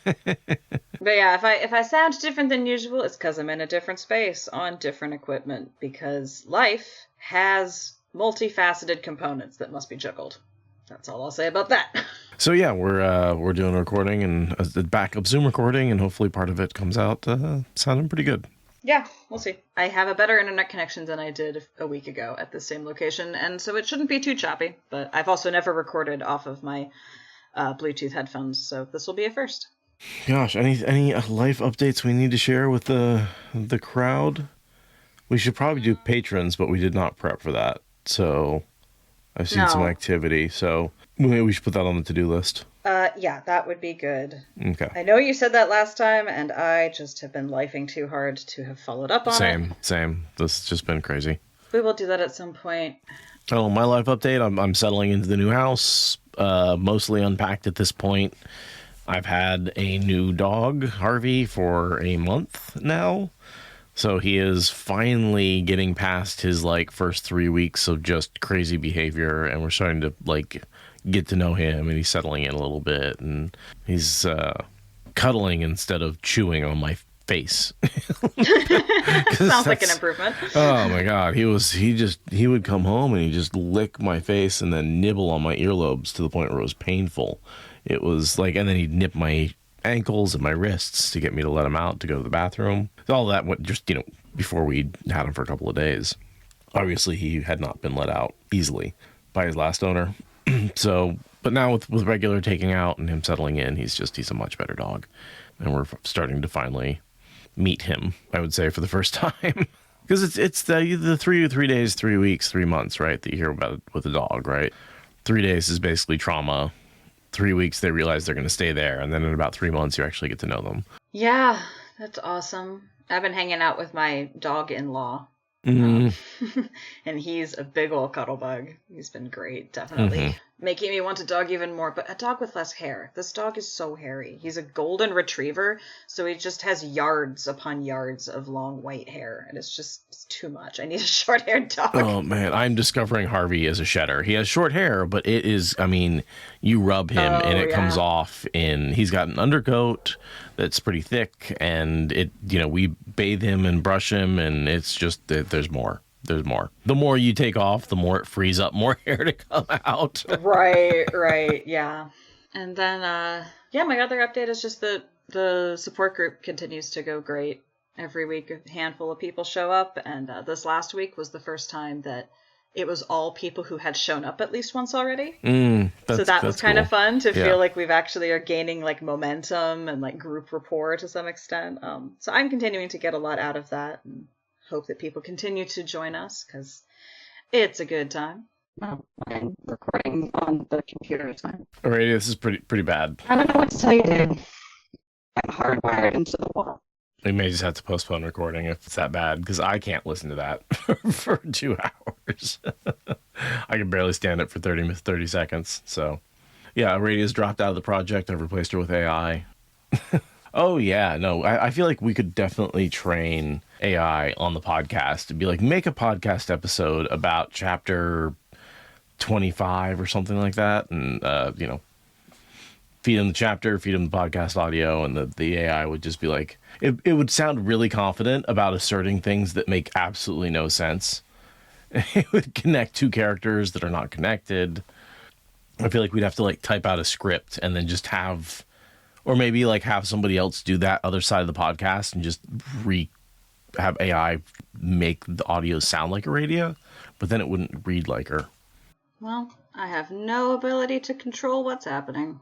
yeah, if I sound different than usual, it's because I'm in a different space on different equipment, because life has multifaceted components that must be juggled. That's all I'll say about that. So yeah, we're doing a recording and a backup Zoom recording, and hopefully part of it comes out sounding pretty good. Yeah, we'll see. I have a better internet connection than I did a week ago at the same location, and so it shouldn't be too choppy. But I've also never recorded off of my Bluetooth headphones, so this will be a first. Gosh, any life updates we need to share with the crowd? We should probably do patrons, but we did not prep for that. So I've seen some activity, so maybe we should put that on the to-do list. Yeah, that would be good. Okay. I know you said that last time, and I just have been lifing too hard to have followed up on it. Same. This has just been crazy. We will do that at some point. Oh, my life update, I'm settling into the new house, mostly unpacked at this point. I've had a new dog, Harvey, for a month now. So he is finally getting past his first 3 weeks of just crazy behavior, and we're starting to get to know him, and he's settling in a little bit, and he's cuddling instead of chewing on my face. Sounds like an improvement. Oh my God, he would come home and he'd just lick my face and then nibble on my earlobes to the point where it was painful. It was and then he'd nip my ankles and my wrists to get me to let him out to go to the bathroom. All that went just, before we'd had him for a couple of days. Obviously, he had not been let out easily by his last owner. So, but now with regular taking out and him settling in, he's a much better dog. And we're starting to finally meet him, I would say, for the first time. Because it's the 3 days, 3 weeks, 3 months, right, that you hear about with a dog, right? 3 days is basically trauma. 3 weeks, they realize they're going to stay there. And then in about 3 months, you actually get to know them. Yeah, that's awesome. I've been hanging out with my dog-in-law. Mm-hmm. And he's a big old cuddle bug. He's been great, definitely. Making me want a dog even more, but a dog with less hair. This dog is so hairy. He's a golden retriever, so he just has yards upon yards of long white hair, and it's too much. I need a short-haired dog. Oh, man, I'm discovering Harvey as a shedder. He has short hair, but it is, you rub him, and it comes off he's got an undercoat that's pretty thick, and we bathe him and brush him, and it's just, there's more. There's more. The more you take off, the more it frees up more hair to come out. Right, yeah. And then, my other update is just that the support group continues to go great. Every week, a handful of people show up, and this last week was the first time that it was all people who had shown up at least once already. So that was kind of fun to feel like we've actually are gaining momentum and group rapport to some extent. So I'm continuing to get a lot out of that, and hope that people continue to join us, because it's a good time. I'm recording on the computer time. Alrighty, this is pretty bad. I don't know what to tell you, dude. I'm hardwired into the wall. We may just have to postpone recording if it's that bad, because I can't listen to that for 2 hours. I can barely stand it for 30 seconds. So, yeah, Aradia's dropped out of the project. I've replaced her with AI. Oh, yeah. No, I feel like we could definitely train AI on the podcast to be like, make a podcast episode about chapter 25 or something like that. And, feed them the chapter, feed them the podcast audio, and the AI would just be like, it would sound really confident about asserting things that make absolutely no sense. It would connect two characters that are not connected. I feel like we'd have to like type out a script and then just have, or maybe like have somebody else do that other side of the podcast and just have AI make the audio sound like Aradia, but then it wouldn't read like her. Well, I have no ability to control what's happening.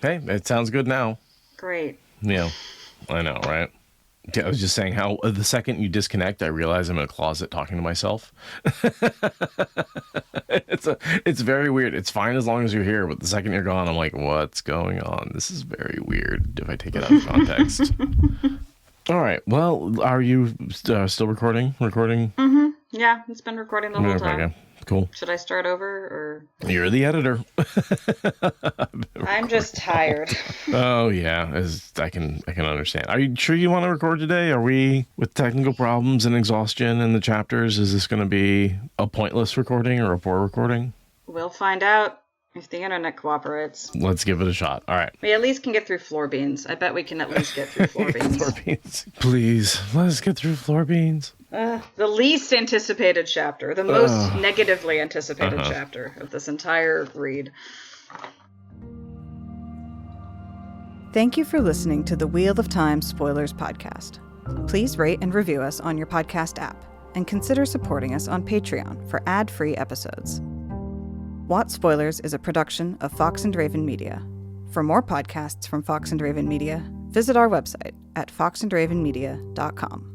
Hey, it sounds good now. Great. Yeah, I know, right? Yeah, I was just saying how the second you disconnect, I realize I'm in a closet talking to myself. It's very weird. It's fine as long as you're here, but the second you're gone, I'm like, what's going on? This is very weird if I take it out of context. All right. Well, are you still recording? Mm-hmm. Yeah, it's been recording the whole time. Okay. Cool. Should I start over or? You're the editor. I'm just tired. Oh yeah, I can understand. Are you sure you want to record today? Are we with technical problems and exhaustion in the chapters? Is this going to be a pointless recording or a poor recording? We'll find out if the internet cooperates. Let's give it a shot. All right. We at least can get through floor beans. I bet we can at least get through floor beans. Floor beans. Please, let's get through floor beans. The least anticipated chapter, the most negatively anticipated chapter of this entire read. Thank you for listening to the Wheel of Time Spoilers podcast. Please rate and review us on your podcast app, and consider supporting us on Patreon for ad-free episodes. What Spoilers is a production of Fox and Raven Media. For more podcasts from Fox and Raven Media, visit our website at foxandravenmedia.com.